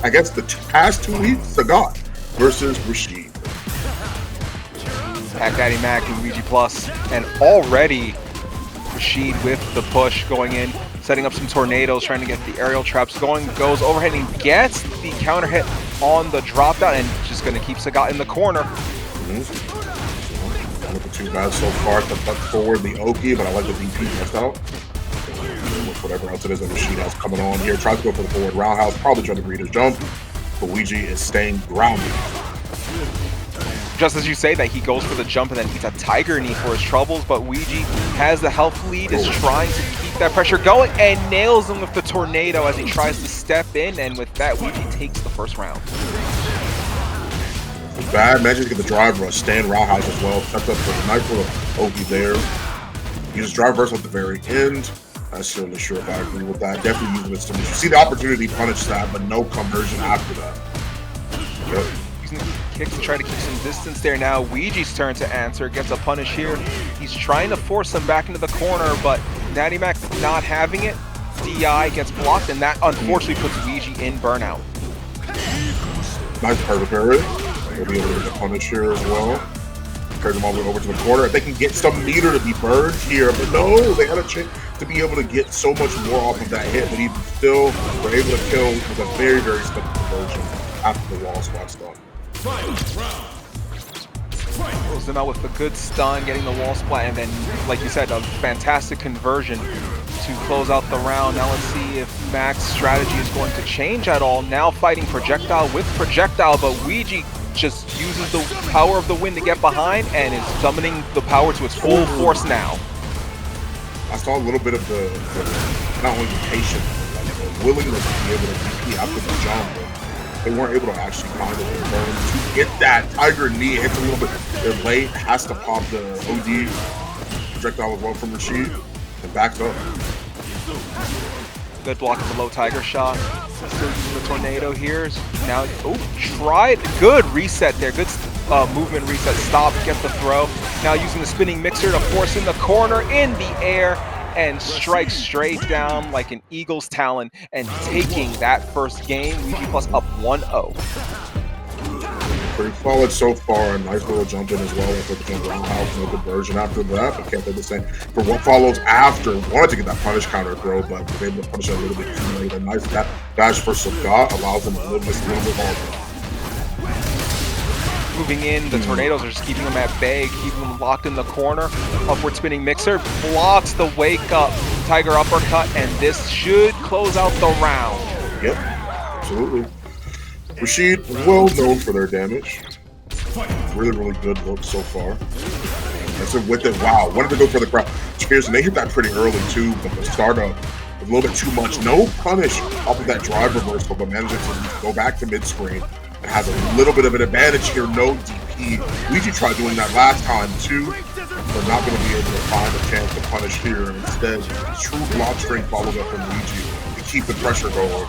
I guess the past 2 weeks, Sagat versus Rashid. Pack Daddy Mac and Luigi Plus, and already Rashid with the push going in, setting up some tornadoes, trying to get the aerial traps going, goes overhead and gets the counter hit on the drop down, and just going to keep Sagat in the corner. One of the 2 guys so far to put forward the Oki, but I like the DP messed out. With whatever else it is that Rashid has coming on here, tries to go for the forward roundhouse, probably trying to read his jump, but Luigi is staying grounded. Just as you say that, he goes for the jump and then eats a tiger knee for his troubles, but Ouija has the health lead, is trying to keep that pressure going, and nails him with the tornado as he tries to step in, and with that, Ouija takes the first round. Bad managed to get the drive rush, stand roundhouse as well, stepped up for a nice little Oki there. He just drive rush at the very end. I'm not really sure if I agree with that. Definitely using it to see the opportunity to punish that, but no conversion after that. Yep. Kicks to try to keep some distance there. Now Ouija's turn to answer, gets a punish here. He's trying to force him back into the corner, but Natty Mac not having it. DI gets blocked, and that unfortunately puts Ouija in burnout. Nice perfect parry. They'll be able to get the punish here as well. Carries them all the way over to the corner. They can get some meter to be burned here, but no, they had a chance to be able to get so much more off of that hit, but even still were able to kill with a very, very simple conversion after the wall spot's done. Close them out with a good stun, getting the wall splat, and then, like you said, a fantastic conversion to close out the round. Now let's see if Mac's strategy is going to change at all. Now fighting projectile with projectile, but Ouija just uses the power of the wind to get behind and is summoning the power to its full force now. I saw a little bit of the not only the patience, but like the willingness to be able to DP after the jump. They weren't able to actually find it and burn to get that tiger knee. It hits a little bit late, has to pop the OD projectile as well from Rashid and backs up. Good block of the low tiger shot. Still using the tornado here. Now, tried. Good reset there. Good movement reset. Stop, get the throw. Now using the spinning mixer to force in the corner in the air and strike straight down like an eagle's talon and taking that first game. Ouija Plus up 1-0. Pretty solid so far. A nice little jump in as well with the jump roundhouse, no conversion after that. But can't say the same for what follows after. Wanted to get that punish counter throw, but was able to punish it a little bit too late. A nice dash for Sagat allows him to live just a little bit longer. Moving in, the tornadoes are just keeping him at bay, keeping him locked in the corner. Upward spinning mixer blocks the wake up tiger uppercut, and this should close out the round. Yep, absolutely. Rashid, well known for their damage. Really, really good look so far. That's it with it. Wow, wanted to go for the crowd. Spears, and they hit that pretty early too, but the startup was a little bit too much. No punish off of that drive reversal, but manages to go back to mid screen. It has a little bit of an advantage here, no DP. Ouija tried doing that last time too, but not going to be able to find a chance to punish here. Instead, true block strength follows up from Ouija to keep the pressure going.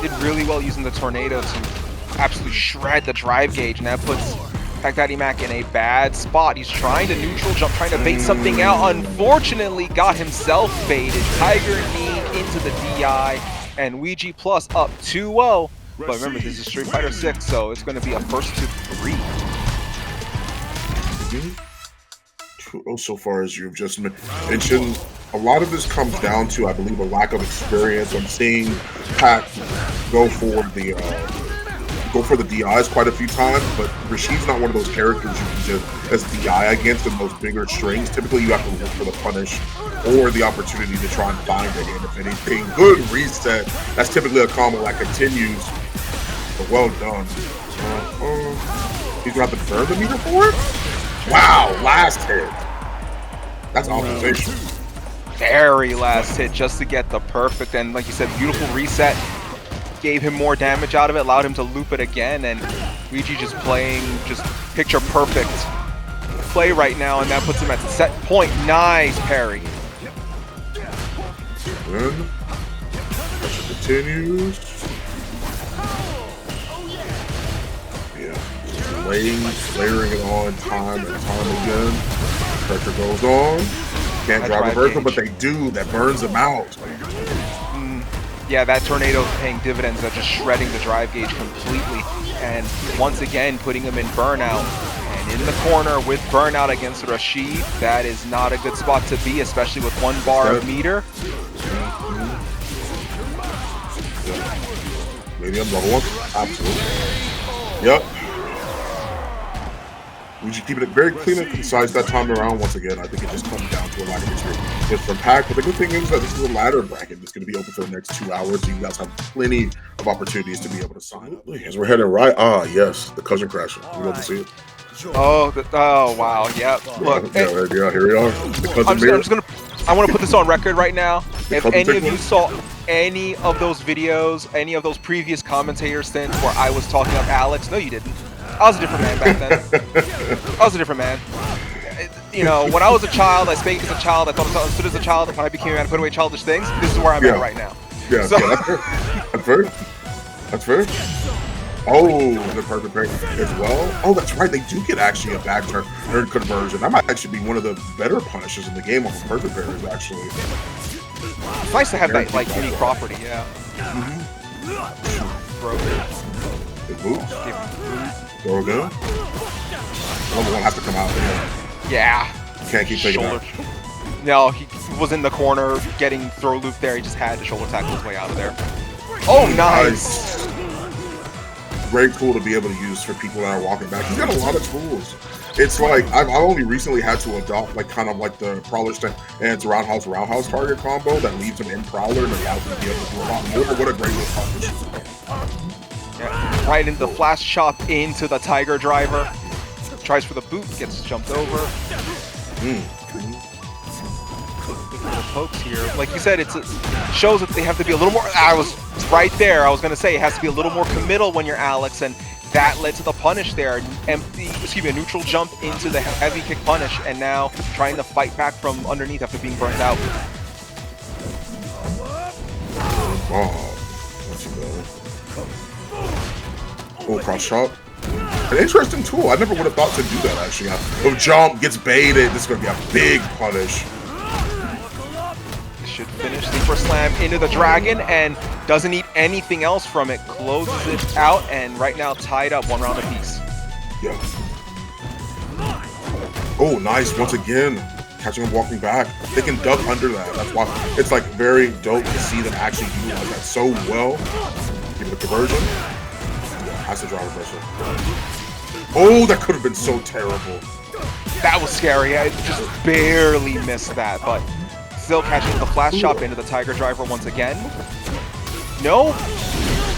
Did really well using the tornado to absolutely shred the drive gauge, and that puts Pack Daddy Mac in a bad spot. He's trying to neutral jump, trying to bait something out. Unfortunately, got himself baited. Tiger knee into the DI, and Ouija Plus up 2-0. But remember, this is Street Fighter 6, so it's going to be a first to 3. 2-0 so far, as you've just mentioned. A lot of this comes down to, I believe, a lack of experience. I'm seeing Pat go for the DIs quite a few times, but Rashid's not one of those characters you can just as DI against in those bigger strings. Typically, you have to look for the punish or the opportunity to try and find it. And if anything, good reset. That's typically a combo that continues. But well done. He's gonna have to burn the meter for it. Wow, last hit. That's optimization. Very last hit just to get the perfect, and like you said, beautiful reset. Gave him more damage out of it, allowed him to loop it again, and Ouija just playing just picture perfect play right now, and that puts him at the set point. Nice parry. Then, pressure continues. Yeah, layering it on time and time again. Pressure goes on. Can't drive reversal, but they do. That burns them out. Yeah, that tornado is paying dividends of just shredding the drive gauge completely. And once again, putting him in burnout. And in the corner with burnout against Rashid, that is not a good spot to be, especially with 1 bar of meter. Maybe I'm the one. Absolutely. Yep. We should keep it very clean and concise that time around. Once again, I think it just comes down to a lack of experience from Pack. But the good thing is that this is a ladder bracket that's going to be open for the next 2 hours. So you guys have plenty of opportunities to be able to sign up. As we're heading right, yes, the cousin crasher. We love to see it. Oh, wow, yeah. Look, yeah, here we are. I want to put this on record right now. If any of you saw any of those videos, any of those previous commentator stints where I was talking up Alex, no, you didn't. I was a different man back then. I was a different man. You know, when I was a child, I spake as a child. I thought I understood as a child. When I became a man, I put away childish things. This is where I'm at right now. Yeah, so, that's fair. That's fair. Oh, the perfect break as well. Oh, that's right. They do get actually a back turn conversion. That might actually be one of the better punishes in the game off of perfect barriers, actually. It's nice to have that like unique property, yeah. Broken. Good move. Throw again. Number 1 has to come out. Yeah. Can't keep taking out. No, he was in the corner getting throw loop there. He just had to shoulder tackle his way out of there. Oh, nice. Great tool to be able to use for people that are walking back. He's got a lot of tools. It's like I've only recently had to adopt like kind of like the Prowler and it's roundhouse target combo that leaves him in Prowler and allows him to be able to do a lot more. What a great little partnership. Yeah, right into the flash chop into the Tiger Driver. Tries for the boot, gets jumped over. Little pokes here. Like you said, it shows that they have to be a little more. I was right there. I was gonna say it has to be a little more committal when you're Alex, and that led to the punish there. A neutral jump into the heavy kick punish, and now trying to fight back from underneath after being burnt out. Oh, cross chop. An interesting tool. I never would have thought to do that, actually. Oh, jump, gets baited. This is going to be a big punish. This should finish the first slam into the dragon and doesn't need anything else from it. Closes it out and right now tied up 1 round apiece. Yeah. Oh, nice. Once again, catching him walking back. They can duck under that. That's why it's like very dope to see them actually utilize that so well. Give it a conversion. Has to drive reversal. Oh, that could have been so terrible. That was scary. I just barely missed that, but still catching the flash chop into the Tiger Driver once again. No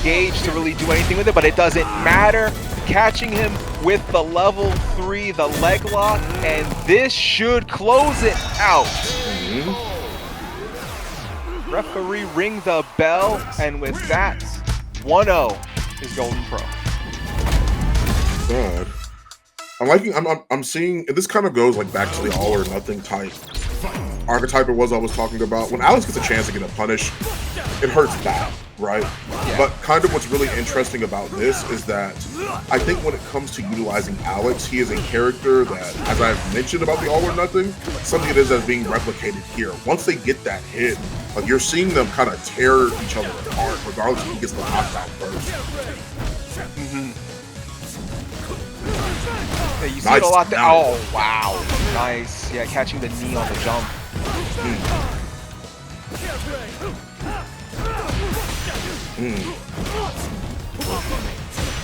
gauge to really do anything with it, but it doesn't matter. Catching him with the level 3, the leg lock, and this should close it out. Referee ring the bell, and with that, 1-0 is GOLDNPRO. God. I'm seeing, and this kind of goes like back to the all or nothing type archetype it was I was talking about. When Alex gets a chance to get a punish, it hurts bad, right? Yeah. But kind of what's really interesting about this is that I think when it comes to utilizing Alex, he is a character that, as I've mentioned about the all or nothing, something it is that's being replicated here. Once they get that hit, like you're seeing them kind of tear each other apart, regardless of who gets the knockdown first. Yeah, you see it a lot there. Oh, wow. Nice. Yeah, catching the knee on the jump.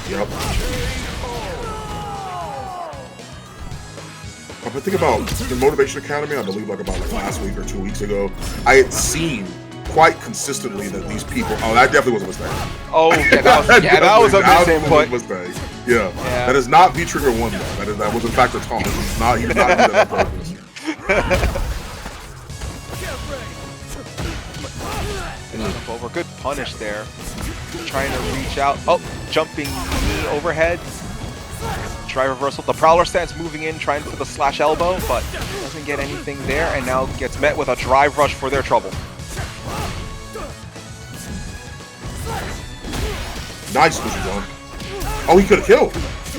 Yep. If I think about the Motivation Academy, I believe like last week or 2 weeks ago, I had seen quite consistently that these people. Oh, that definitely was a mistake. Oh, yeah, that was a mistake. Yeah, that is not V Trigger 1 though. That was in fact a taunt. He did not do that on purpose. Over, good punish there. Trying to reach out. Oh, jumping knee overhead. Try reversal. The Prowler stance moving in, trying for the slash elbow, but doesn't get anything there, and now gets met with a drive rush for their trouble. Nice, Mr. John. Oh, he could have killed.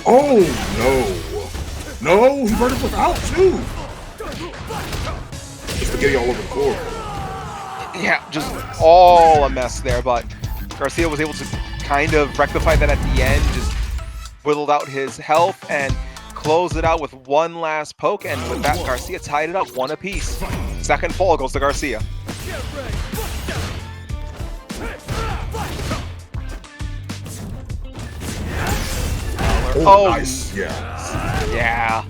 Oh, no. No, he burned it without, too. Spaghetti all over the floor. Yeah, just all a mess there, but Garcia was able to kind of rectify that at the end, just whittled out his health and closed it out with one last poke, and with that, Garcia tied it up 1 apiece. Second fall goes to Garcia. Oh, nice. Yeah. Yeah.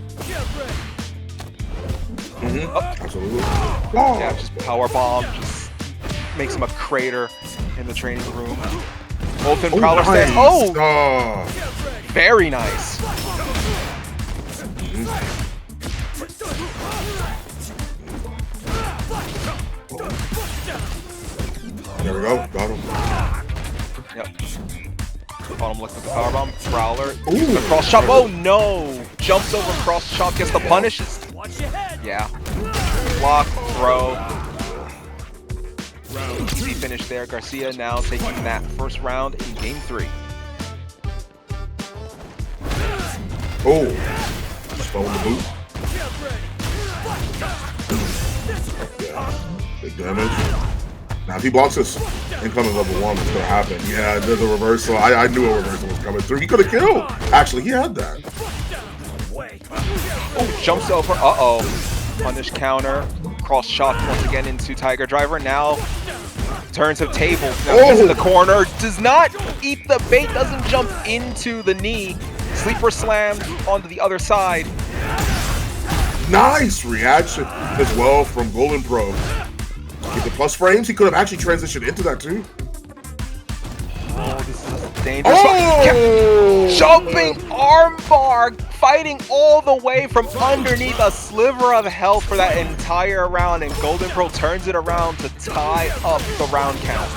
Mm-hmm. Absolutely. Yeah, just power bomb, just makes him a crater in the training room. Open Prowler nice. stance. Oh! Very nice. There we go. Got him. Yep. Bottom look with the power bomb. Prowler. The cross chop. Oh no! Jumps over cross chop. Gets the punishes. Yeah. Block. Throw. Easy finish there. Garcia now taking that first round in game 3. Oh. Stole the boot. Yeah. Big damage. Now, if he blocks this incoming level 1, what's going to happen? Yeah, there's a reversal. I knew a reversal was coming through. He could have killed. Actually, he had that. Oh, jumps over. Uh-oh. Punish counter. Cross shot once again into Tiger Driver. Now turns of table. Now gets in the corner. Does not eat the bait. Doesn't jump into the knee. Sleeper slam onto the other side. Nice reaction as well from GOLDNPRO. Get the plus frames. He could have actually transitioned into that too. Oh, this is dangerous. Oh! Jumping armbar, fighting all the way from underneath a sliver of health for that entire round, and GOLDNPRO turns it around to tie up the round count.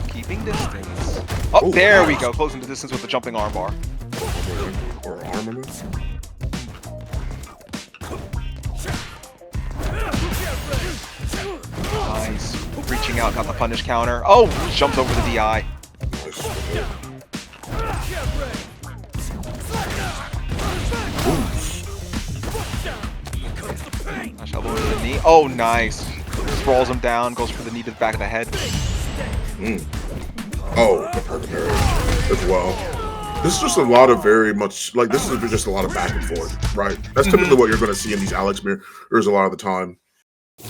Keeping distance. Oh, there we go. Closing the distance with the jumping armbar. Or armament. Nice. Reaching out, got the punish counter. Oh, jumps over the DI. Nice elbow to the knee. Oh, nice. Sprawls him down, goes for the knee to the back of the head. Oh, the Paragon as well. This is just a lot of this is just a lot of back and forth, right? That's typically what you're going to see in these Alex mirrors a lot of the time.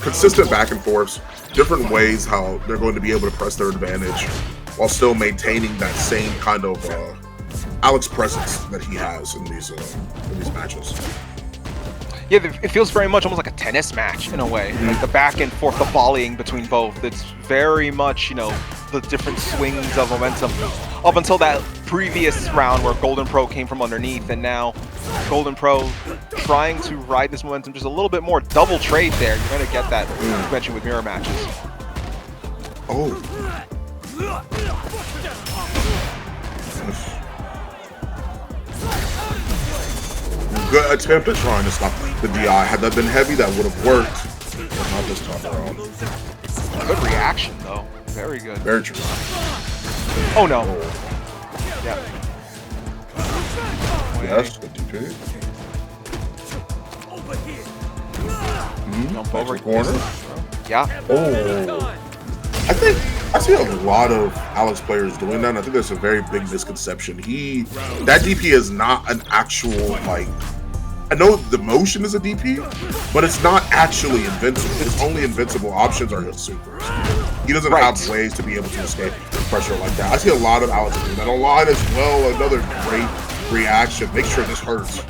Consistent back and forths, different ways how they're going to be able to press their advantage while still maintaining that same kind of Alex presence that he has in these matches. Yeah, it feels very much almost like a tennis match in a way. Like the back and forth, the volleying between both. It's very much, you know, the different swings of momentum up until that previous round where GOLDNPRO came from underneath, and now GOLDNPRO trying to ride this momentum just a little bit more. Double trade there. You're going to get that you mentioned with mirror matches. Oh. Good attempt at trying to stop the DI. Had that been heavy, that would have worked. But not this time around. Good reaction, though. Very good. Very true. Oh, no. Yeah. Yes, good DP. Jump over the corner. Yeah. Oh. I see a lot of Alex players doing that, and I think that's a very big misconception. That DP is not an actual, like, I know the motion is a DP, but it's not actually invincible. His only invincible options are his supers. He doesn't have ways to be able to escape pressure like that. I see a lot of Alex doing that online as well. Another great reaction. Make sure this hurts.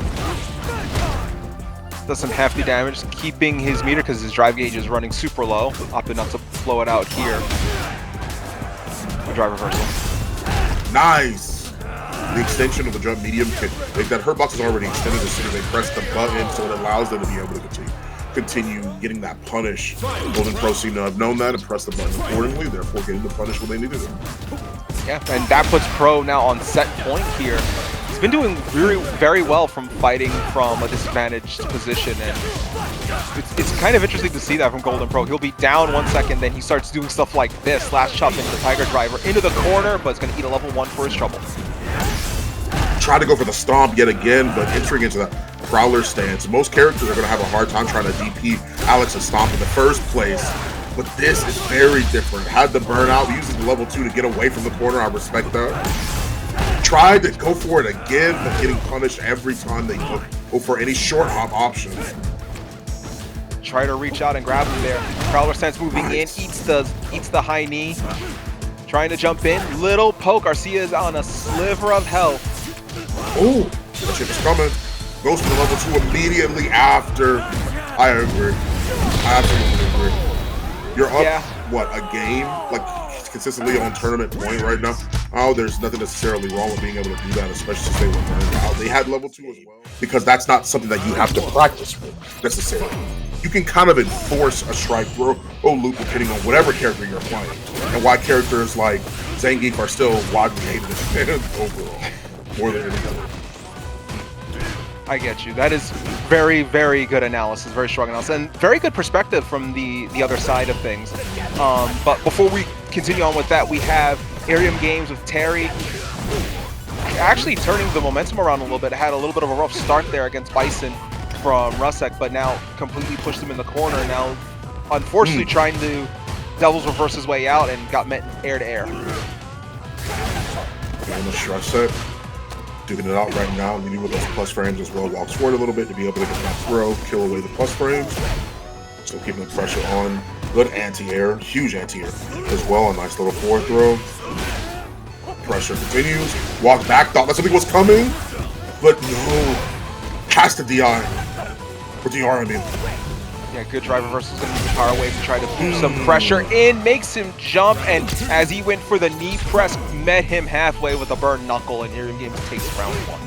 Does some hefty damage, keeping his meter because his drive gauge is running super low. Opted not to blow it out here. A drive reversal. Nice. The extension of the jump medium kick. That hurt box is already extended as soon as they press the button, so it allows them to be able to continue getting that punish. GOLDNPRO seem to have known that and pressed the button accordingly, therefore getting the punish when they needed it. Yeah, and that puts Pro now on set point here. He's been doing very well from fighting from a disadvantaged position, and it's kind of interesting to see that from GOLDNPRO. He'll be down 1 second, then he starts doing stuff like this. Last chop into the Tiger Driver into the corner, but it's going to eat a level 1 for his trouble. Try to go for the stomp yet again, but entering into the Prowler stance. Most characters are going to have a hard time trying to DP Alex's stomp in the first place, but this is very different. Had the burnout, uses the level 2 to get away from the corner. I respect that. Tried to go for it again, but getting punished every time they go for any short hop option. Try to reach out and grab him there. Prowler stance moving in, eats the high knee. Trying to jump in, little poke. Arcia is on a sliver of health. Oh, that shit is coming. Goes to the level 2 immediately after. I agree. I absolutely agree. You're up, what, a game? Like, consistently on tournament point right now. Oh, there's nothing necessarily wrong with being able to do that, especially since they were burned out. They had level 2 as well. Because that's not something that you have to practice with, necessarily. You can kind of enforce a strike throw or loop depending on whatever character you're playing. And why characters like Zangief are still widely hated as fans overall, more than anything. I get you. That is very, very good analysis, very strong analysis, and very good perspective from the other side of things. But before we continue on with that, we have Iriam Games with Terry actually turning the momentum around a little bit. Had a little bit of a rough start there against Bison from Rusek, but now completely pushed him in the corner. Now, unfortunately, trying to Devil's reverse his way out and got met air to air. And the Rusek duking it out right now, leading with those plus frames as well. Walks forward a little bit to be able to get that throw, kill away the plus frames. Still keeping the pressure on. Good anti-air, huge anti-air as well. A nice little forward throw. Pressure continues. Walk back, thought that something was coming, but no. Has to DI. Or DR, I mean. Yeah, good drive reversal. Going to use the power wave to try to boost some pressure in, makes him jump, and as he went for the knee press, met him halfway with a burn knuckle, and Iriam Games takes round 1.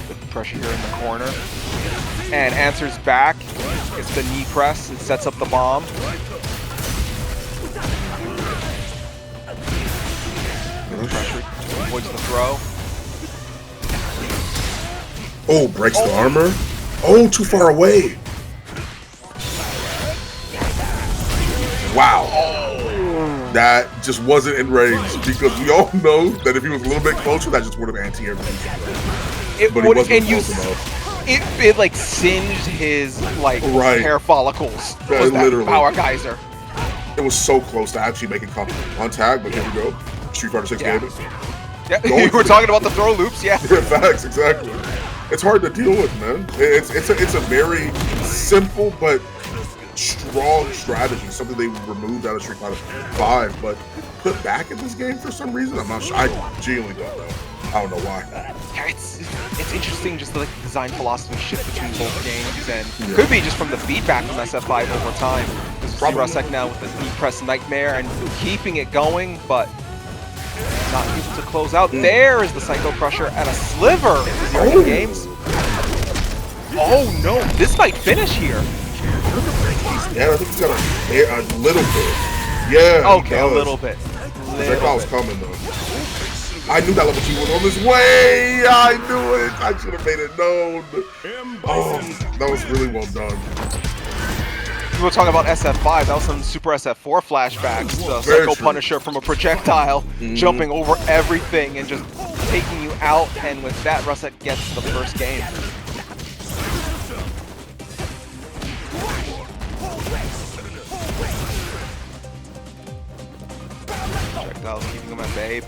Good pressure here in the corner. And answers back. It's the knee press. It sets up the bomb. Good pressure. Avoids the throw. Oh, breaks the armor. Oh, too far away. Wow. That just wasn't in range, because we all know that if he was a little bit closer, that just would have anti-aired. But he wasn't close enough. It like singed his like hair follicles. Was that literally power geyser. It was so close to actually making contact, but here we go. Street Fighter 6 baby. Yeah, you were talking about the throw loops, yeah. Facts, exactly. It's hard to deal with, man. It's a very simple but strong strategy. Something they removed out of Street Fighter 5, but put back in this game for some reason. I'm not sure. I genuinely don't know. I don't know why. Yeah, it's interesting, just like the design philosophy shift between both games, and could be just from the feedback from SF5 over time. This is Rusek now with the knee press nightmare and keeping it going, but not able to close out. There is the Psycho Crusher at a sliver for Iriam Games. Oh no, this might finish here. Yeah, I think he's got a little bit. Yeah. Okay, a little bit. That guy was coming though. I knew that level 2 was on his way. I knew it. I should have made it known. Oh, that was really well done. We were talking about SF5. That was some Super SF4 flashbacks. The Psycho Punisher from a projectile jumping over everything and just taking you out. And with that, Rusek gets the first game. Projectiles keeping him at bay.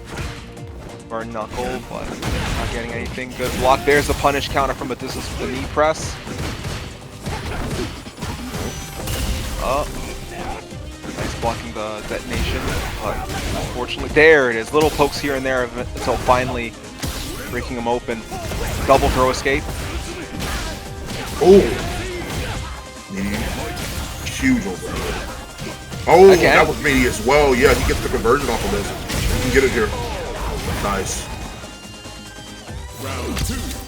Burn knuckle, but not getting anything. Good block. There's the punish counter from a distance with the knee press. Nice blocking the detonation, but unfortunately, there it is. Little pokes here and there until finally breaking him open. Double throw escape. Oh, huge overhead. Oh, again. That was meaty as well. Yeah, he gets the conversion off of this. He can get it here. Nice.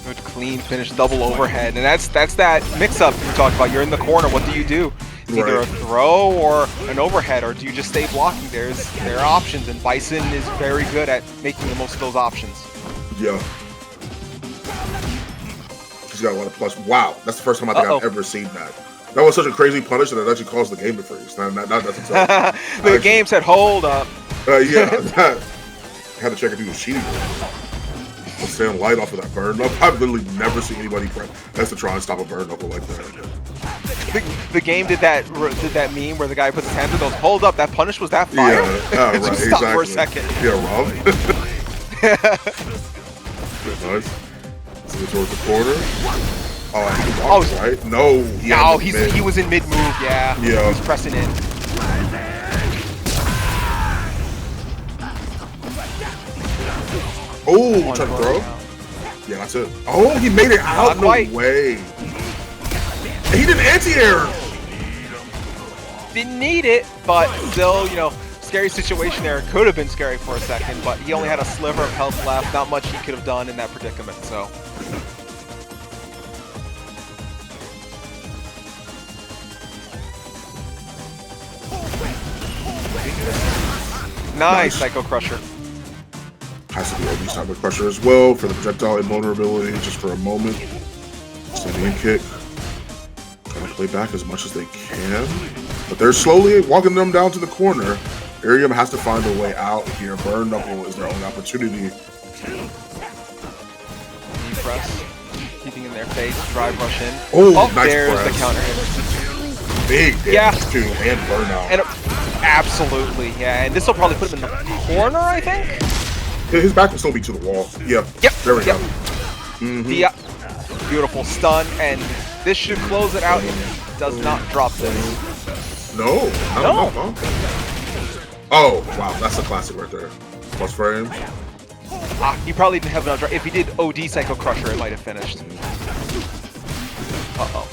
Good clean finish, double overhead, and that's that mix-up you talked about. You're in the corner. What do you do? It's either a throw or an overhead, or do you just stay blocking? There are options, and Bison is very good at making the most of those options. Yeah. He's got a lot of plus. Wow, that's the first time I think I've ever seen that. That was such a crazy punish that it actually caused the game to freeze. That's The game said, hold up. Yeah, I had to check if he was cheating. Let's stay on light off of that burn knuckle. I've literally never seen anybody press to try and stop a burn knuckle like that. The game did that meme where the guy puts his hands and goes, hold up, that punish was that fire? Yeah, right, Just stop for a second. Yeah, Rob. Nice. See it towards the corner. Oh, he right? No. He was in mid-move, yeah. He was pressing in. Oh, trying to throw? Yeah, that's it. Oh, he made it out. No way. He did an anti-air. Didn't need it, but still, you know, scary situation there. Could have been scary for a second, but he only had a sliver of health left. Not much he could have done in that predicament, so. Nice, Psycho Crusher. Has to be OD Psycho Crusher as well for the projectile invulnerability, just for a moment. Standing kick. Trying to play back as much as they can. But they're slowly walking them down to the corner. Iriam has to find a way out here. Burn Knuckle is their only opportunity. Knee press. Keeping in their face. Drive rush in. Oh, nice there's press. The counter hit. Big damage too, and burnout. And absolutely, yeah. And this will probably put him in the corner, I think. His back will still be to the wall. Yep. There we go. Yep. Beautiful stun, and this should close it out. If he does not drop this. No. I don't know. Oh, wow. That's a classic right there. Plus frames. He probably didn't have enough drive. If he did OD Psycho Crusher, it might have finished.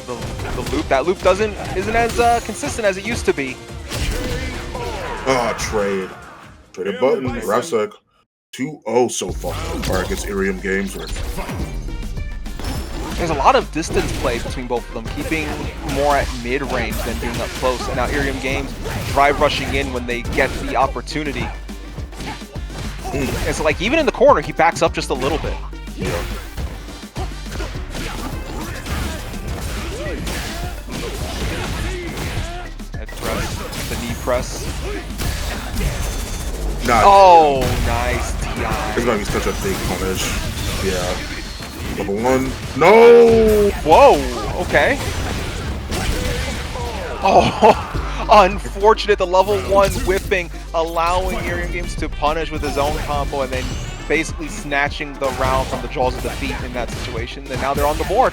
The loop. That loop isn't as consistent as it used to be. Trade. Trade a button. Rashid 2-0 so far against Iriam games. There's a lot of distance play between both of them, keeping more at mid-range than being up close. And now Iriam games drive rushing in when they get the opportunity. It's like even in the corner, he backs up just a little bit. Yeah. Head press, the knee press. Oh, nice DI. It's gonna be such a big punish. Yeah. Level 1. No! Whoa, okay. Oh, unfortunate. The level 1 whipping, allowing Iriam Games to punish with his own combo and then basically snatching the round from the jaws of defeat in that situation. And now they're on the board.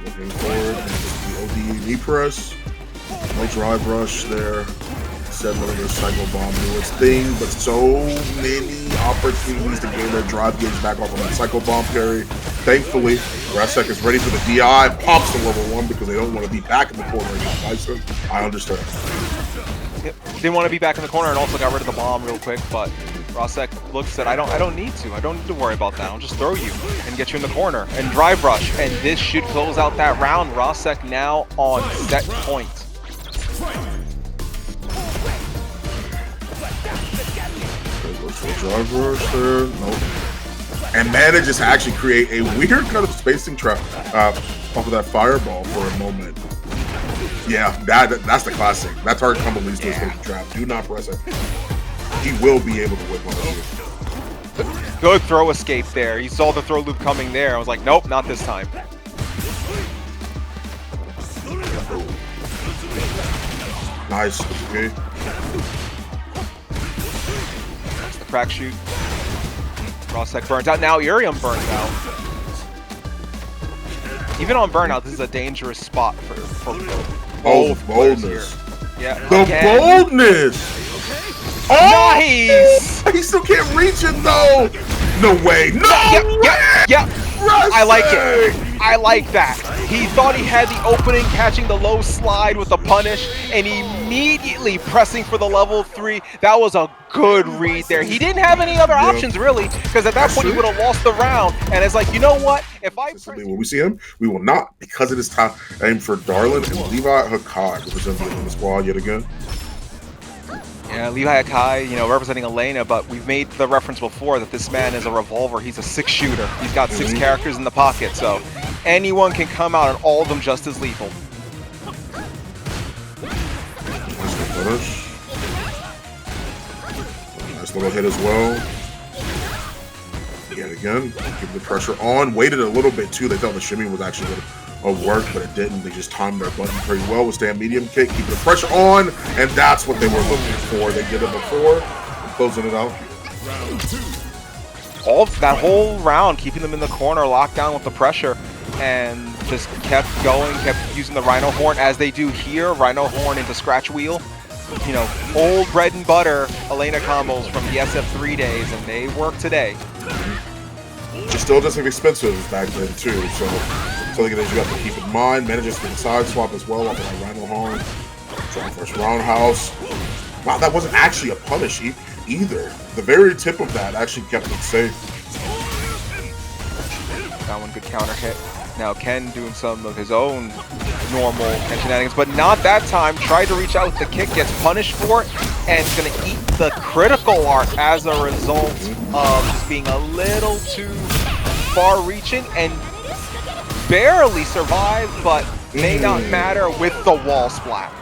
Looking forward, the OD knee press. No drive rush there. Said letting the Psycho Bomb do its thing, but so many opportunities to gain their drive gauge back off of that Psycho Bomb parry. Thankfully, Rashid is ready for the DI, pops the level 1 because they don't want to be back in the corner against Bison. I understand. Yep. Didn't want to be back in the corner and also got rid of the bomb real quick, but Rashid looks at I don't need to. I don't need to worry about that. I'll just throw you and get you in the corner and drive rush, and this should close out that round. Rashid now on set point. Drive rush there, nope. And manages to actually create a weird kind of spacing trap off of that fireball for a moment. Yeah, that's the classic. That target combo leads to a spacing trap. Do not press it. He will be able to whip one of you. Good throw escape there. He saw the throw loop coming there. I was like, nope, not this time. Nice. Okay. Crack shoot. Rashid burns out. Now Iriam burns out. Even on burnout, this is a dangerous spot for both boldness. Yeah. The boldness! Oh! Nice! He still can't reach it though! No way! No way! Yeah. I like it. I like that. He thought he had the opening, catching the low slide with the punish, and immediately pressing for the level 3. That was a good read there. He didn't have any other options, really, because at that point he would have lost the round. And it's like, you know what? If I when we see him, we will not, because it is time aim for Darlan and LeviHakai representing the squad yet again. Yeah, LeviHakai, you know, representing Elena, but we've made the reference before that this man is a revolver. He's a 6-shooter. He's got 6 characters in the pocket, so anyone can come out and all of them just as lethal. Nice finish. Nice little hit as well. Yet again, keep the pressure on. Waited a little bit too. They thought the shimmy was actually going to work, but it didn't. They just timed their button pretty well with stand medium kick, keep the pressure on, and that's what they were looking for. They did it before, closing it out. That whole round, keeping them in the corner, locked down with the pressure, and just kept going, kept using the Rhino Horn as they do here. Rhino Horn into Scratch Wheel. You know, old bread and butter Elena combos from the SF3 days, and they work today. She's still just as expensive back then too, so something that you have to keep in mind. Manages to get a side swap as well off of that Rhino Horn. Trying first roundhouse. Wow, that wasn't actually a punish either. The very tip of that actually kept it safe. That one good counter hit. Now Ken doing some of his own normal Ken shenanigans, but not that time. Tried to reach out with the kick, gets punished for it, and it's going to eat the critical art as a result of just being a little too far-reaching and barely survived, but may not matter with the wall splat.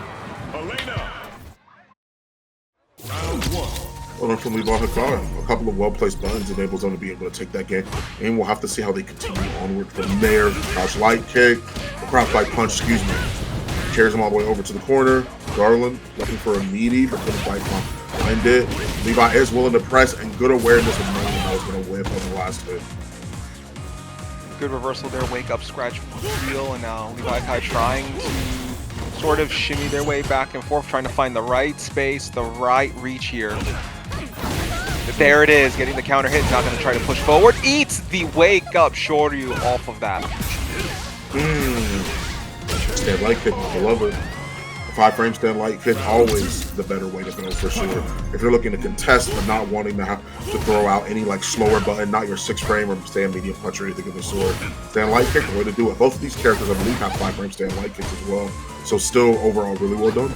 Well, from LeviHakai, a couple of well-placed buttons enables them to be able to take that game, and we'll have to see how they continue onward from there. Crouch light kick, crouch light punch, excuse me. Carries him all the way over to the corner. Darlan looking for a meaty, but couldn't quite find it. Levi is willing to press, and good awareness of knowing that was going to whip on the last hit. Good reversal there, wake up, scratch wheel, and now LeviHakai trying to sort of shimmy their way back and forth, trying to find the right space, the right reach here. But there it is, getting the counter hit, not going to try to push forward. Eats the wake up Shoryu off of that. Stand light kick, I love it. A 5-frame stand light kick, always the better way to go for sure. If you're looking to contest but not wanting to have to throw out any like slower button, not your 6-frame or stand medium punch or anything of the sort, stand light kick, the way to do it. Both of these characters, I believe, have 5-frame stand light kicks as well. So still overall really well done.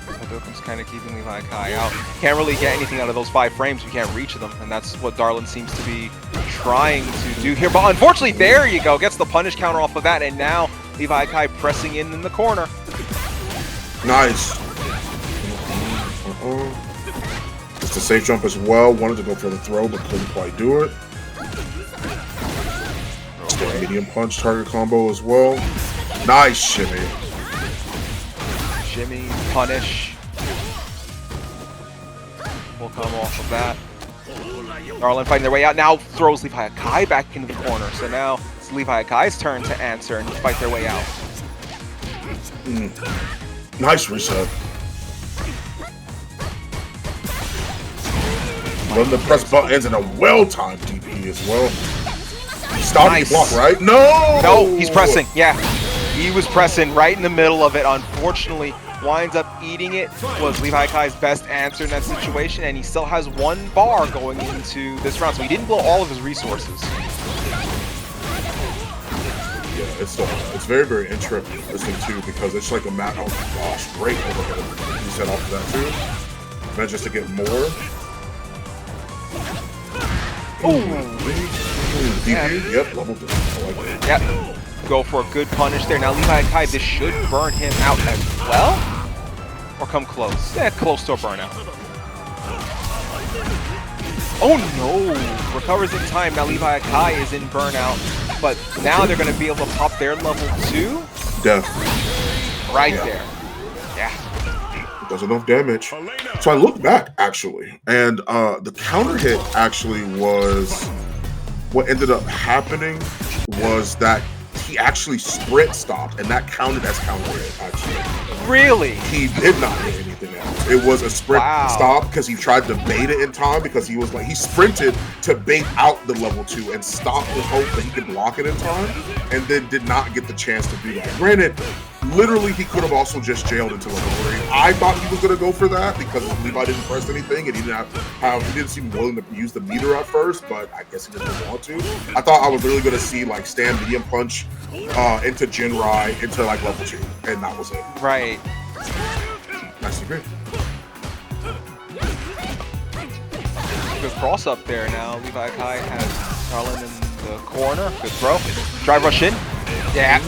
Hadoken's kind of keeping LeviHakai out. Can't really get anything out of those 5 frames. You can't reach them, and that's what Darlan seems to be trying to do here. But unfortunately, there you go. Gets the punish counter off of that, and now LeviHakai pressing in the corner. Nice. Just a safe jump as well. Wanted to go for the throw, but couldn't quite do it. Stand medium punch target combo as well. Nice shimmy. Shimmy, punish. Will come off of that. Darlan fighting their way out. Now throws LeviHakai back into the corner. So now it's LeviHakai's turn to answer and fight their way out. Nice reset. Run the press buttons and a well-timed DP as well. Stop the block, right? No! No, he's pressing. Yeah, he was pressing right in the middle of it. Unfortunately, winds up eating it. Was LeviHakai's best answer in that situation, and he still has 1 bar going into this round, so he didn't blow all of his resources. Yeah, it's very, very interesting too, because it's like a map. Oh my gosh, great overhead. He set off of that too. Then just to get more. DP, yep, level 2. I like it. Yep. Go for a good punish there. Now LeviHakai, this should burn him out as well. Or come close. Yeah, close to a burnout. Oh no! Recovers in time. Now LeviHakai is in burnout. But now they're going to be able to pop their level 2. Death. Right there. Yeah. Does enough damage. So I looked back actually, and the counter hit actually was what ended up happening was that he actually sprint stopped, and that counted as counter hit actually. Really? He did not hit anything else. It was a sprint stop because he tried to bait it in time, because he was like, he sprinted to bait out the level 2 and stopped with hope that he could block it in time, and then did not get the chance to do that. Granted, literally he could have also just jailed into level 3. I thought he was going to go for that because Levi didn't press anything, and he didn't seem willing to use the meter at first, but I guess he didn't want to. I thought I was really going to see like stand medium punch into Jinrai into like level 2, and that was it. Right. Nice to be. Good cross up there now. LeviHakai has Darlan in the corner. Good throw. Drive rush in. Yeah.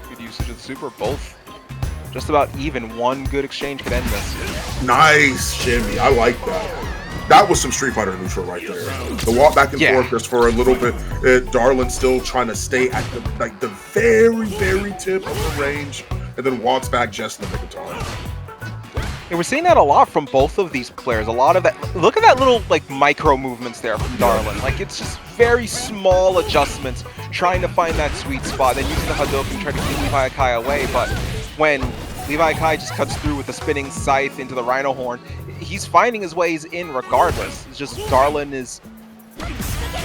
Good usage of the super. Both just about even. One good exchange could end this. Nice shimmy. I like that. That was some Street Fighter neutral right there. The walk back and forth just for a little bit. Darlan still trying to stay at the very tip of the range, and then walks back just in the nick of time. And we're seeing that a lot from both of these players. A lot of that. Look at that little like micro movements there from Darlan. Like it's just very small adjustments, trying to find that sweet spot. Then using the Hadouken, trying to keep LeviHakai away. But when LeviHakai just cuts through with the spinning scythe into the Rhino Horn, he's finding his ways in regardless. It's just Darlan is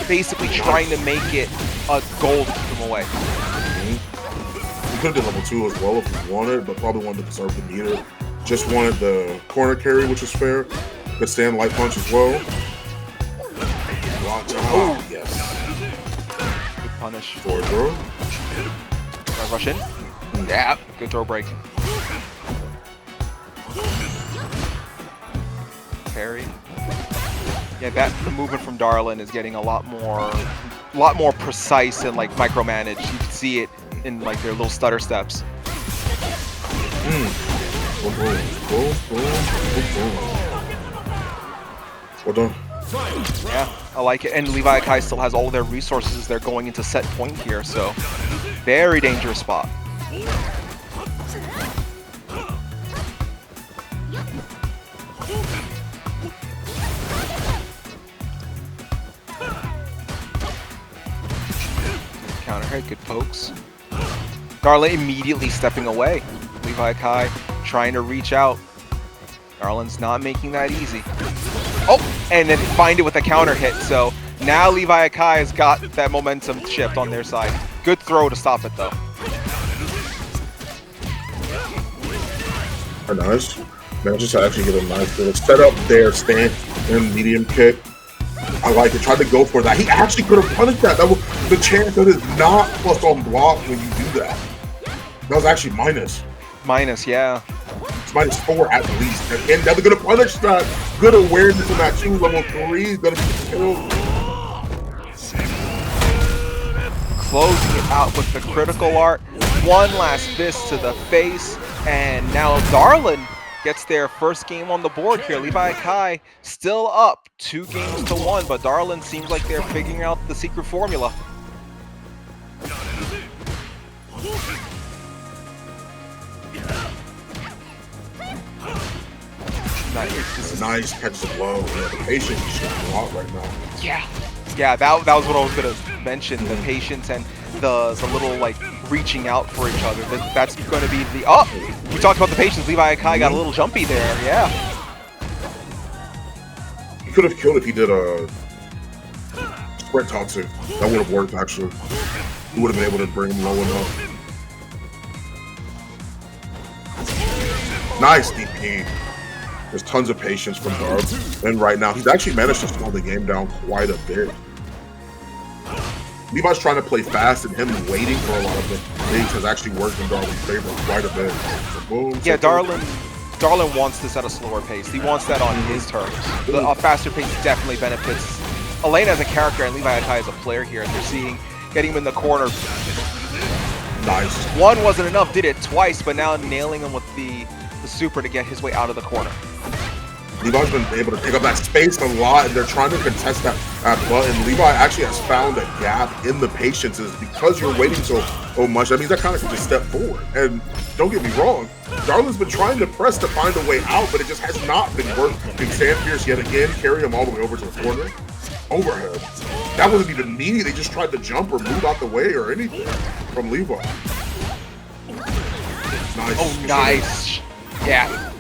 basically trying to make it a goal to keep him away. He could have done level 2 as well if he wanted, but probably wanted to conserve the meter. Just wanted the corner carry, which is fair. Could stand light punch as well. Oh, yes. Good punish. Forward throw. Rush in. Yeah, good throw break. Parry. Yeah, that movement from Darlan is getting a lot more precise and like micromanaged. You can see it in like their little stutter steps. Well done. Yeah, I like it. And LeviHakai still has all their resources. They're going into set point here, so very dangerous spot. Counter hit, good pokes. Darlan immediately stepping away. LeviHakai trying to reach out. Darlan's not making that easy. Oh, and then find it with a counter hit. So now LeviHakai has got that momentum shift on their side. Good throw to stop it though. Nice. Manages to actually get a nice little set up there, stand and medium kick. I like it. Tried to go for that. He actually could have punished that. That was the chance that is not plus on block when you do that. That was actually minus. Minus, yeah. It's -4 at least. And now they're gonna punish that. Good awareness in that too. Level 3 is gonna be killed. Closing it out with the critical art. One last fist to the face. And now Darlan gets their first game on the board here. LeviHakai still up 2-1, but Darlan seems like they're figuring out the secret formula. Nice catch the blow. Yeah, the patience is showing a lot right now. Yeah, that was what I was gonna mention. The patience and the little like reaching out for each other. That's gonna be the we talked about the patience. LeviHakai got a little jumpy there. Yeah. He could have killed if he did a sprint toxic. That would have worked actually. He would have been able to bring him low enough. Nice DP. There's tons of patience from Darlan. And right now, he's actually managed to slow the game down quite a bit. Levi's trying to play fast, and him waiting for a lot of the things has actually worked in Darlan's favor quite a bit. So boom, yeah, Darlan wants this at a slower pace. He wants that on his terms. A faster pace definitely benefits Elena as a character and LeviHakai as a player here. And they're getting him in the corner. Nice. One wasn't enough, did it twice, but now nailing him with the super to get his way out of the corner. Levi's been able to pick up that space a lot, and they're trying to contest that button. Levi actually has found a gap in the patiences because you're waiting so much. That means that kind of can just step forward. And don't get me wrong, Darlan's been trying to press to find a way out, but it just has not been working. Sand Pierce yet again, carry him all the way over to the corner. Overhead. That wasn't even needy. They just tried to jump or move out the way or anything from Levi. Nice. Oh, nice. Yeah.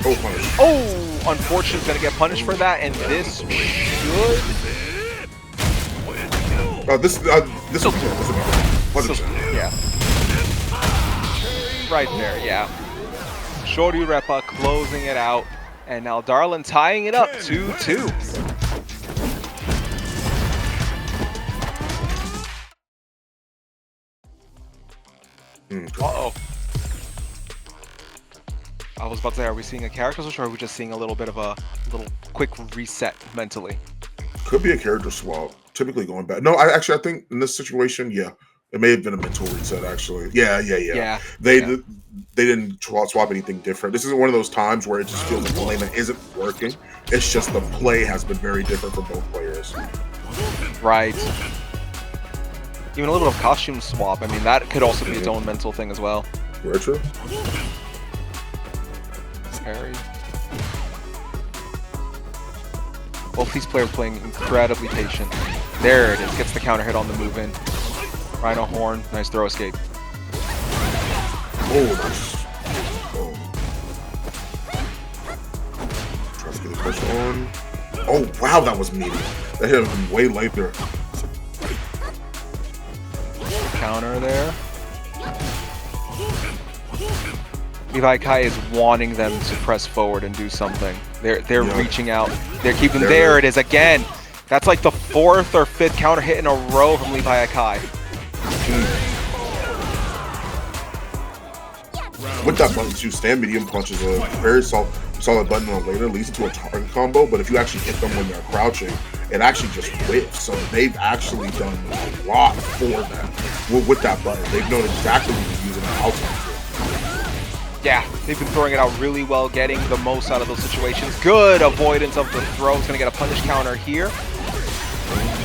Oh, punish. Oh, unfortunately, gonna get punished for that, and this should. This will be good. Yeah. Right there, yeah. Shoryurepa closing it out, and now Darlan tying it up 2-2. Uh-oh. I was about to say, are we seeing a character switch, or are we just seeing a little bit of a quick reset mentally? Could be a character swap. Typically going back. No, I think in this situation, yeah, it may have been a mental reset. Actually, yeah. They didn't swap anything different. This isn't one of those times where it just feels like Elena isn't working. It's just the play has been very different for both players. Right. Even a little bit of costume swap. I mean, that could also be its own mental thing as well. Very true. Parry. Both these players playing incredibly patient. There it is. Gets the counter hit on the move in. Rhino Horn. Nice throw escape. Oh, nice. Oh. Tries to get the pressure on. Oh, wow, that was meaty. That hit him way later. Counter there. LeviHakai is wanting them to press forward and do something. They're reaching out. They're keeping. There it is again. That's like the 4th or 5th counter hit in a row from LeviHakai. With that button too, stand medium punch is a very solid button on later, leads into a target combo, but if you actually hit them when they're crouching, it actually just whips. So they've actually done a lot for that with that button. They've known exactly what they're using and how to use it. Yeah, they've been throwing it out really well, getting the most out of those situations. Good avoidance of the throw. He's going to get a punish counter here.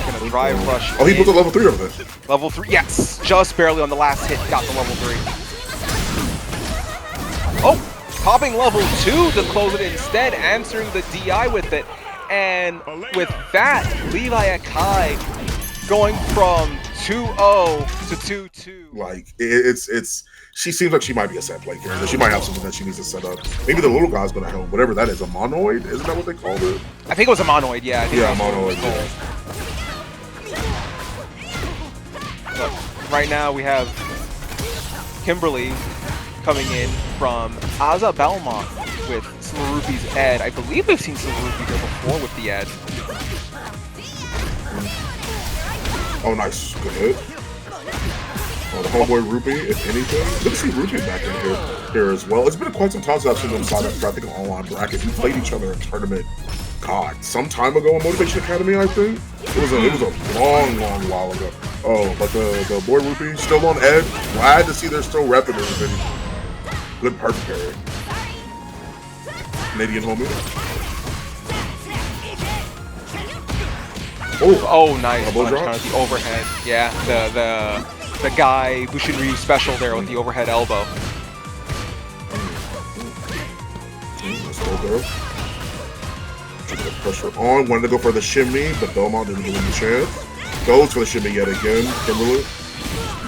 Going to drive rush. Oh, he puts a level 3 over there. Level 3, yes, just barely on the last hit, got the level 3. Oh, popping level 2 to close it instead, answering the DI with it. And with that, LeviHakai going from 2-0 to 2-2. Like, it's she seems like she might be a set play character. She might have something that she needs to set up. Maybe the little guy's gonna help. Whatever that is, a monoid? Isn't that what they called it? I think it was a monoid, yeah. I think yeah, monoid. But right now we have Kimberly coming in from Aza Belmont with SilverRupee's Ed. I believe we've seen SilverRupee there before with the Ed. Oh, nice. Good hit. Oh, the homeboy Rupee, if anything. Good to see Rupee back in here as well. It's been quite some time since I've seen them side up for, I think, an online bracket. We played each other in a tournament, God, some time ago in Motivation Academy, I think. It was a long while ago. Oh, but the boy Rupee still on Ed. Glad to see they're still repping everything. Good perfect carry. Canadian homie. Oh, nice. The overhead. Yeah, the guy Bushinryu special there with the overhead elbow. Let's go, girl. Keep the pressure on. Wanted to go for the shimmy, but Belmont didn't give him the chance. Goes for the shimmy yet again. Kimberly.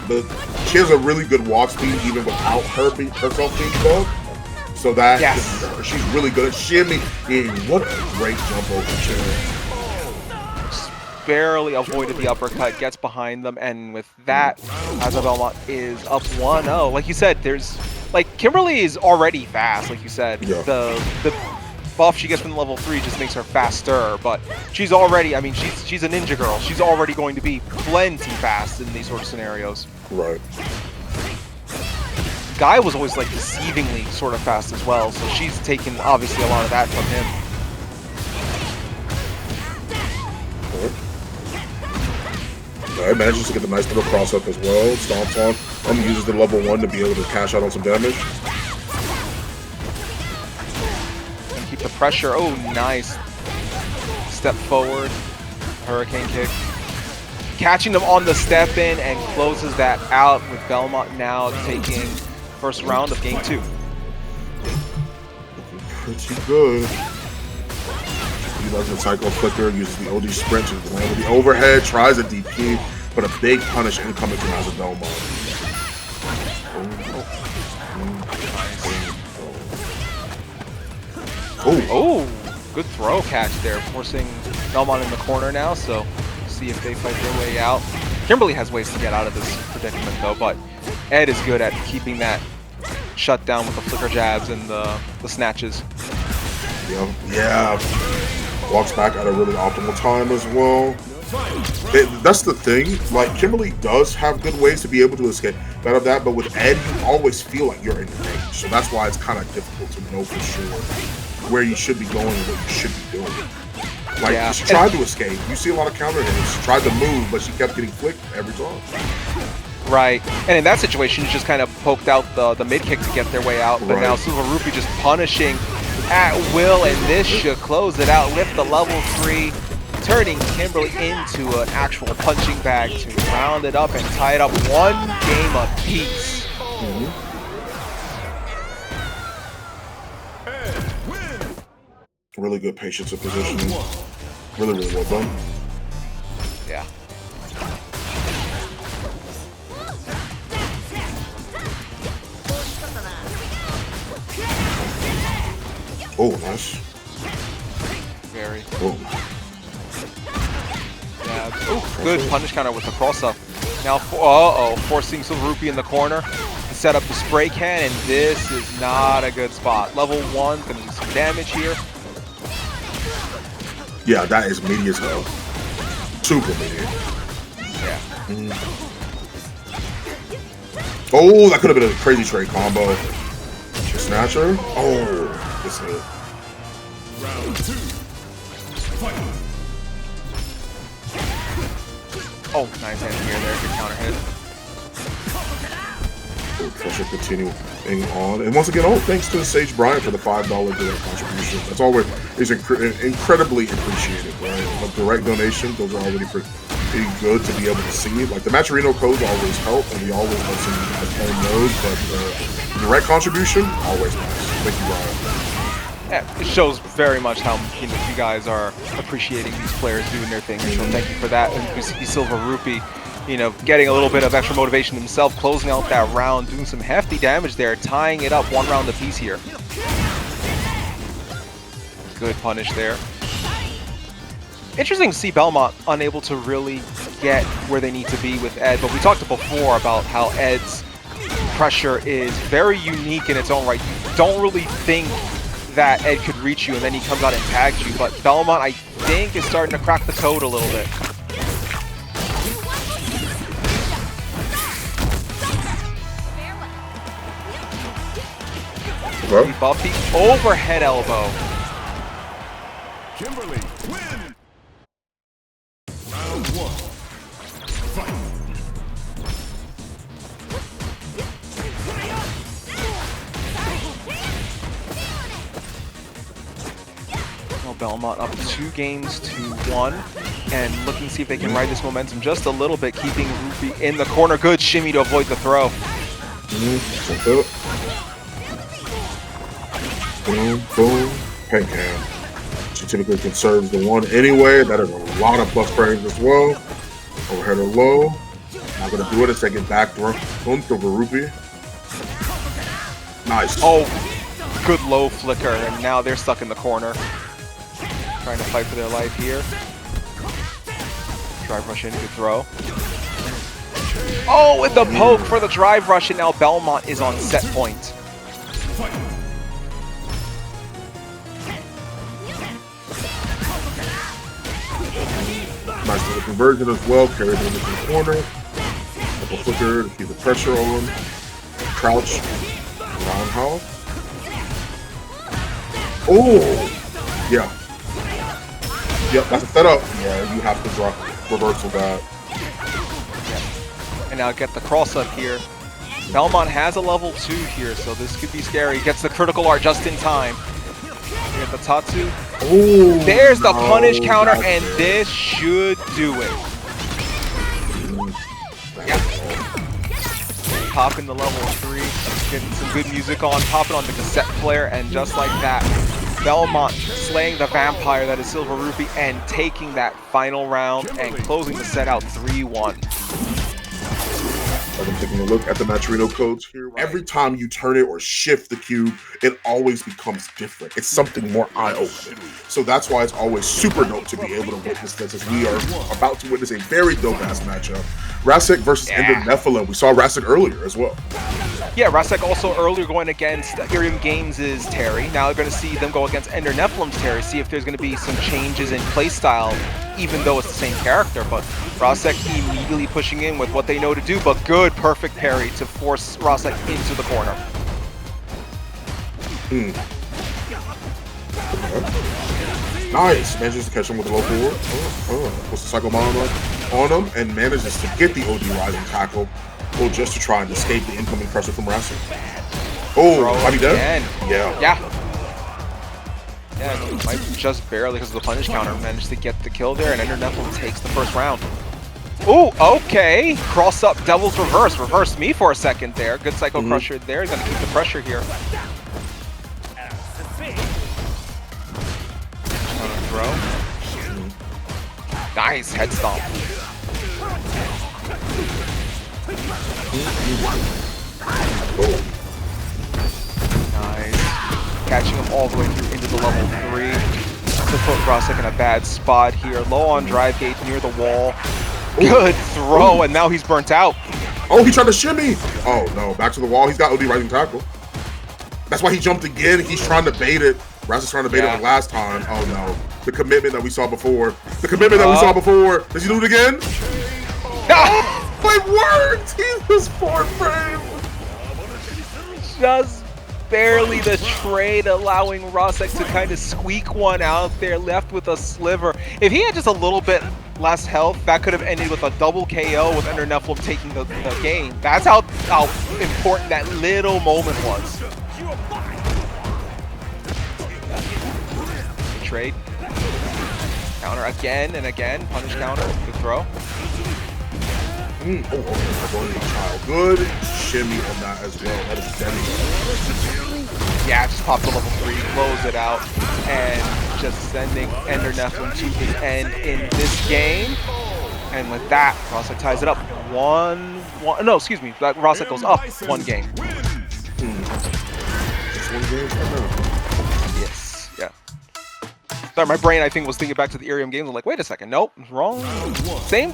But she has a really good walk speed even without herself being bugged. So that she's really good at shimmy. And what a great jump over chair. Barely avoided the uppercut, gets behind them, and with that, Aza Belmont is up 1-0. Like you said, Kimberly is already fast, like you said. Yeah. The buff she gets from level 3 just makes her faster, but she's already, I mean, she's a ninja girl. She's already going to be plenty fast in these sort of scenarios. Right. Guy was always like deceivingly sort of fast as well, so she's taken obviously a lot of that from him. Alright, manages to get the nice little cross up as well. Stomps on. Uses the level 1 to be able to cash out on some damage. And keep the pressure. Oh, nice. Step forward. Hurricane kick. Catching them on the step in and closes that out with Belmont now taking first round of game 2. Pretty good. He does the cycle flicker, uses the OD sprint to land with the overhead, tries a DP, but a big punish incoming from Aza Belmont. Oh, good throw catch there, forcing Belmont in the corner now, so see if they fight their way out. Kimberly has ways to get out of this predicament though, but Ed is good at keeping that shut down with the flicker jabs and the snatches. Yeah. Walks back at a really optimal time as well. That's the thing. Like, Kimberly does have good ways to be able to escape. of that. But with Ed, you always feel like you're in range. So that's why it's kind of difficult to know for sure where you should be going and what you should be doing. Like, she tried to escape. You see a lot of counter hits. She tried to move, but she kept getting flicked every time. Right, and in that situation, she just kind of poked out the mid kick to get their way out. But now SilverRupee just punishing at will, and this should close it out. Lift the level 3, turning Kimberly into an actual punching bag to round it up and tie it up 1 game apiece. Really good patience and positioning. Really, really well done. Yeah. Oh, nice. Very. Oh. Yeah. Ooh, good punish counter with the cross up. Now, forcing SilverRupee in the corner to set up the spray can, and this is not a good spot. Level 1, gonna do some damage here. Yeah, that is meaty as hell. Super meaty. Yeah. Oh, that could have been a crazy trade combo. The snatcher. Oh, this hit. Round 2. Fight. Oh, nice anti-air there. Good counter hit. Pressure continuing on. And once again, thanks to Sage Bryant for the $5 direct contribution. That's always incredibly appreciated, right? Like direct donation, those are already pretty good to be able to see. Like the Matcherino codes always help, and we always want some of you guys own those, but direct contribution, always nice. Thank you, Bryant. Yeah, it shows very much how you guys are appreciating these players doing their thing. So thank you for that. And we see SilverRupee, getting a little bit of extra motivation himself, closing out that round, doing some hefty damage there, tying it up 1 round apiece here. Good punish there. Interesting to see Belmont unable to really get where they need to be with Ed, but we talked before about how Ed's pressure is very unique in its own right. You don't really think that Ed could reach you, and then he comes out and tags you, but Belmont, I think, is starting to crack the code a little bit. Buffy overhead elbow. Kimberly win. Round 1. Fight. Well, Belmont up 2 games to 1, and looking to see if they can ride this momentum just a little bit, keeping Rupee in the corner. Good shimmy to avoid the throw. Boom, boom, pen cam. She typically conserves the 1 anyway. That is a lot of plus frames as well. Overhead or low. Not gonna do it. It's taking back throw. SilverRupee. Nice. Oh, good low flicker, and now they're stuck in the corner. Trying to fight for their life here. Drive rush in, good throw. Oh, with the poke for the drive rush, and now Belmont is on set point. Nice little conversion as well. Carried it into the corner. Double flicker to keep the pressure on. Crouch. Roundhouse. Oh! Yeah. Yep, that's a setup. Yeah, you have to drop reversal that. And now get the cross up here. Belmont has a level 2 here, so this could be scary. Gets the critical art just in time. Get the Tatsu. Ooh, there's the punish counter, and this should do it. Yeah. Popping the level 3, getting some good music on, popping on the cassette player, and just like that, Belmont slaying the vampire that is SilverRupee and taking that final round and closing the set out 3-1. I'm taking a look at the Matcherino codes here. Every time you turn it or shift the cube, it always becomes different. It's something more eye-opening. So that's why it's always super dope to be able to witness this, as we are about to witness a very dope-ass matchup. Rashid versus ENDER-Nephilim. We saw Rashid earlier as well. Yeah, Rasek also earlier going against Iriam Games' Terry. Now we're going to see them go against ENDER-Nephilim's Terry, see if there's going to be some changes in playstyle, even though it's the same character. But Rasek immediately pushing in with what they know to do, but good, perfect parry to force Rasek into the corner. Nice. Manages to catch him with a low forward. Puts the Psycho Bomb on him and manages to get the OD Rising tackle. Oh, just to try and escape the incoming pressure from Rasek. Oh, might be dead? Yeah. Yeah, might just barely because of the punish counter managed to get the kill there, and ENDER-Nephilim takes the first round. Ooh, okay. Cross up, Devil's Reverse. Reversed me for a second there. Good Psycho Crusher there. He's going to keep the pressure here. Throw. Nice head stomp. Nice. Catching him all the way through into the level 3. To put Rasek in a bad spot here. Low on drive gauge near the wall. Good throw, and now he's burnt out. Oh, he tried to shimmy. Oh, no. Back to the wall. He's got OD Rising tackle. That's why he jumped again. He's trying to bait it. Rasek's trying to bait it the last time. Oh, no. The commitment that we saw before. The commitment that we saw before. Does he do it again? It worked! He was 4th frame! Just barely the trade, allowing Rasek to kind of squeak one out there, left with a sliver. If he had just a little bit less health, that could have ended with a double KO with ENDER-Nephilim taking the game. That's how important that little moment was. Trade. Counter again and again. Punish counter. Good throw. Good shimmy on that as well. That is deadly. Yeah, just popped the level 3, close it out, and just sending ENDER-Nephilim to his end in this game. And with that, Rasek ties it up. No, excuse me. Rasek goes up 1 game. Just 1 game? Yes, yeah. Sorry, my brain, I think, was thinking back to the Iriam games. I'm like, wait a second, nope, wrong. Same,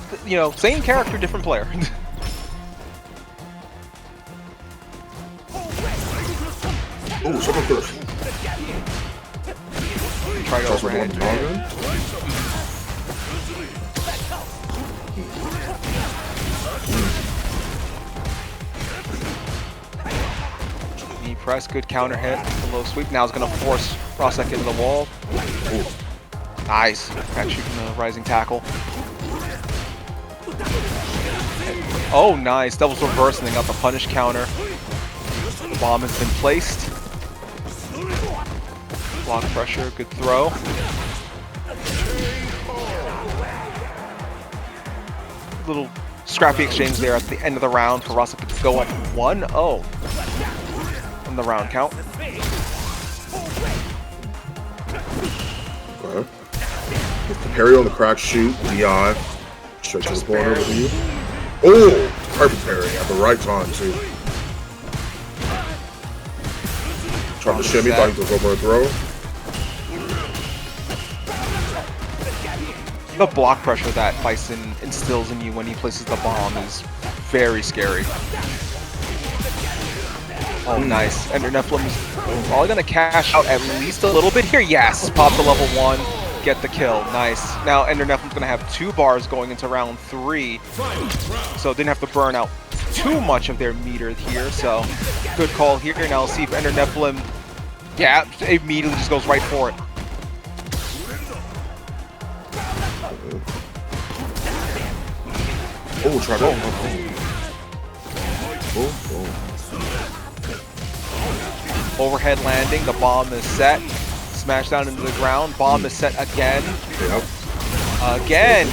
same character, different player. Oh, someone first. Try to overhand. Knee press, good counter hit, the low sweep. Now it's going to force Rasek into the wall. Ooh. Nice. Catch from the rising tackle. Oh, nice. Devil's Reverse, and they got the punish counter. The bomb has been placed. Block pressure, good throw. Little scrappy exchange there at the end of the round for Rasek to go up 1-0 in the round count. Okay. Get the parry on the crack shoot, DI. Straight to the corner with you. Oh, perfect parry at the right time too. Trying to shimmy, thought he was over a throw. The block pressure that Bison instills in you when he places the bomb is very scary. Oh, nice. ENDER-Nephilim is probably going to cash out at least a little bit here. Yes, pop the level 1, get the kill. Nice. Now ENDER-Nephilim's going to have 2 bars going into round 3, so didn't have to burn out too much of their meter here. So good call here. Now let's see if ENDER-Nephilim, yeah, immediately just goes right for it. Oh, try to. Overhead landing, the bomb is set. Smash down into the ground, bomb is set again. Yep. Again.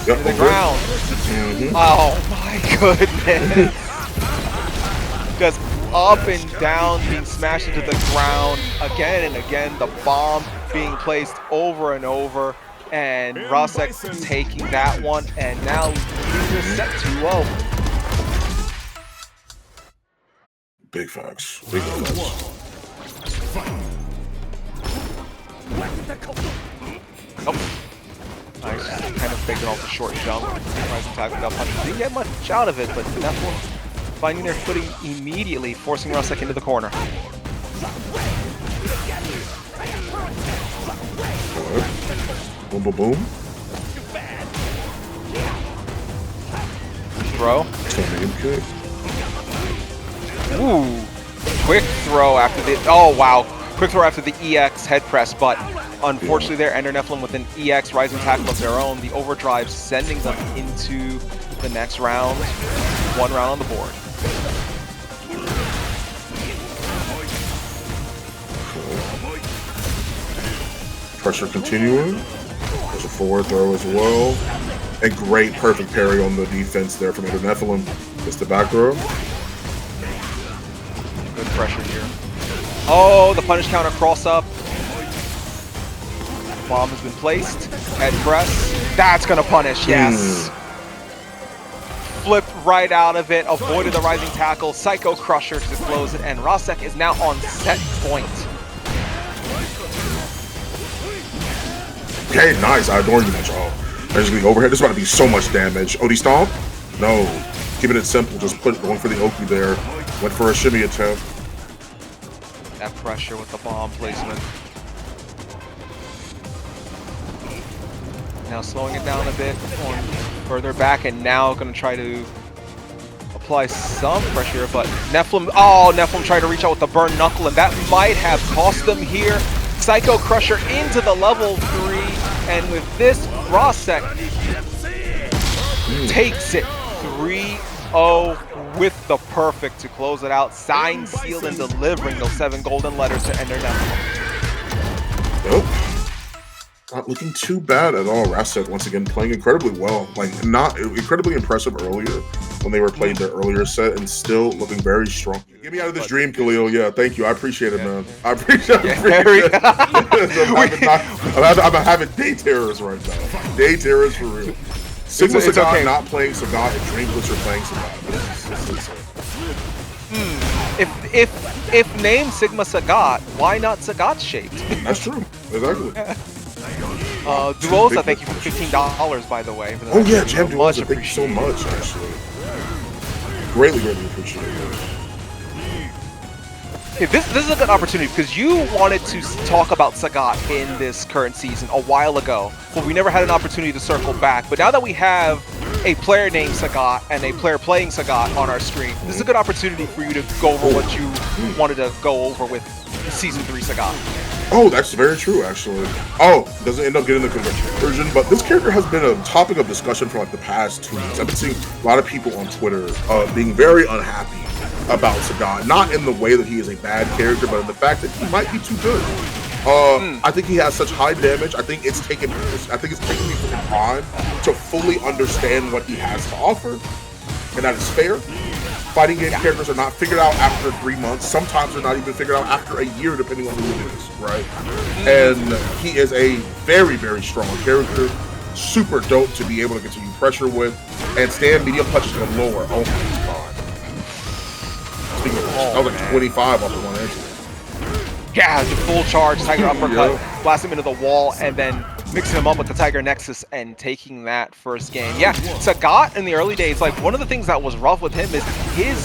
Yep, into the ground. Oh my goodness. Just up and down, being smashed into the ground again and again. The bomb being placed over and over. And Rasek taking that one, and now leading the set 2-0. Big facts. Big facts. Oh. Nice. Kind of faking off the short jump. Rising tackle got punched. Didn't get much out of it, but Nephilim finding their footing immediately, forcing Rusek into the corner. Boom, boom, boom. Throw. Kick. Ooh. Quick throw after the... Oh, wow. Quick throw after the EX head press, but unfortunately there, ENDER-Nephilim with an EX rising tackle of their own. The overdrive sending them into the next round. 1 round on the board. Pressure continuing. There's a forward throw as well. A great, perfect parry on the defense there from ENDER-Nephilim. It's the back throw. Good pressure here. Oh, the punish counter cross up. Bomb has been placed. Head press. That's gonna punish, yes. Flipped right out of it. Avoided the rising tackle. Psycho Crusher to close it. And Rusek is now on set point. Okay, nice. I adore you, y'all. Basically overhead. This is about to be so much damage. OD Stomp? No. Keeping it simple. Just going for the Oki there. Went for a shimmy attempt. That pressure with the bomb placement. Now slowing it down a bit, going further back, and now going to try to apply some pressure, but Nephilim tried to reach out with the burn knuckle, and that might have cost them here. Psycho Crusher into the level 3, and with this, Rusek takes it 3-0 with the perfect to close it out. Signed, sealed, and delivering those 7 golden letters to ENDER-Nephilim. Nope. Not looking too bad at all. Rusek once again playing incredibly well. Like, not incredibly impressive earlier when they were playing their earlier set, and still looking very strong. Get me out of this dream, Khalil. Yeah, thank you. I appreciate it, man. I appreciate it. I'm having day terrors right now. Day terrors for real. SigmaSagat okay. Not playing Sagat and Dreamblitzer playing Sagat. If named SigmaSagat, why not Sagat shaped? That's true. Exactly. Duosa, thank you for $15, by the way. Oh yeah, Jam Duosa, thank you so much, actually. Greatly appreciate it. Okay, this is a good opportunity because you wanted to talk about Sagat in this current season a while ago, but we never had an opportunity to circle back. But now that we have a player named Sagat and a player playing Sagat on our screen, this is a good opportunity for you to go over what you wanted to go over with Season 3 Sagat. Oh, that's very true, actually. Oh, doesn't end up getting the conversion, but this character has been a topic of discussion for like the past 2 weeks. I've been seeing a lot of people on Twitter being very unhappy about Sagat, not in the way that he is a bad character, but in the fact that he might be too good. I think he has such high damage. I think it's taken people time to fully understand what he has to offer, and that is fair. Fighting game characters are not figured out after 3 months. Sometimes they're not even figured out after a year, depending on who it is, right? And he is a very, very strong character. Super dope to be able to continue pressure with, and stand medium punches to the lower. Oh my god. Speaking of which, that was like 25 off of one entry. Yeah, the full charge, Tiger uppercut, blast him into the wall, and then mixing him up with the Tiger Nexus and taking that first game. Yeah, Sagat in the early days, like one of the things that was rough with him is his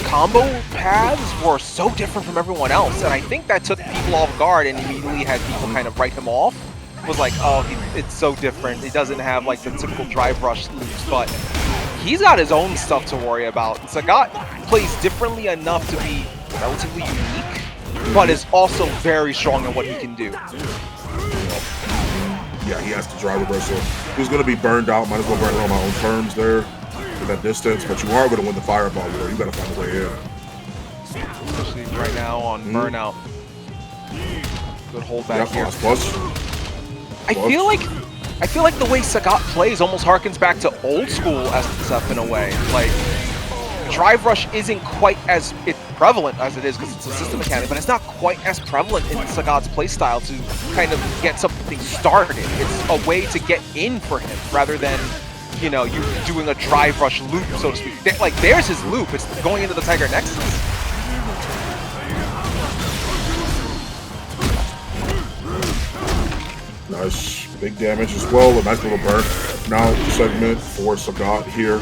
combo paths were so different from everyone else, and I think that took people off guard and immediately had people kind of write him off. It was like, oh, it's so different. He doesn't have like the typical drive rush loops, but he's got his own stuff to worry about. And Sagat plays differently enough to be relatively unique, but is also very strong in what he can do. Yeah, he has to drive reversal. He's going to be burned out. Might as well burn it on my own terms there at that distance. But you are going to win the fireball war. You got to find a way in. Especially right now on burnout. Good hold back here. Plus. I feel like the way Sagat plays almost harkens back to old school SF in a way. Like, drive rush isn't quite as prevalent as it is because it's a system mechanic, but it's not quite as prevalent in Sagat's playstyle to kind of get something started. It's a way to get in for him rather than, you know, you doing a drive rush loop, so to speak. Like, there's his loop. It's going into the Tiger Nexus. Nice. Big damage as well. A nice little burn. Now segment for Sagat here.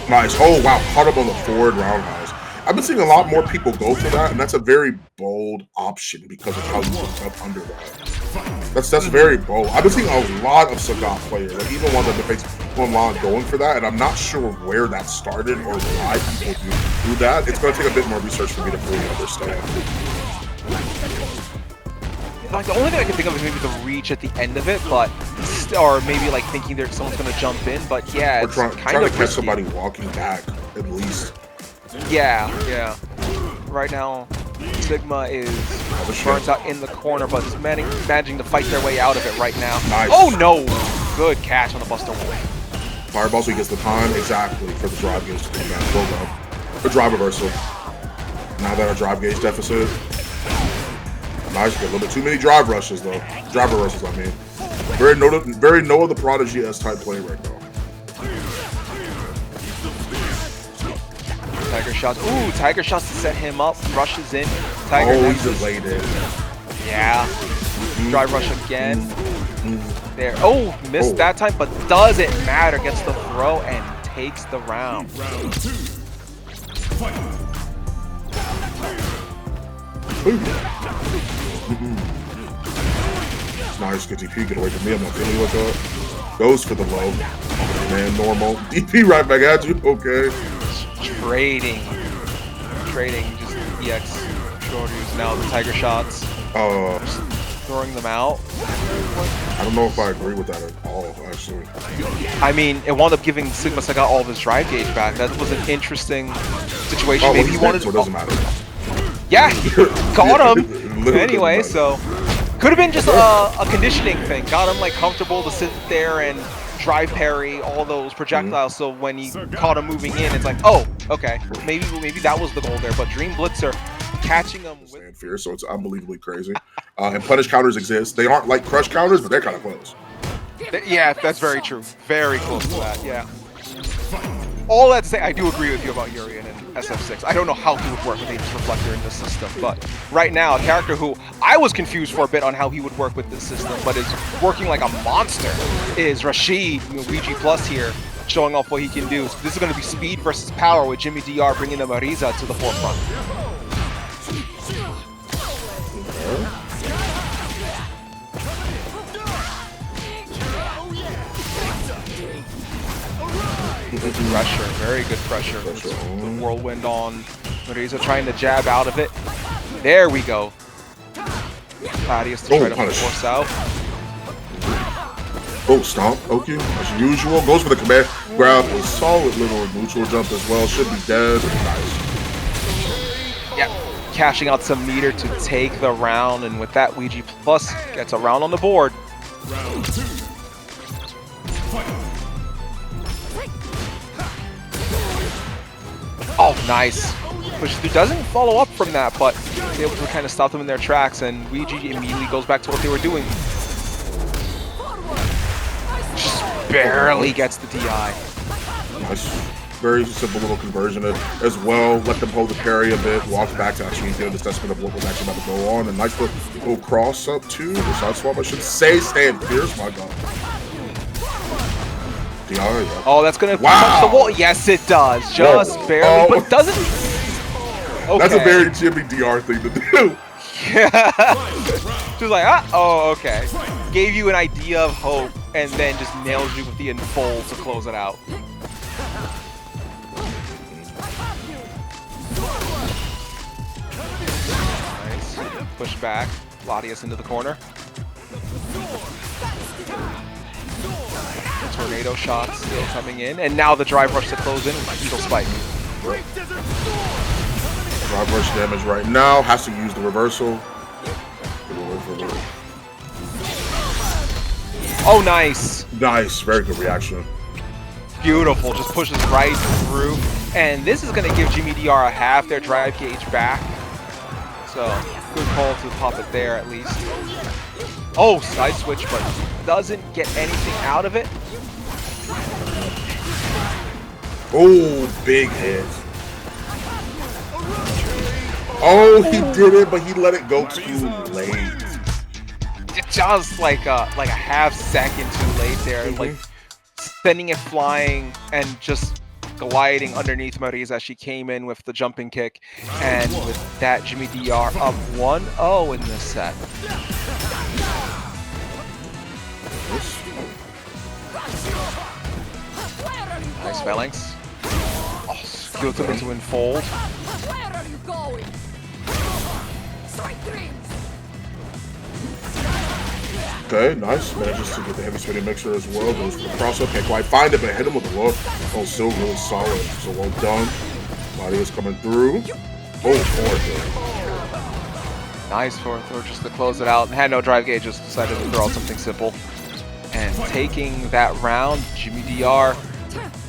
Nice. Oh, wow. Caught up on the forward roundhouse. I've been seeing a lot more people go for that, and that's a very bold option because of how you look up under that. That's very bold. I've been seeing a lot of Sagat players, like even ones I've been facing online going for that, and I'm not sure where that started or why people do that. It's going to take a bit more research for me to fully understand. Like the only thing I can think of is maybe the reach at the end of it, but or maybe like thinking there someone's gonna jump in. But yeah, it's trying kind of to catch somebody walking back at least. Yeah. Right now, Sigma is burnt out in the corner, but is managing to fight their way out of it right now. Nice. Oh no! Good catch on the Buster Wolf. Fireball, so he gets the time exactly for the drive gauge to come back. Go up. The drive reversal. Now that our drive gauge deficit. Nice, a little bit too many drive rushes though. Drive reversals, I mean. Very Noah the Prodigy S-type play right now. Tiger shots. Ooh, Tiger shots to set him up. Rushes in. Tiger he's delayed it. Yeah. Drive rush again. There. Oh, missed that time, but doesn't matter. Gets the throw and takes the round. Round 2. Fight. Nice, good DP, get away from me. I'm not feeling with that. Goes for the low. Man, normal. DP right back at you. Okay. Trading. Just EX shorties now. The Tiger shots. Just throwing them out. I don't know if I agree with that at all, actually. I mean, it wound up giving SigmaSagat all of his drive gauge back. That was an interesting situation. Maybe he wanted. So it doesn't matter. Yeah, he got him. Anyway, so could have been just a conditioning thing. Got him like comfortable to sit there and drive parry all those projectiles. So when he caught him moving in, it's like, oh, okay, maybe that was the goal there. But Dreamblitzer catching him with fear, so it's unbelievably crazy. And punish counters exist. They aren't like crush counters, but they're kind of close. Yeah, that's very true. Very close to that. Yeah. All that to say, I do agree with you about Iriam and SF6. I don't know how he would work with Aegis Reflector in this system, but right now, a character who I was confused for a bit on how he would work with this system, but is working like a monster, is Rashid, VG Plus here, showing off what he can do. So this is going to be speed versus power with Jimmy DR bringing the Marisa to the forefront. Pressure, very good pressure. The whirlwind on Marisa trying to jab out of it. There we go. Gladius to try to force out. Oh, stomp. Okay, as usual. Goes for the command grab. A solid little neutral jump as well. Should be dead. Nice. Yeah, cashing out some meter to take the round, and with that, Ouija Plus gets a round on the board. Round 2. Fight. Oh, nice. Which doesn't follow up from that, but is able to kind of stop them in their tracks, and Ouija immediately goes back to what they were doing. Just barely gets the DI. Nice. Very simple little conversion as well. Let them hold the parry a bit. Walks back to actually get an assessment of what was actually about to go on. And nice little cross up too. The side swap, I should say. Stand fierce, my god. DI. Oh, that's gonna touch the wall. Yes, it does. Just barely, but doesn't. Okay. That's a very Jimmy DR thing to do. Yeah. She was like, oh, okay. Gave you an idea of hope, and then just nails you with the unfold to close it out. Nice. Push back. Gladius into the corner. The tornado shots still coming in, and now the drive rush to close in with Eagle Spike. Drive rush damage right now. Has to use the reversal. Oh, nice. Nice. Very good reaction. Beautiful. Just pushes right through. And this is going to give Jimmy DR a half their drive gauge back. So, good call to pop it there at least. Oh, side switch, but doesn't get anything out of it. Oh, big hit. Oh, he did it, but he let it go too late. Just like a half second too late there, like sending it flying and just gliding underneath Marisa as she came in with the jumping kick. And with that, Jimmy DR up 1-0 in this set. Nice phalanx. Oh, skill to into enfold. Where are you going? Strike dreams. Okay, nice. Manages to get the heavy spinning mixer as well. Goes for the crossover. Can't quite find it, but hit him with the look. Oh, still really solid. So well done. Maria's coming through. Oh, forward. Nice forward throw just to close it out. Had no drive gauge, just decided to throw out something simple. And taking that round, Jimmy DR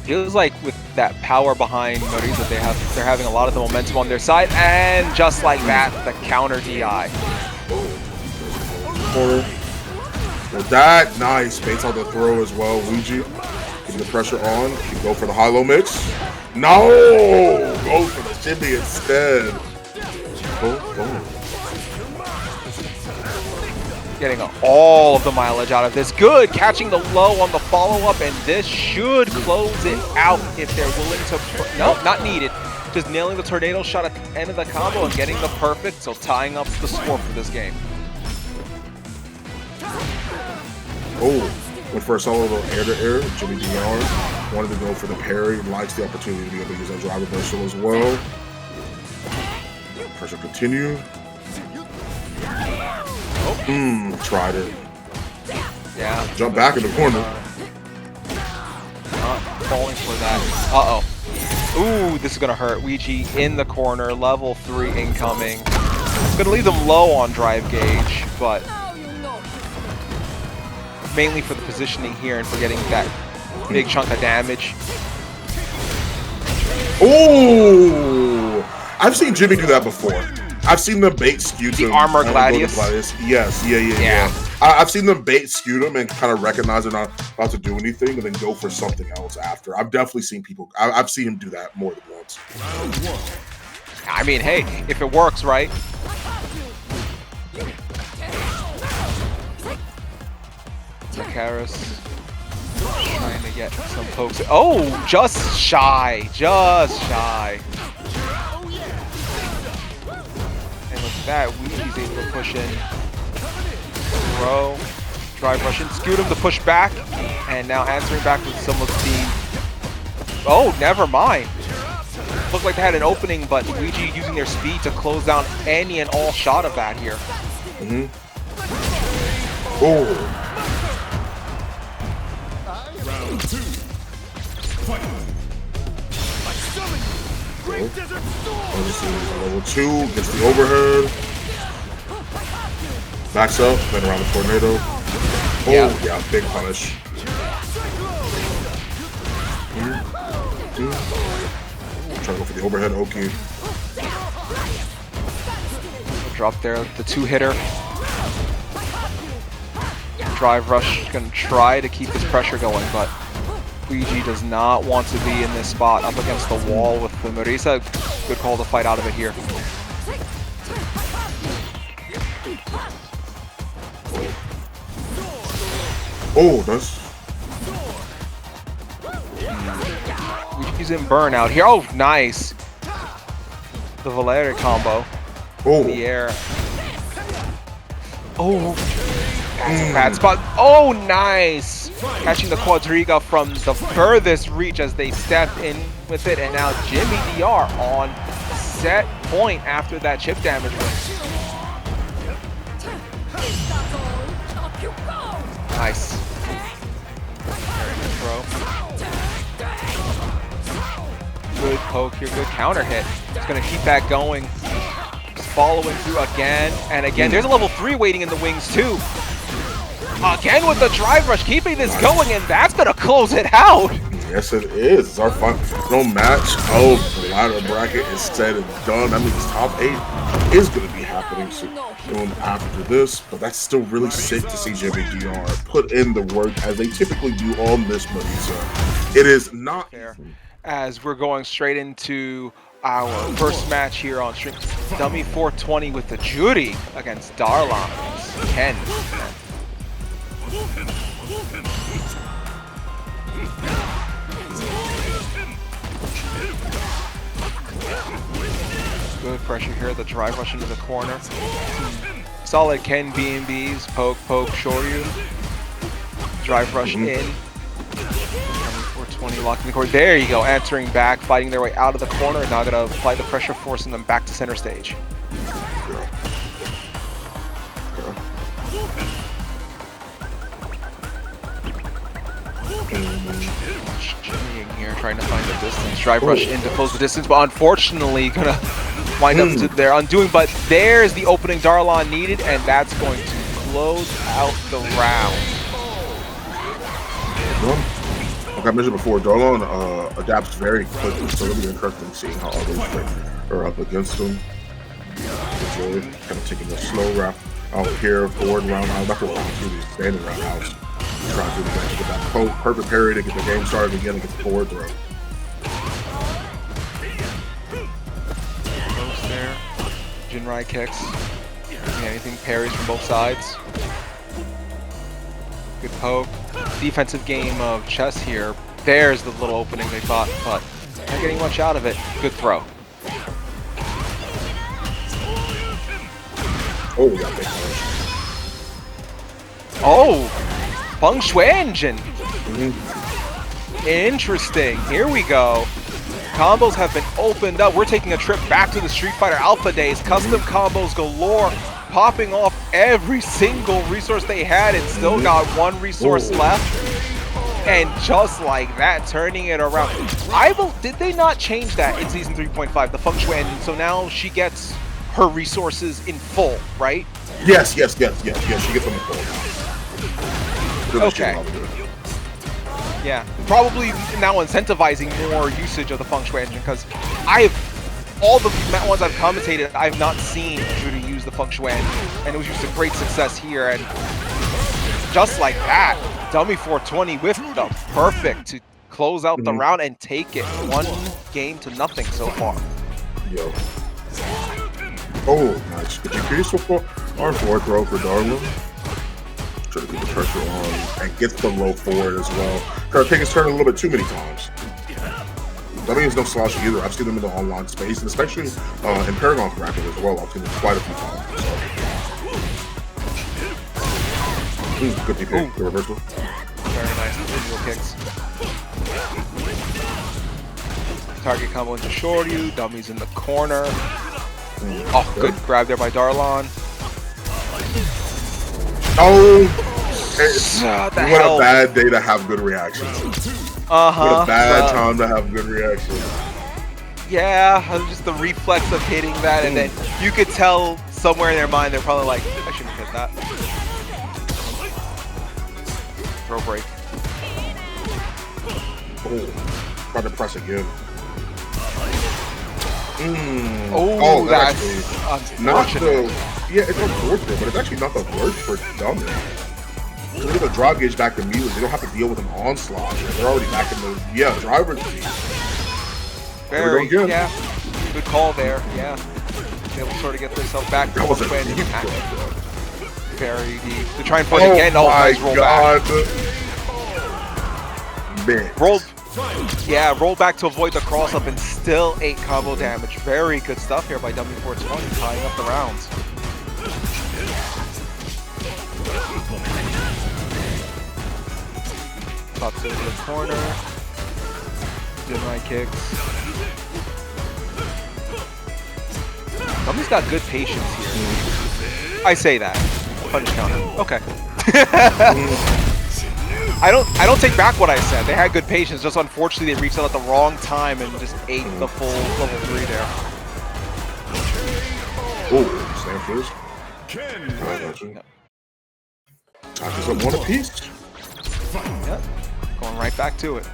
feels like with that power behind Marisa, they're having a lot of the momentum on their side, and just like that, the counter DI. Corner. Well, that nice. Baits on the throw as well. Luigi getting the pressure on. Can go for the high-low mix. No! Go for the shimmy instead. Oh. Getting all of the mileage out of this. Good, catching the low on the follow-up, and this should close it out if they're willing to. Nope, not needed. Just nailing the tornado shot at the end of the combo and getting the perfect, so tying up the score for this game. Oh, went for a solid little air-to-air. Jimmy DR wanted to go for the parry. Likes the opportunity to be able to use that drive reversal as well. Pressure continue. Tried it. Yeah. Jump back in the corner. Not falling for that. Uh-oh. Ooh, this is gonna hurt. Ouija in the corner, level 3 incoming. Gonna leave them low on drive gauge, but mainly for the positioning here and for getting that big chunk of damage. Ooh! I've seen Jimmy do that before. I've seen them bait skew to The armor gladius? Yes, yeah. I've seen them bait skew them and kind of recognize they're not about to do anything and then go for something else after. I've definitely seen people, I've seen him do that more than once. I mean, hey, if it works, right? Karis trying to get some pokes. Oh, just shy. And with that, Ouija's able to push in. Throw, drive rush in, scoot him to push back, and now answering back with some of the. Oh, never mind. Looked like they had an opening, but Ouija using their speed to close down any and all shot of that here. Oh. Round 2. Fight. Level 2 gets the overhead. Backs up, then around the tornado. Oh, yeah, big punish. Trying to go for the overhead, okay. Drop there, the 2-hitter. Drive rush, gonna try to keep this pressure going, but Ouija does not want to be in this spot up against the wall with the Marisa. Good call to fight out of it here. Oh, that's... Ouija's in burnout here. Oh, nice. The Valeria combo. Oh. In the air. Oh. That's a bad spot. Oh, nice! Catching the quadriga from the furthest reach as they stepped in with it, and now Jimmy DR on set point after that chip damage. Nice. Good poke here, good counter hit. It's gonna keep that going. Just following through again and again. There's a level 3 waiting in the wings too. Again with the drive rush, keeping this going, and that's gonna close it out. Yes, it is. It's our final match of the ladder bracket is said and done. That means top 8 is going to be happening soon after this, but that's still really sick to see Jimmy DR put in the work as they typically do on this Marisa. It is not fair. As we're going straight into our first match here on stream, Dummy 420 with the Juri against Darlan. Ken. Good pressure here. The drive rush into the corner. Solid Ken B&Bs. Poke, poke, Shoryu. Drive rush in. 420 locked in the corner. There you go. Answering back, fighting their way out of the corner. Now gonna apply the pressure, forcing them back to center stage. Jimmying here, trying to find the distance. Drive rush in to close the distance, but unfortunately gonna wind up to their undoing. But there's the opening Darlan needed, and that's going to close out the round. Like I mentioned before, Darlan adapts very quickly, so it'll be interesting seeing how others are up against him. Juri kind of taking a slow route out here, forward round out. That's what he's standing round out. Trying to get that perfect parry to get the game started again and get the forward throw. Close there. Jinrai kicks. Anything parries from both sides. Good poke. Defensive game of chess here. There's the little opening they thought, but not getting much out of it. Good throw. Oh, that big punch. Oh! Feng Shui engine. Interesting. Here we go. Combos have been opened up. We're taking a trip back to the Street Fighter Alpha days. Custom combos galore, popping off every single resource they had, and still got one resource left. And just like that, turning it around. Did they not change that in Season 3.5, the Feng Shui engine? So now she gets her resources in full, right? Yes. She gets them in full. Okay. Yeah, probably now incentivizing more usage of the Feng Shui engine, because all the ones I've commentated, I've not seen Juri use the Feng Shui engine, and it was used to great success here. And just like that, dummy 420 with the perfect to close out the round and take it 1-0 so far. Yo. Oh, nice. Good GP so far. Our forward throw for Darlan. Try to keep the pressure on and gets the low forward as well. Try to take his turn a little bit too many times. That means no slashing either. I've seen them in the online space, and especially in Paragon's bracket as well. I've seen them quite a few times. So. Good DP, the reversal. Very nice individual kicks. Target combo into Shoryu. Dummies in the corner. Oh, good grab there by Darlan. Oh, what a bad day to have good reactions. What a bad time to have good reactions. Yeah, just the reflex of hitting that, and then you could tell somewhere in their mind they're probably like, I shouldn't hit that. Throw break. Oh, try to press again. Oh, that's unfortunate. Yeah, it's unfortunate, but it's actually not the worst for dummy. Because they get the drive gauge back immediately. They don't have to deal with an onslaught. They're already back in the driver's seat. Very good. Yeah, good call there. Yeah, able to sort of get themselves back. That was a deep deep very deep. To try and point again. Oh my nice roll God. Back. Roll. Yeah, roll back to avoid the cross up and still 8 combo damage. Very good stuff here by dummy 420, tying up the rounds. Pops into the corner. Deny kicks. Dummy's got good patience here. I say that. Punch counter. Okay. I don't take back what I said. They had good patience, just unfortunately they reached out at the wrong time and just ate the full level 3 there. Oh, slam first. I just up one apiece. Yep. Going right back to it.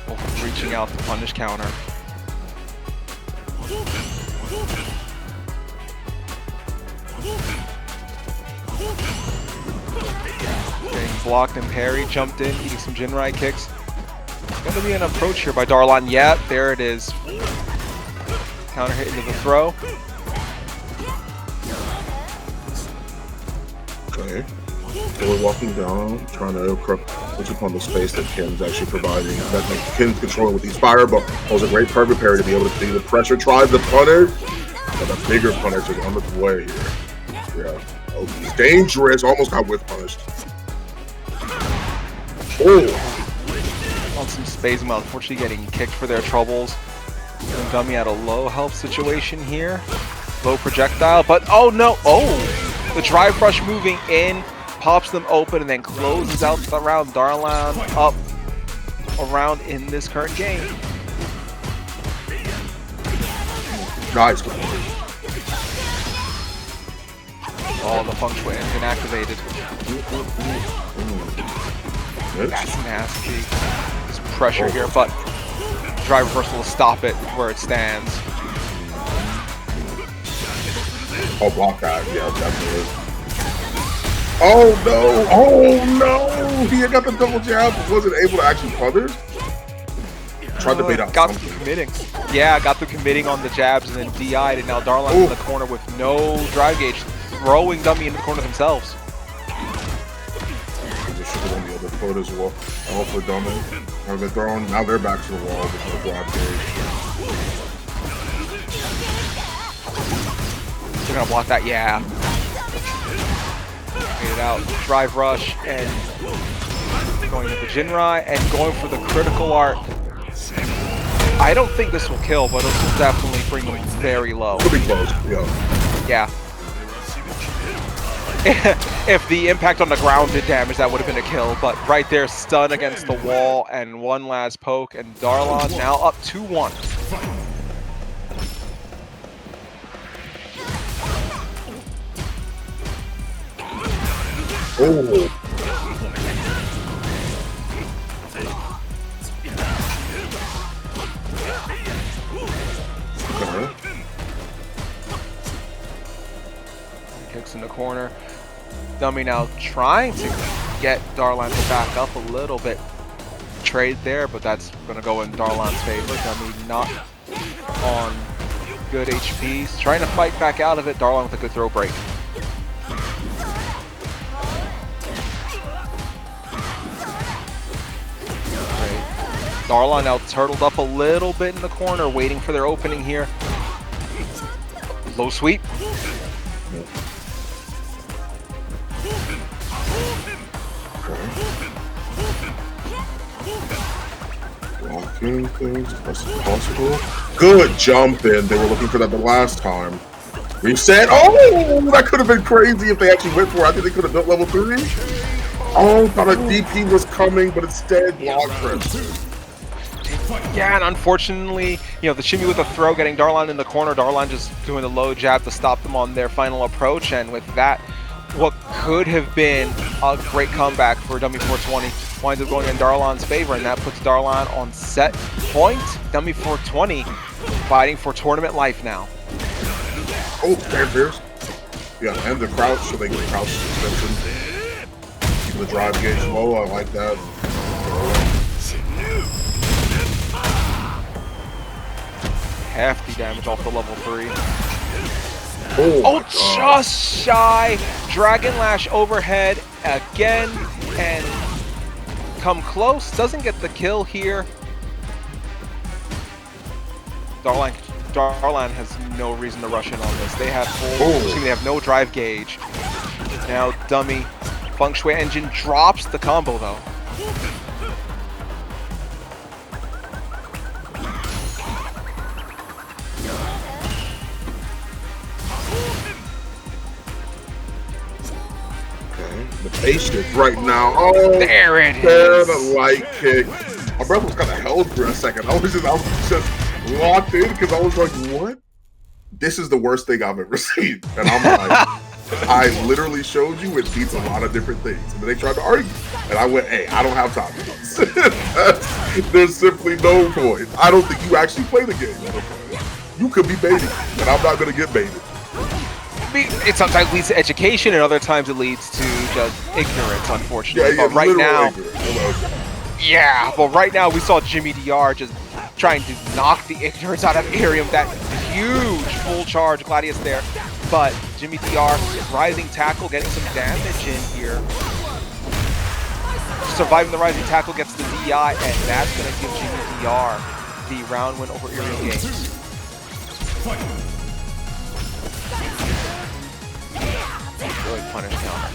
Oh, reaching out to punish counter. Getting blocked and parry, jumped in, eating some Jinrai kicks. Gonna be an approach here by Darlan. Yeah, there it is. Counter hit into the throw. Okay. So we're walking down, trying to Which upon the space that Kim's actually providing, that Kim's controlling with these fire, but was a great perfect parry to be able to see the pressure, tries the punish, but a bigger punish is on the way here. Yeah, oh, he's dangerous, almost got whiff punished. Oh, On some Spasma, unfortunately getting kicked for their troubles. And Dummy at a low health situation here. Low projectile, but oh no! Oh! The drive rush moving in, pops them open, and then closes out the round. Darlan up around in this current game. nice. Oh, the Feng Shui engine activated. That's nasty. There's pressure here, but drive reversal will stop it where it stands. Oh, block that. Yeah, definitely. Oh, no. Oh, no. He got the double jab, but wasn't able to actually punish. Tried to bait out Got something. through committing. Yeah, got through committing on the jabs and then DI'd, and now Darlan in the corner with no drive gauge, throwing Dummy in the corner themselves. They should have on the other foot as well. All for Dummy. Now they're thrown. Now they're back to the wall with no drive gauge. They're gonna block that, yeah. Get it out, drive rush, and going to the Jinrai, and going for the critical arc. I don't think this will kill, but this will definitely bring them very low. It'll be close, yeah. Yeah. If the impact on the ground did damage, that would have been a kill, but right there, stun against the wall, and one last poke, and Darlan now up 2-1. Oh. Okay. Kicks in the corner. Dummy now trying to get Darlan to back up a little bit. Trade there, but that's going to go in Darlan's favor. Dummy not on good HPs. Trying to fight back out of it. Darlan with a good throw break. Darlan now turtled up a little bit in the corner, waiting for their opening here. Low sweep. Blocking things as best as possible. Good jump in. They were looking for that the last time. Reset. Oh, that could have been crazy if they actually went for it. I think they could have built level 3. Oh, thought a DP was coming, but instead block press. Yeah, and unfortunately, you know, the shimmy with the throw getting Darlan in the corner. Darlan just doing the low jab to stop them on their final approach, and with that, what could have been a great comeback for Dummy 420 winds up going in Darlan's favor, and that puts Darlan on set point. Dummy 420 fighting for tournament life now. Oh, fair fierce. Yeah, and the crouch, so they get crouch suspension. Keep the drive gauge low, I like that. Hefty damage off the level 3. Oh, just shy. Dragon Lash overhead again, and come close. Doesn't get the kill here. Darlan has no reason to rush in on this. They have they have no drive gauge. Now Dummy Feng Shui engine drops the combo though. The patience right now. Oh, there it is. is. The light kick. My breath was kind of held for a second. I was just locked in because I was like, what? This is the worst thing I've ever seen. And I'm like, I literally showed you it beats a lot of different things. And then they tried to argue. And I went, hey, I don't have time for this. There's simply no point. I don't think you actually play the game. You could be baited, and I'm not going to get baited. It sometimes leads to education, and other times it leads to just ignorance, unfortunately. Yeah, but right now, ignorance. But right now we saw Jimmy DR just trying to knock the ignorance out of Iriam. That huge full charge Gladius there, but Jimmy DR rising tackle, getting some damage in here. surviving the rising tackle, gets the DI, and that's going to give Jimmy DR the round win over Iriam Games. Really punish counter.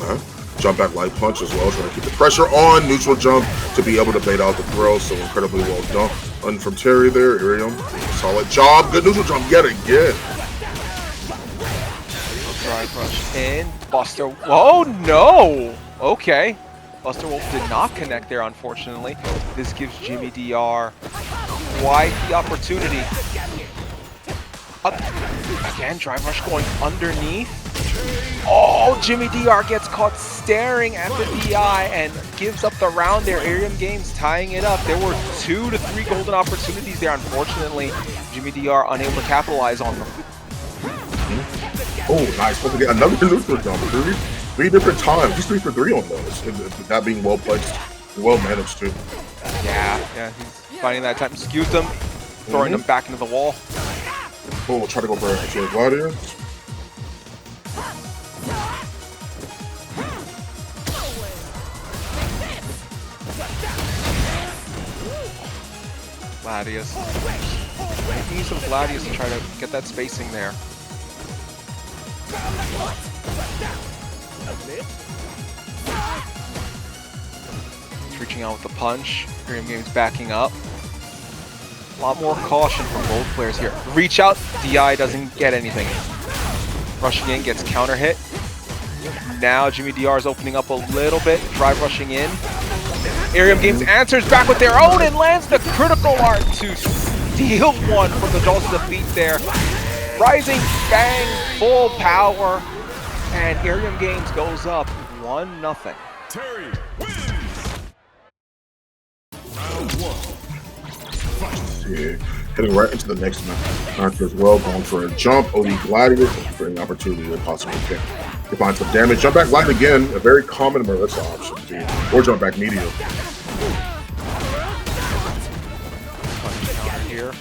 Okay. Jump back light punch as well, trying to keep the pressure on. Neutral jump to be able to bait out the throw, so incredibly well done. And from Terry there, Iriam, solid job. Good neutral jump yet again. Drive rush in. Buster. Oh no! Okay. Buster Wolf did not connect there, unfortunately. This gives Jimmy DR quite the opportunity. Again, drive rush going underneath. Oh, Jimmy DR gets caught staring at the DI and gives up the round there. Iriam Games tying it up. There were 2 to 3 golden opportunities there. Unfortunately, Jimmy DR unable to capitalize on them. Oh, nice. Supposed to get another neutral jump. Three different times. He's 3 for 3 on those. That being well placed, well managed too. Yeah, he's finding that time. Skewed them, throwing them back into the wall. Oh, try to go for a gladiator. Gladius. Use some Gladius to try to get that spacing there. He's reaching out with the punch. Iriam Games backing up. A lot more caution from both players here. Reach out, DI doesn't get anything. Rushing in, gets counter hit. Now Jimmy DR is opening up a little bit, drive rushing in. Iriam Games answers back with their own and lands the critical art to steal one from the jaws of defeat there. Rising bang, full power, and Iriam Games goes up 1-0. Terry wins. Round 1. Yeah, heading right into the next match as well, going for a jump. OD Gladiator for any opportunity to possibly can. To find some damage. Jump back light again, a very common Marisa option, dude. Or jump back medium. Counter here.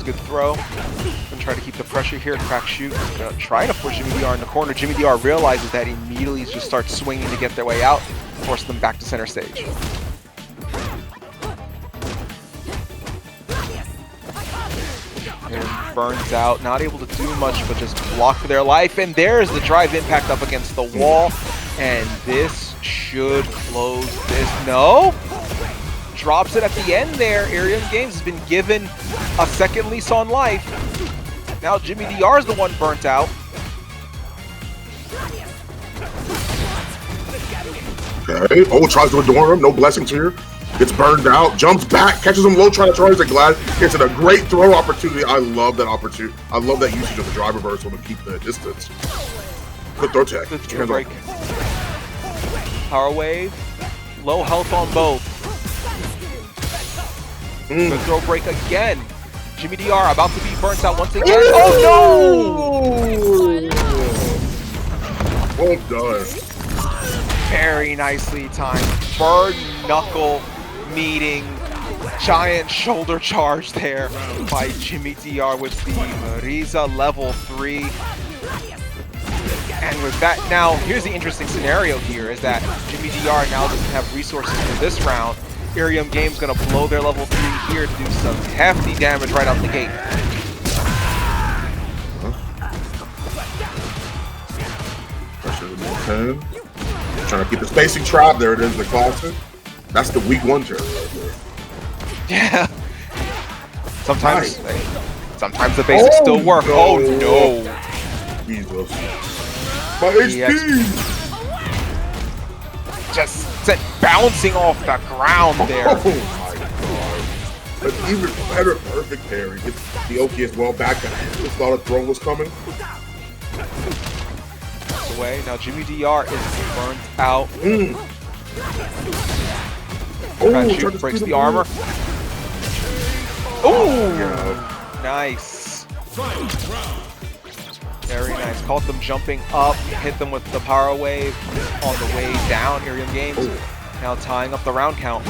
Good throw. Gonna try to keep the pressure here. Crack shoot. Trying to push Jimmy DR in the corner. Jimmy DR realizes that he immediately just starts swinging to get their way out, force them back to center stage. And burns out, not able to do much but just block for their life. And there's the drive impact up against the wall. And this should close this. No! Drops it at the end there. Iriam Games has been given a second lease on life. Now Jimmy DR is the one burnt out. Okay. Oh, tries to adorn him. No blessings here. Gets burned out. Jumps back. Catches him low. Trying to charge the glad. Gets it a great throw opportunity. I love that opportunity. I love that usage of the drive reversal to keep the distance. Good throw tech. Good throw break. Power wave. Low health on both. Good throw break again. Jimmy DR about to be burnt out once again. Oh no! Well done. Very nicely timed. Bird knuckle meeting. Giant shoulder charge there by Jimmy DR with the Marisa level 3. And with that, now here's the interesting scenario here is that Jimmy DR now doesn't have resources for this round. Iriam Games gonna blow their level 3 here to do some hefty damage right out the gate. Pressure to 10. Trying to keep the spacing trap. There it is, the classic. That's the week 1 turn right there. Yeah. Sometimes, sometimes the basics still work. Oh no! Jesus. My HP. Just sent bouncing off the ground there. Oh my god. An even better perfect parry. Gets the Oki as well back. Just thought a throw was coming. Away. Now Jimmy DR is burnt out. Shoot breaks the armor. Oh, nice. Very nice. Caught them jumping up, hit them with the power wave on the way down. Iriam Games now tying up the round count.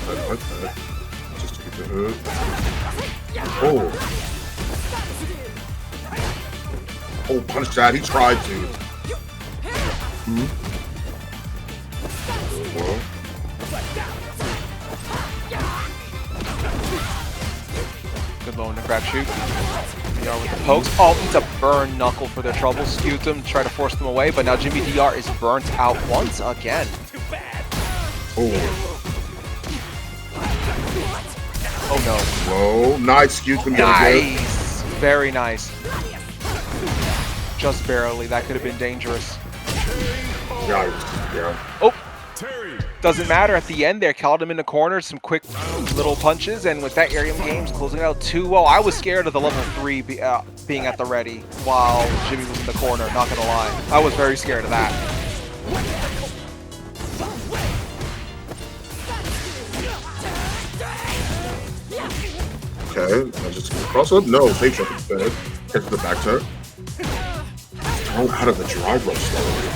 I like that. Just to get the hood. Oh. Oh, punch that. He tried to. Hmm. Well. Good low in the crack shoot. DR with the pokes. Oh, needs a burn knuckle for their trouble. Skewed them, try to force them away, but now Jimmy DR is burnt out once again. Oh. Oh no. Whoa, nice skewed him. Nice. Very nice. Just barely. That could have been dangerous. Yeah. Oh. Doesn't matter at the end there. Called him in the corner. Some quick little punches. And with that, Iriam Games closing out 2-0. I was scared of the level 3 being at the ready while Jimmy was in the corner. Not going to lie. I was very scared of that. Okay, I just cross up. No, fake up instead. Catch the back set. Throw out of the drive rush slowly.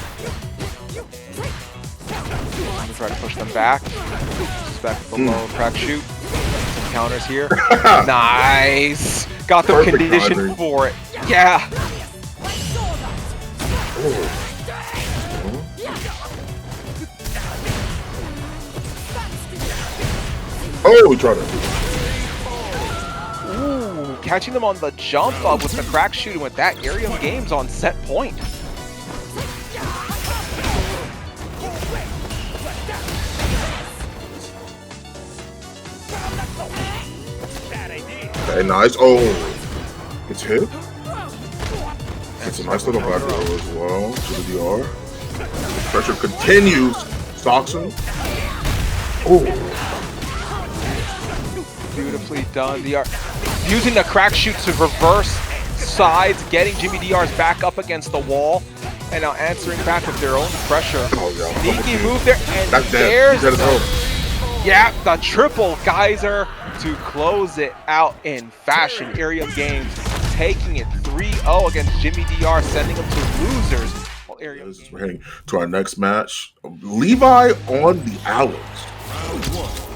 Try to push them back. Back below crack shoot. Some counters here. Nice. Got the condition timing for it. Yeah. Oh, we tried it. Ooh, catching them on the jump up with the crack shooting with that. Iriam Games on set point. Okay, nice. Oh, it's hit. It's a nice little back row as well to the DR. The pressure continues. Stalks him. Oh. Beautifully done. DR using the crack shoot to reverse sides, getting Jimmy DR's back up against the wall, and now answering back with their own pressure. Oh, yeah. Sneaky move there, and that's there's dead. the triple geyser to close it out in fashion. Iriam Games taking it 3-0 against Jimmy DR, sending them to losers. Well, We're heading to our next match. Levi on the Alex.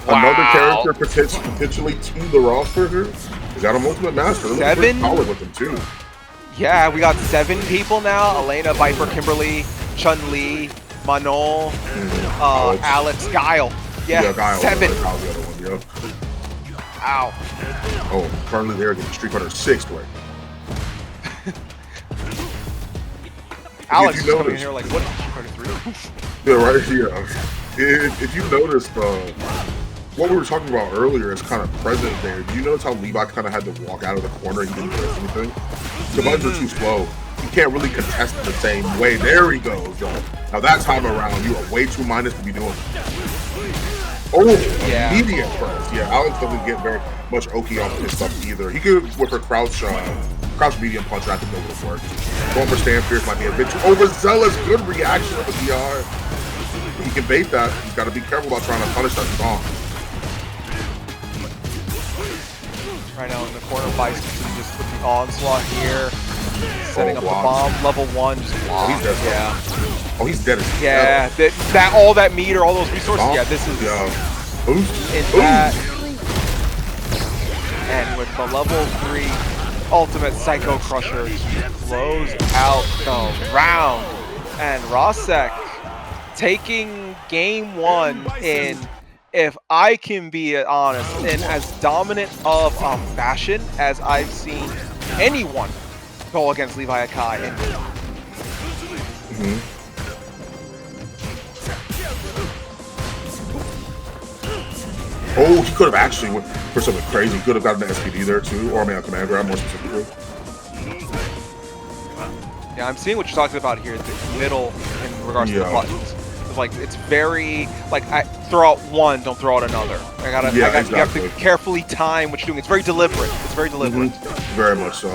Wow. Another character potentially to the roster here. He's got an ultimate master. 7 solid with him too. Yeah, we got 7 people now. Elena, Viper, Kimberly, Chun-Li, Manon, Alex, Guile. Yeah, Guile. 7. Yeah. Ow. Oh, currently there getting Street Fighter 6 play. Alex is coming in here like, what is Street Fighter 3? Yeah, right here. If you noticed, what we were talking about earlier is kind of present there. Do you notice how Levi kind of had to walk out of the corner? He didn't do anything. The buttons are too slow. You can't really contest the same way. There he goes, yo. Now that time around, you are way too minus to be doing. Oh, yeah. Immediate press. Yeah, Alex doesn't get very much Oki off his stuff either. He could, with her crouch medium punch, I think that would have worked. Going for stand fierce might be a bit too overzealous. Good reaction of the DR. He can bait that. He's got to be careful about trying to punish that strong. Right now in the corner, Bison just with the onslaught here. Setting up the bomb, level 1, just blocked. Oh, he's dead. Yeah. Oh, he's dead as yeah, that all that meter, all those resources. Yeah, this is in that. And with the level 3 ultimate Psycho Crusher, close out the round. And Rosek taking game 1 in, if I can be honest, in as dominant of a fashion as I've seen anyone go against LeviHakai. Oh, he could have actually went for something crazy. He could have gotten an SPD there too, or I mean a command grab more specifically. Yeah, I'm seeing what you're talking about here, the middle in regards to the buttons. It's like, it's very, like, I throw out one, don't throw out another. You have to carefully time what you're doing. It's very deliberate. It's very deliberate. Very much so.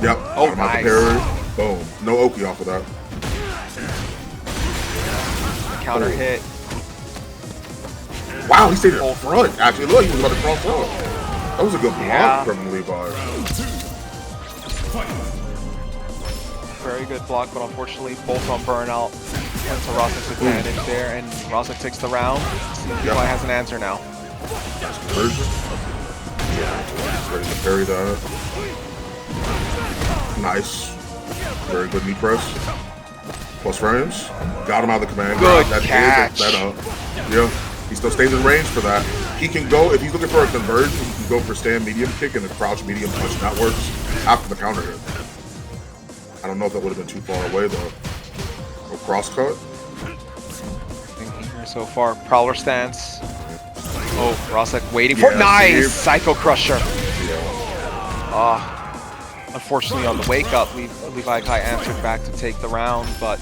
Yep. Oh, nice. Boom. No Oki off of that. Counter hit. Wow, he stayed in front. Actually, look, he was about to cross up. That was a good block from Levi. Very good block, but unfortunately both on burnout. to Ross's advantage there, and Ross takes the round. Levi has an answer now. Conversion. Yeah, he's ready to parry that. Nice. Very good knee press. Plus frames. Got him out of the command. Good that catch. That up. Yeah. He still stays in range for that. He can go, if he's looking for a conversion, he can go for stand medium kick and a crouch medium punch. That works after the counter hit. I don't know if that would have been too far away though. No cross cut. Thinking here so far. Prowler stance. Oh, Rosek waiting for nice Psycho Crusher. Unfortunately, on the wake up, LeviHakai answered back to take the round, but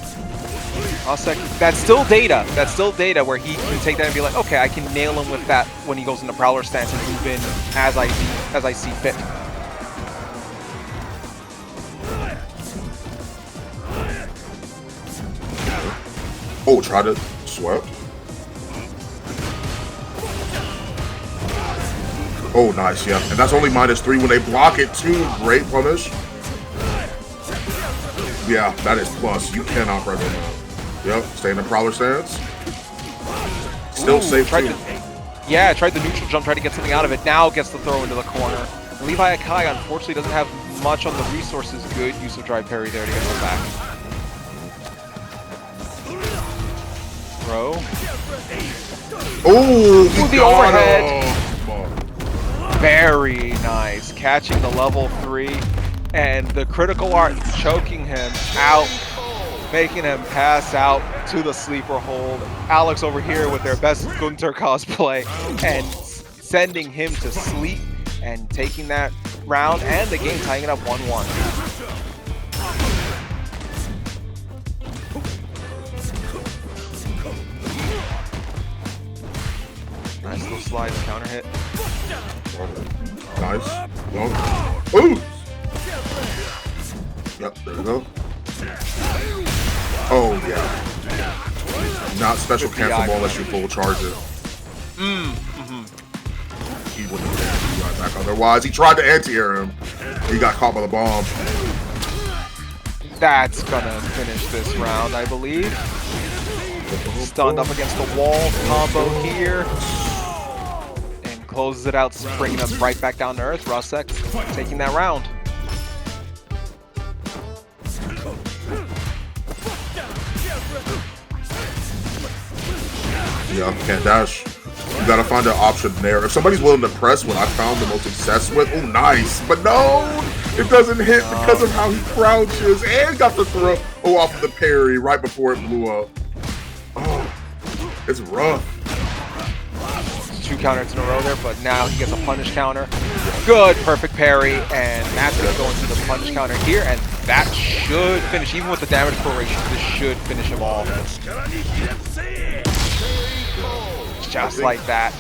Rosek, that's still data. That's still data where he can take that and be like, okay, I can nail him with that when he goes into Prowler stance and move in as I see fit. Oh, try to swept. Oh, nice, yeah. And that's only -3 when they block it too. Great punish. Yeah, that is plus. You cannot break him out. Yep, stay in the Prowler stance. Still safe too. Yeah, tried the neutral jump, tried to get something out of it. Now gets the throw into the corner. LeviHakai unfortunately doesn't have much on the resources. Good use of drive parry there to get them back. Throw. Oh, the overhead. Very nice. Catching the level 3 and the critical art choking him out, making him pass out to the sleeper hold. Alex over here with their best Gunter cosplay and sending him to sleep and taking that round and the game, tying it up 1-1. Nice little slide counter hit. Nice. Ooh! Yep, there we go. Oh, yeah. Not special cancelable unless you full charge it. He wouldn't have got back otherwise. He tried to anti-air him. He got caught by the bomb. That's gonna finish this round, I believe. Stunned up against the wall combo here. Closes it out, bringing us right back down to earth. Rosek taking that round. Yeah, can't dash. You gotta find an option there. If somebody's willing to press, what I found the most success with, oh, nice. But no, it doesn't hit because of how he crouches and got the throw off of the parry right before it blew up. Oh, it's rough. 2 counters in a row there, but now he gets a punish counter. Good, perfect parry, and that's going to go into the punish counter here, and that should finish. Even with the damage proration, this should finish him off. Just like that.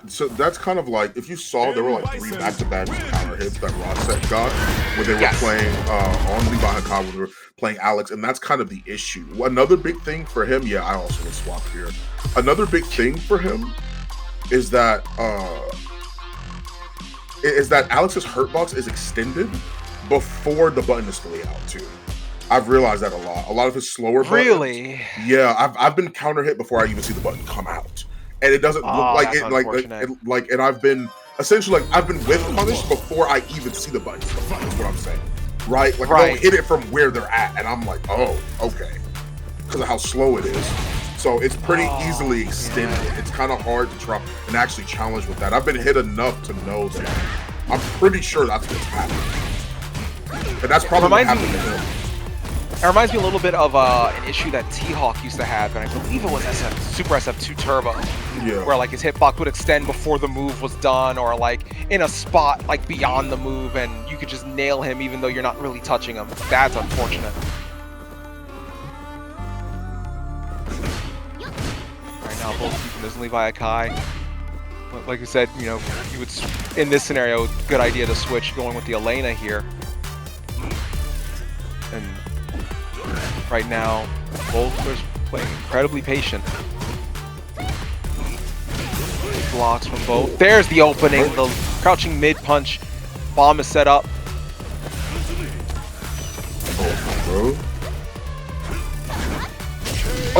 So that's kind of like, if you saw, there were like 3 back-to-back counter hits that Rosek got when they were playing on LeviHakai, when they were playing Alex, and that's kind of the issue. Another big thing for him, yeah, I also would swap here. Another big thing for him is that Alex's hurt box is extended before the button is fully out too. I've realized that a lot. A lot of his slower buttons. Really? Yeah, I've been counter hit before I even see the button come out. And it doesn't look like it, and I've been essentially like I've been with punish before I even see the button. Is what I'm saying, right? Like they'll hit it from where they're at, and I'm like, oh, okay, because of how slow it is. So it's pretty easily extended. It's kind of hard to try and actually challenge with that. I've been hit enough to know that I'm pretty sure that's what's happening, and that's probably what happened to him. It reminds me a little bit of an issue that T-Hawk used to have, and I believe it was Super SF2 Turbo, where like his hitbox would extend before the move was done, or like in a spot like beyond the move, and you could just nail him even though you're not really touching him. That's unfortunate. Right now, both keeping this LeviHakai. Like you said, you know, you would in this scenario, good idea to switch, going with the Elena here. And right now, both players playing incredibly patient. Blocks from both. There's the opening. The crouching mid punch. Bomb is set up.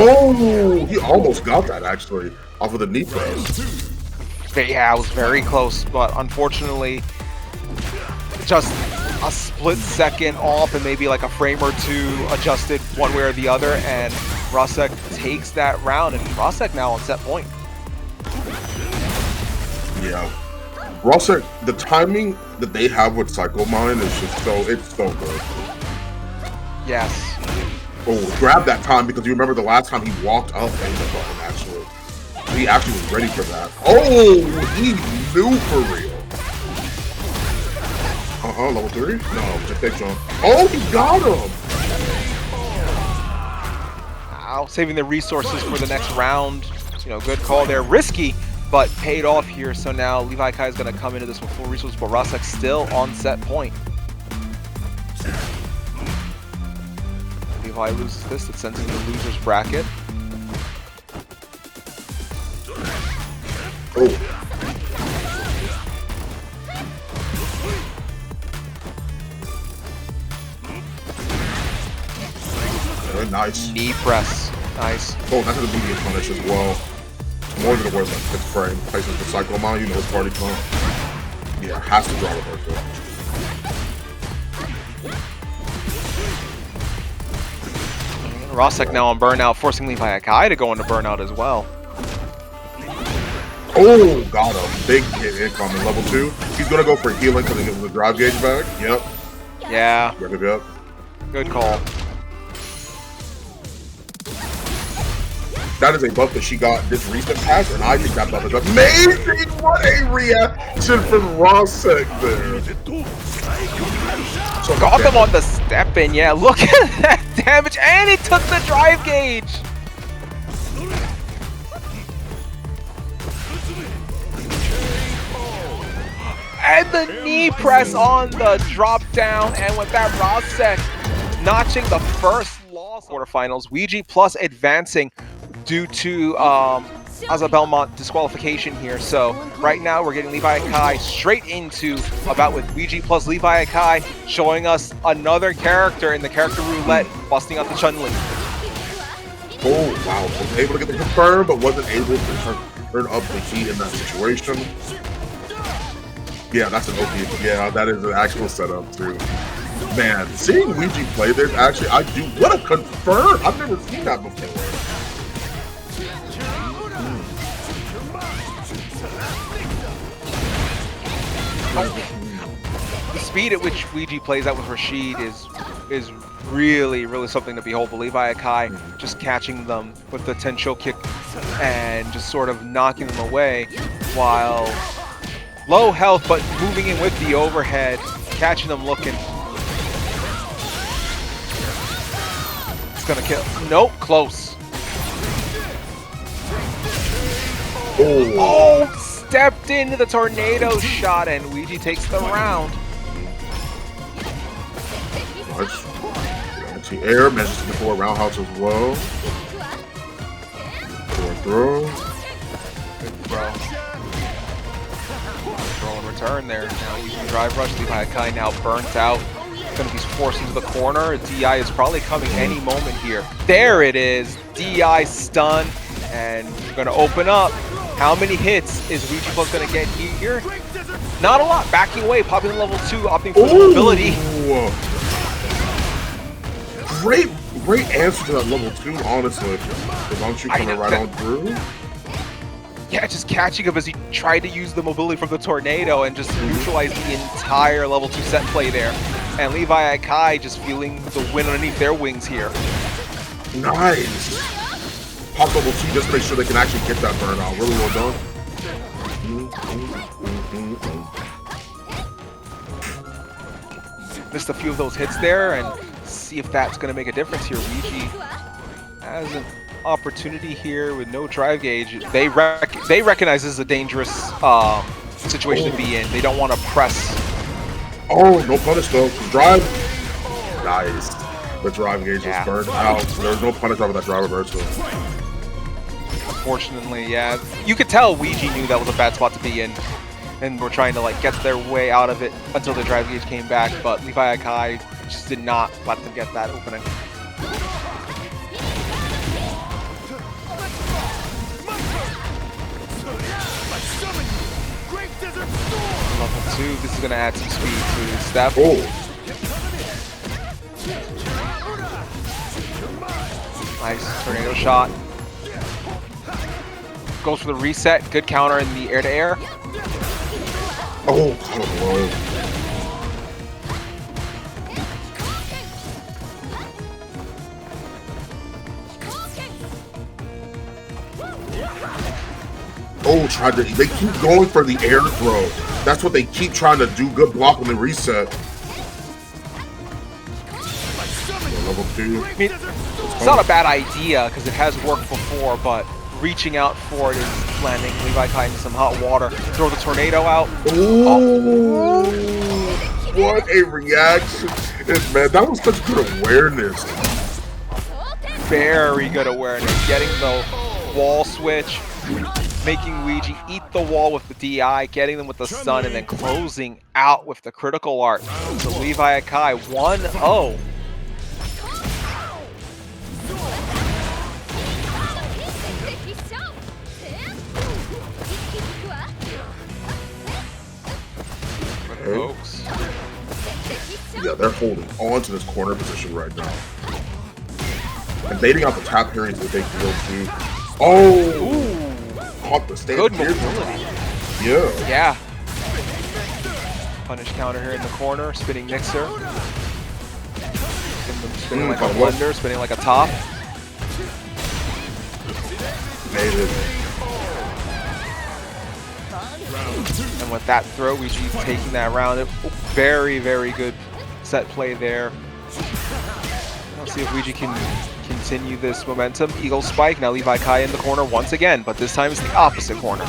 Oh, he almost got that actually off of the knee press. Yeah, it was very close, but unfortunately, just a split second off and maybe like a frame or two adjusted one way or the other, and Rasek takes that round, and Rasek now on set point. Yeah. Rasek, the timing that they have with Psycho Mind is just it's so good. Yes. Oh, grab that time because you remember the last time he walked up and the button actually. He actually was ready for that. Oh, he knew for real. Level 3? No, just take jump. Oh, he got him! Wow, saving the resources for the next round. You know, good call there. Risky, but paid off here. So now LeviHakai is going to come into this with full resources, but Rasek still on set point. Levi loses this. It sends him to the loser's bracket. Oh. Very nice. Knee press. Nice. Oh, that's an immediate punish as well. More than it was like 5th frame. Places the cycle amount, you know it's party come. Yeah, has to draw reversal. Rasek now on burnout, forcing LeviHakai to go into burnout as well. Oh, got him. Big hit incoming. Level 2. He's going to go for healing because he gets the drive gauge back. Yep. Yeah. Yep. Good call. That is a buff that she got this recent patch, and I think that buff is amazing. What a reaction from Rasek there. So Got them on the step in, yeah. Look at that damage, and he took the drive gauge. And the knee press on the drop down, and with that Rasek notching the first loss quarterfinals, Ouija plus advancing due to Asa Belmont disqualification here. So right now we're getting LeviHakai straight into a bout with Ouija plus LeviHakai, showing us another character in the character roulette, busting out the Chun-Li. Oh, wow. Was able to get the confirm, but wasn't able to turn up the heat in that situation. Yeah, that's an OP. Yeah, that is an actual setup too. Man, seeing Ouija play this, actually, I do. What a confirm! I've never seen that before. The speed at which Ouija plays out with Rashid is really something to behold. LeviHakai just catching them with the Tencho kick and just sort of knocking them away, while low health but moving in with the overhead, catching them looking. It's gonna kill. Nope, close. Oh, stepped into the tornado shot, and Ouija takes the round. Nice. Anti-air, measures to the 4 roundhouse as well. Forward throw. Good throw. Throw and return there. Now using drive rush. LeviHakai now burnt out. Going to be forced into the corner. DI is probably coming any moment here. There it is. DI stun, and we're going to open up. How many hits is Ouija Plus going to get here? Not a lot. Backing away, popping in level 2, opting for the mobility. Great answer to that level 2, honestly. Don't you coming right on through? Yeah, just catching up as he tried to use the mobility from the tornado and just neutralize the entire level 2 set play there. And LeviHakai just feeling the wind underneath their wings here. Nice. Pop level 2 just to make sure they can actually get that burnout. Really well done. Missed a few of those hits there, and see if that's going to make a difference here. Ouija has an opportunity here with no drive gauge. They recognize this is a dangerous situation to be in. They don't want to press. Oh, no punish though. Drive. Nice. The drive gauge was burned out. There's no punish off of that drive reversal. Unfortunately, yeah. You could tell Ouija knew that was a bad spot to be in, and were trying to like get their way out of it until the drive gauge came back, but LeviHakai just did not let them get that opening. Level 2, this is going to add some speed to his step. Oh, Nice tornado shot. Goes for the reset. Good counter in the air-to-air. oh, come on. Oh, they keep going for the air throw. That's what they keep trying to do. Good block on the reset. Level 2. I mean, it's not a bad idea because it has worked before, but reaching out for it is landing LeviHakai into some hot water. Throw the tornado out. Ooh, what a reaction. Man, that was such good awareness. Very good awareness. Getting the wall switch, making Ouija eat the wall with the DI, getting them with the stun, and then closing out with the critical art. So LeviHakai 1-0. Folks. Yeah, they're holding on to this corner position right now. And baiting out the tap parry is a big deal too. Oh! Ooh. Caught the stand. Good mobility. Yeah. Yeah. Punish counter here in the corner. Spinning mixer. Spinning like a blender. Spinning like a top. Made it. And with that throw, Ouija's taking that round. Very, very good set play there. Let's see if Ouija can continue this momentum. Eagle spike. Now LeviHakai in the corner once again, but this time it's the opposite corner.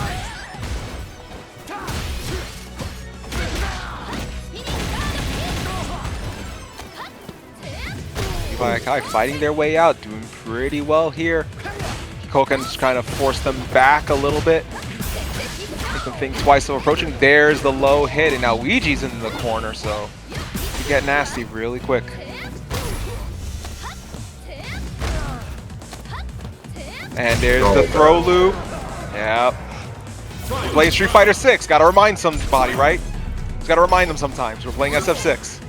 LeviHakai fighting their way out, doing pretty well here. Koken's trying to force them back a little bit. Make them think twice of approaching. There's the low hit, and now Ouija's in the corner, so you get nasty really quick. And there's the throw loop. Yep. We're playing Street Fighter 6. Gotta remind somebody, right? Just gotta remind them sometimes. We're playing SF6.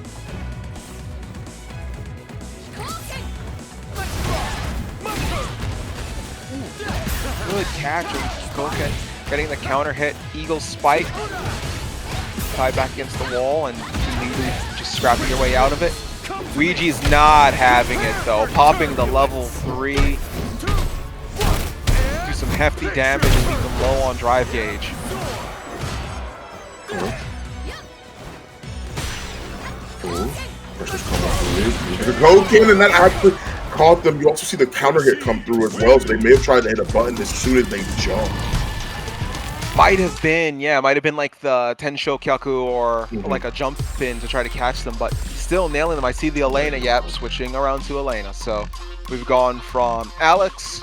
Good catch from Koken. Getting the counter hit. Eagle spike. Tied back against the wall and immediately just scrapping your way out of it. Ouija's not having it though. Popping the level 3. Do some hefty damage and leave them low on drive gauge. Pressure's coming through. The Koken, and that actually caught them. You also see the counter hit come through as well, so they may have tried to hit a button as soon as they jumped. Might have been, yeah, might have been like the Tensho Kyaku or like a jump spin to try to catch them, but still nailing them. I see the Elena, yep, switching around to Elena. So we've gone from Alex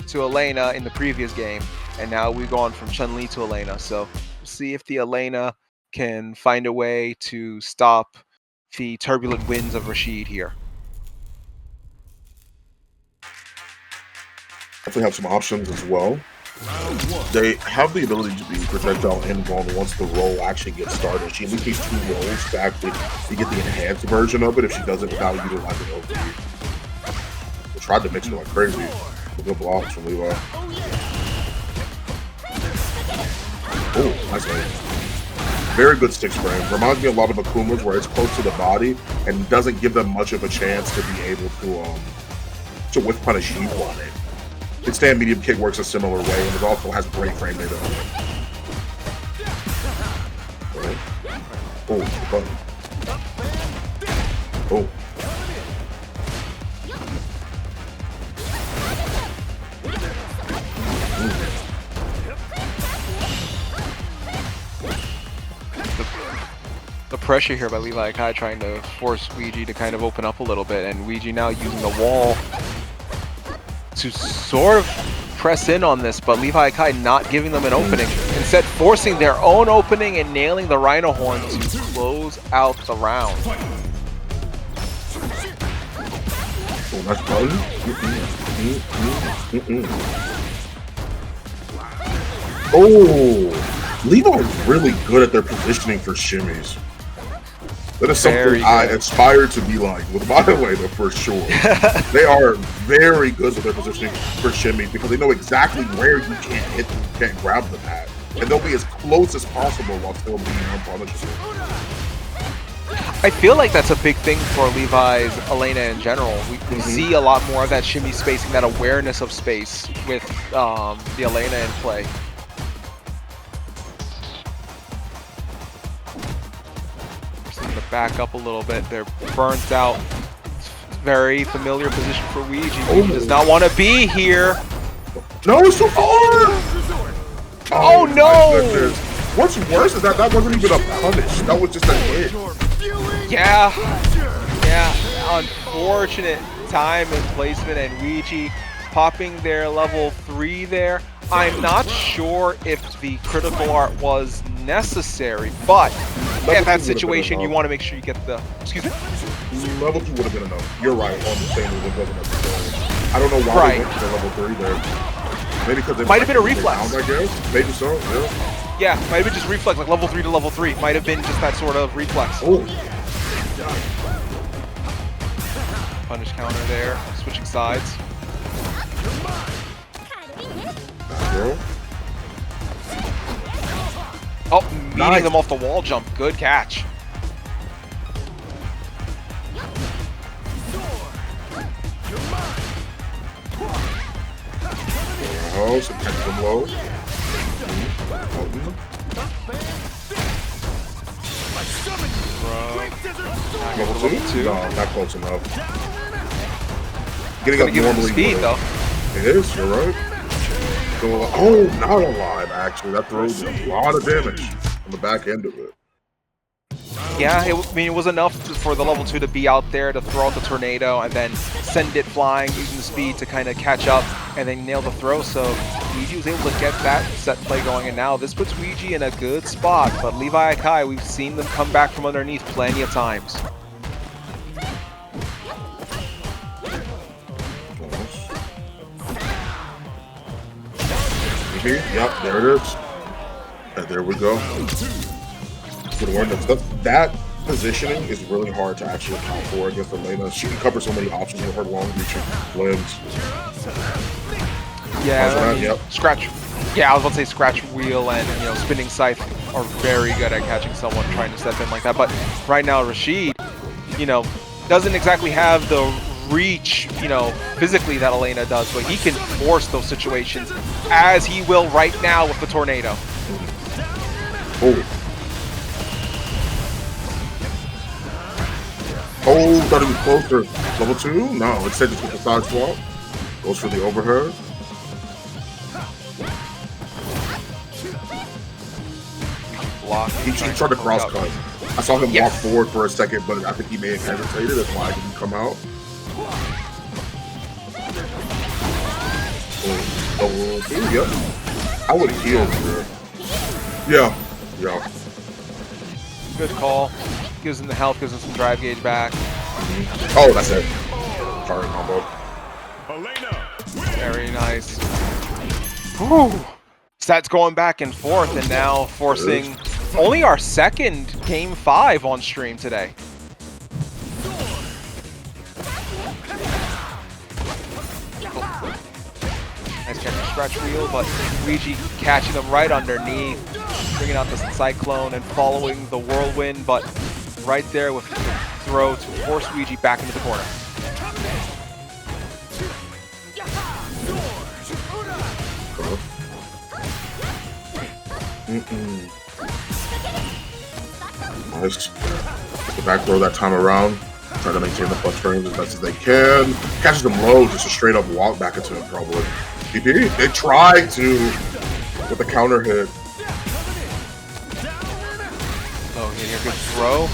to Elena in the previous game, and now we've gone from Chun-Li to Elena. So we'll see if the Elena can find a way to stop the turbulent winds of Rashid here. Definitely have some options as well. They have the ability to be projectile and vulnerable once the roll actually gets started. She needs 2 rolls to actually get the enhanced version of it if she does it without utilizing OP. They tried to mix it like crazy. Good blocks from Levi. Oh, nice game. Very good stick frame. Reminds me a lot of Akuma's where it's close to the body and doesn't give them much of a chance to be able to whiff punish you on it. Its stand medium kick works a similar way, and it also has great frame rate on it. Oh, the button. Oh. The pressure here by LeviHakai trying to force Ouija to kind of open up a little bit, and Ouija now using the wall to sort of press in on this, but LeviHakai not giving them an opening. Instead, forcing their own opening and nailing the Rhino Horn to close out the round. Oh, that's button. Oh, Levi is really good at their positioning for shimmies. That is Very something I good. aspire to be like with Elena for sure. They are very good with their positioning for shimmies because they know exactly where you can't hit them, you can't grab them at. And they'll be as close as possible while still being unpunishable. I feel like that's a big thing for Levi's Elena in general. We see a lot more of that shimmy spacing, that awareness of space with the Elena in play. Just going to back up a little bit. They're burnt out. Very familiar position for Ouija. He does not want to be here. No, it's too far! Oh, my no! goodness. What's worse is that wasn't even a punish. That was just a hit. Yeah, unfortunate time and placement, and Ouija popping their level 3 there. I'm not sure if the critical art was necessary, but in that situation, you want to make sure you get the. Excuse me. Level 2 would have been enough. You're right on the same it wasn't necessary. I don't know why they went to the level 3 there. Maybe because it might have been a reflex. Down, I guess. Maybe so. Yeah. Yeah, might have been just reflex, like level 3 to level 3. Might have been just that sort of reflex. Oh. Punish counter there, switching sides. Girl. Oh, meeting them off the wall jump. Good catch. Oh, some catch them low. Level 2? No, not close enough. Getting up Give him normally. speed though. It is, you're right. So, oh, not alive actually. That throws a lot of damage on the back end of it. Yeah, I mean, it was enough for the level 2 to be out there to throw out the tornado and then send it flying using the speed to kind of catch up and then nail the throw. So Ouija was able to get that set play going, and now this puts Ouija in a good spot. But LeviHakai, we've seen them come back from underneath plenty of times. Yep, there it is. And there we go. Good work. That positioning is really hard to actually account for against Elena. She can cover so many options with her long reaching limbs. Yeah, I mean, yep. scratch. Yeah, I was about to say scratch wheel and spinning scythe are very good at catching someone trying to step in like that. But right now, Rashid, doesn't exactly have the reach, physically that Elena does, but he can force those situations as he will right now with the tornado. Oh, thought it was closer. Level 2? No, instead just with the side swap. Goes for the overhead. He tried to cross cut. I saw him walk forward for a second, but I think he may have hesitated. That's why I didn't come out. Oh, yep. I would have healed her. Yeah. Good call. Gives him the health, gives him some drive gauge back. Oh, that's it. Sorry, combo. Elena, Very nice. Whew. Stats going back and forth, and now forcing only our second game 5 on stream today. Nice catch and scratch wheel, but Ouija catching them right underneath, bringing out the cyclone and following the whirlwind, but right there with the throw to force Ouija back into the corner. Nice. The back throw that time around. Try to maintain the punch frames as best as they can. Catches them low, just a straight up walk back into him probably. PP, they tried to with the counter hit. Oh, here, good throw.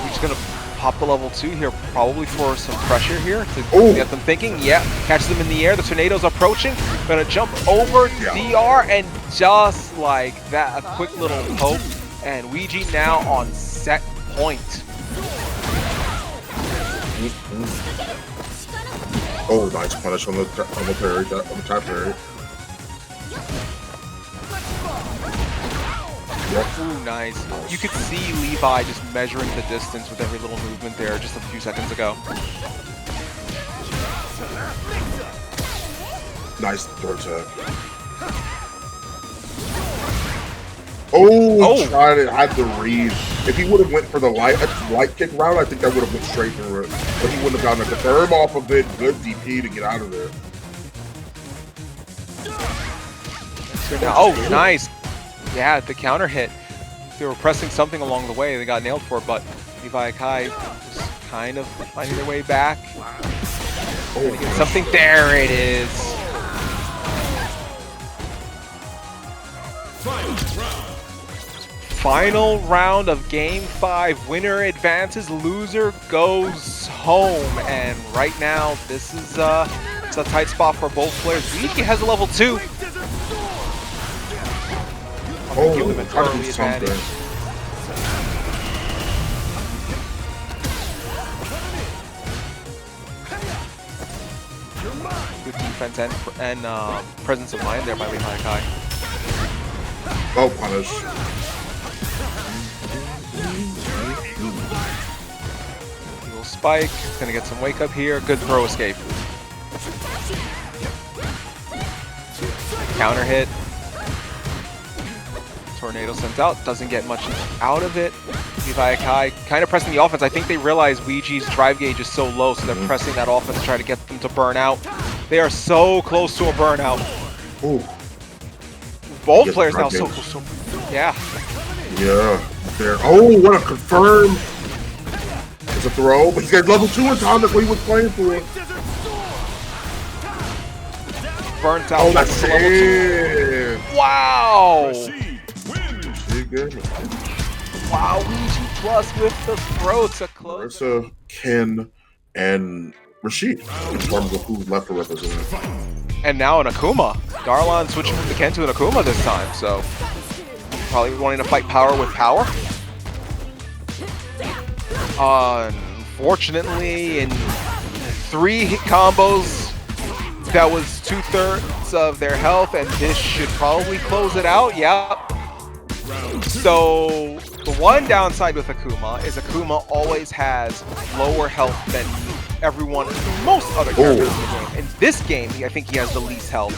He's gonna pop the level 2 here, probably for some pressure here to get them thinking. Yeah, catches them in the air. The tornado's approaching. Gonna jump over DR, and just like that, a quick little poke, and Ouija now on set point. Oh, nice punish on the parry, on the top parry. Yep. Ooh, nice. You could see Levi just measuring the distance with every little movement there just a few seconds ago. Nice throw tag. Oh, tried it, had to read. If he would have went for the light kick route, I think I would have went straight through it. But he wouldn't have gotten a confirm off of it. Good DP to get out of there. Oh, nice. Yeah, the counter hit. They were pressing something along the way. They got nailed for it, but LeviHakai was kind of finding their way back. Oh, Get something. There it is. Final round of Game 5. Winner advances, loser goes home. And right now, this is it's a tight spot for both players. Luigi has a level 2. Give them an early advantage. Good defense and presence of mind there by LeviHakai. Oh, punish. Little spike, gonna get some wake up here. Good throw escape. Counter hit. Tornado sent out, doesn't get much out of it. LeviHakai kind of pressing the offense. I think they realize Ouija's drive gauge is so low, so they're pressing that offense to try to get them to burn out. They are so close to a burnout. Ooh. Both players now so close to a Yeah. Yeah. There. Oh, what a confirm. It's a throw, but he's got level 2 in time. That's what he was playing for. Burnt out. Oh, that's it. Wow. Good. Wow, Ouija plus with the throw to close. Marisa, Ken, and Rashid in terms of who's left to represent. And now an Akuma. Darlan switching from the Ken to an Akuma this time, so probably wanting to fight power with power. Unfortunately, in 3 hit combos, that was 2/3 of their health, and this should probably close it out. Yeah. So the one downside with Akuma is Akuma always has lower health than most other characters in the game. In this game, I think he has the least health.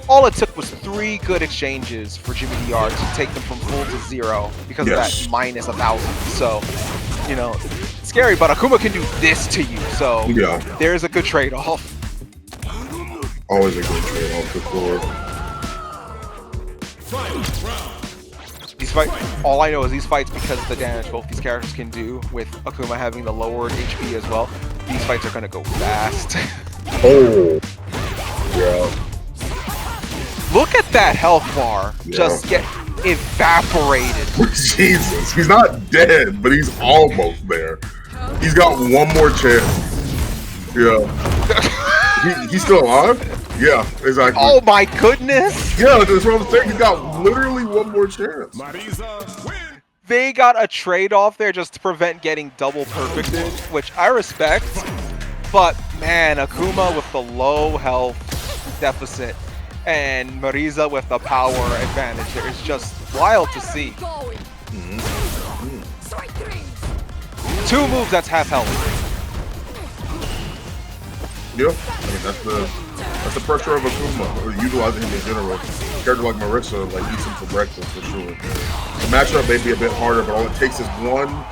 All it took was 3 good exchanges for Jimmy DR to take them from full to 0 because of that minus 1,000. So, you know, it's scary, but Akuma can do this to you. So there's a good trade-off. Always a good trade-off for sure. These fights, all I know is these fights, because of the damage both these characters can do, with Akuma having the lowered HP as well, these fights are going to go fast. Oh, yeah. Look at that health bar just get evaporated. Jesus, he's not dead, but he's almost there. He's got one more chance. Yeah. He's still alive? Yeah, exactly. Oh my goodness! Yeah, that's what I'm saying. He's got literally one more chance. Marisa, win. They got a trade-off there just to prevent getting double perfected, which I respect. But man, Akuma with the low health deficit and Marisa with the power advantage there is just wild to see. 2 moves, that's half health. Yeah, I mean, that's the pressure of Akuma, or utilizing him in general. A character like Marisa, like, eats him for breakfast for sure. The matchup may be a bit harder, but all it takes is one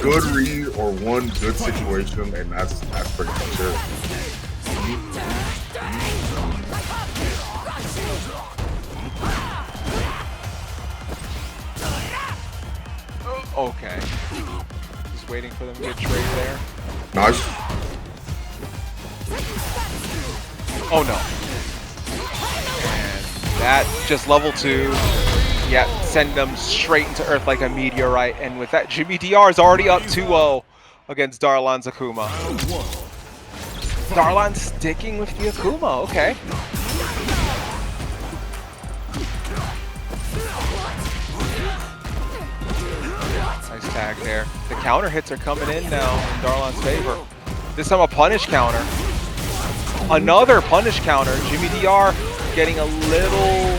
good read or one good situation, and that's pretty much it. Okay. Just waiting for them to get trade there. Nice. Oh no. And that just level 2. Yeah, send them straight into Earth like a meteorite. And with that, Jimmy DR is already up 2-0 against Darlan's Akuma. Darlan sticking with the Akuma, okay. Nice tag there. The counter hits are coming in now in Darlan's favor. This time a punish counter. Another punish counter. Jimmy DR getting a little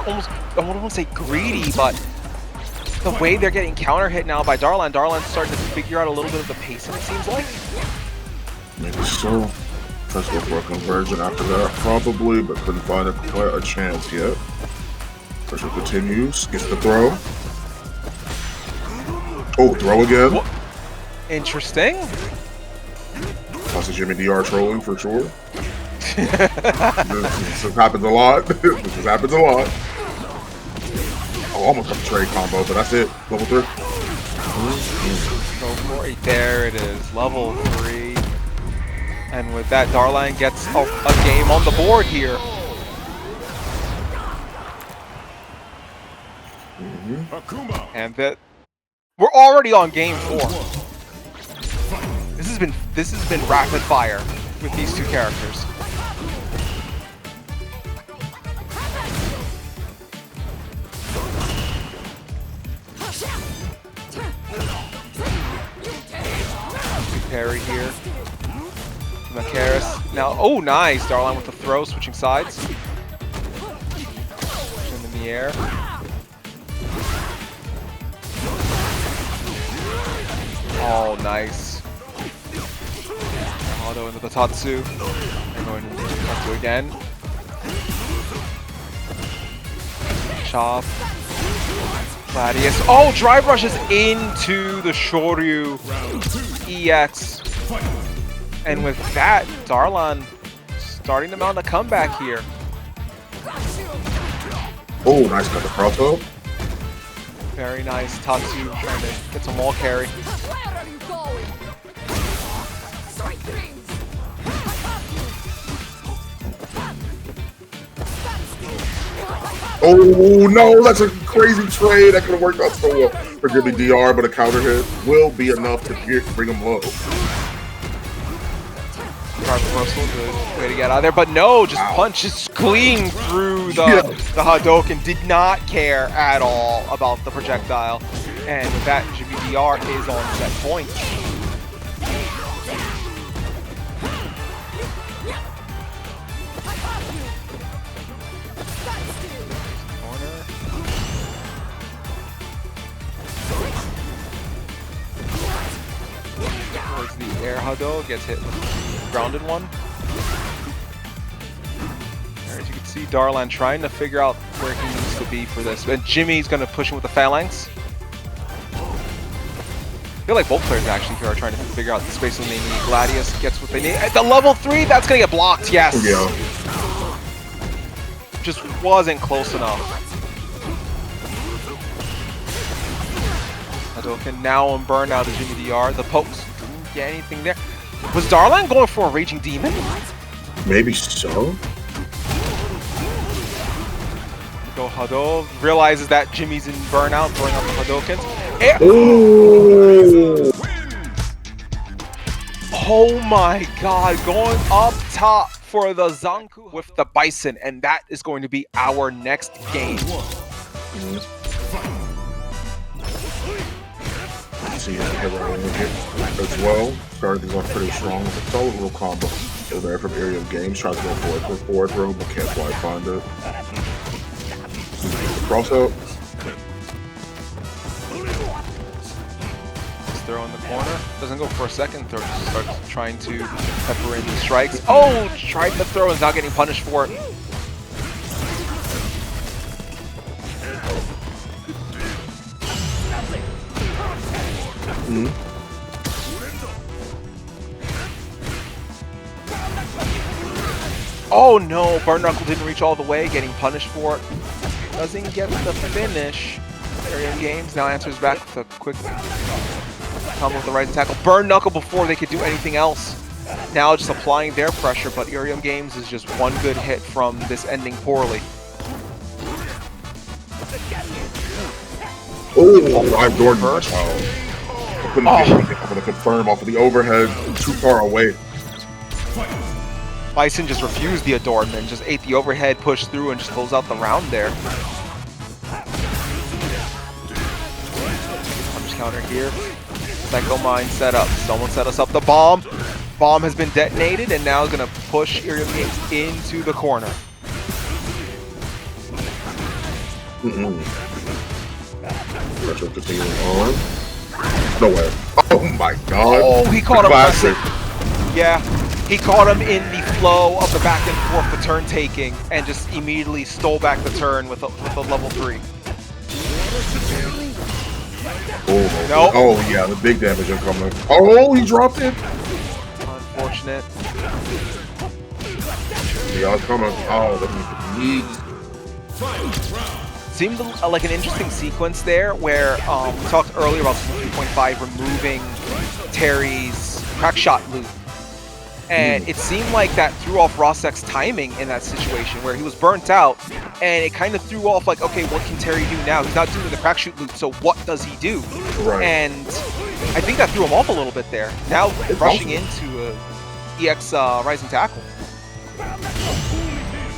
almost I don't want to say greedy, but the way they're getting counter hit now by Darlan. Darlan's starting to figure out a little bit of the pacing, it seems like. Maybe so. Tries to go for a conversion after that, probably, but couldn't find quite a chance yet. Pressure continues, gets the throw. Oh, throw again. What? Interesting. That's a Jimmy DR trolling for sure. This happens a lot. This happens a lot. Oh, almost got the trade combo, but that's it. Level 3. Go for it. There it is. Level 3. And with that, Darlan gets a game on the board here. Akuma. And that we're already on game 4. This has been rapid fire with these two characters. Parry here. Macaris. Now, oh, nice. Darlan with the throw, switching sides. Pushing in the air. Oh, nice. Auto into the Tatsu. And going into the Tatsu again. Chop. Gladius. Oh, drive rushes into the Shoryu EX. And with that, Darlan starting to mount a comeback here. Oh, nice cut the cross up. Very nice. Tatsu trying to get some wall carry. Where are you going? Strike rings. Oh no, that's a crazy trade. That could have worked out so well for Kimberly DR, but a counter hit will be enough to bring him low. Reversal, good way to get out of there, but no, just punches clean through the Hadouken. Did not care at all about the projectile, and with that, GBDR is on set point. Corner. Towards the air Hadou, gets hit with grounded one. As you can see, Darlan trying to figure out where he needs to be for this. And Jimmy's going to push him with the phalanx. I feel like both players actually here are trying to figure out the spacing they need. Gladius gets what they need. At the level 3, that's going to get blocked, yes! Yeah. Just wasn't close enough. Hadouken now on burnout of Jimmy DR. The pokes didn't get anything there. Was Darlan going for a Raging Demon? Maybe so. Go Hadou, realizes that Jimmy's in burnout, throwing out the Hadoukens. Ooh. Oh my god, going up top for the Zanku with the Bison, and that is going to be our next game. See as well. Started these off pretty strong with a solid little combo. Over there from Iriam Games. Tries to go for it for forward throw, but can't quite find it. Cross out. Just throw in the corner. Doesn't go for a second throw, just starts trying to pepper in the strikes. Oh, tried the throw and is not getting punished for it. Oh no, Burn Knuckle didn't reach all the way, getting punished for it. Doesn't get the finish. Iriam Games now answers back with a quick combo with the rising tackle. Burn Knuckle before they could do anything else. Now just applying their pressure, but Iriam Games is just one good hit from this ending poorly. Oh, I'm Jordan. I couldn't get anything able to confirm off of the overhead. Too far away. Bison just refused the adornment, just ate the overhead, pushed through, and just closed out the round there. Punch counter here. Psycho Mine set up. Someone set us up the bomb. Bomb has been detonated, and now is going to push Iriam Games into the corner. Pressure continuing on. No way. Oh my god. Oh, he caught him. Classic. Yeah, he caught him in the flow of the back and forth, the turn taking, and just immediately stole back the turn with a level 3. Oh, Nope. oh yeah, the big damage incoming. Oh, he dropped it. Unfortunate. Yeah, it's coming. Oh, the knee. Seemed like an interesting sequence there where we talked earlier about 3.5 removing Terry's crack shot loop. And it seemed like that threw off Rosek's timing in that situation where he was burnt out, and it kind of threw off like, okay, what can Terry do now? He's not doing the crack shoot loop, so what does he do? Right. And I think that threw him off a little bit there. Now rushing into EX Rising Tackle.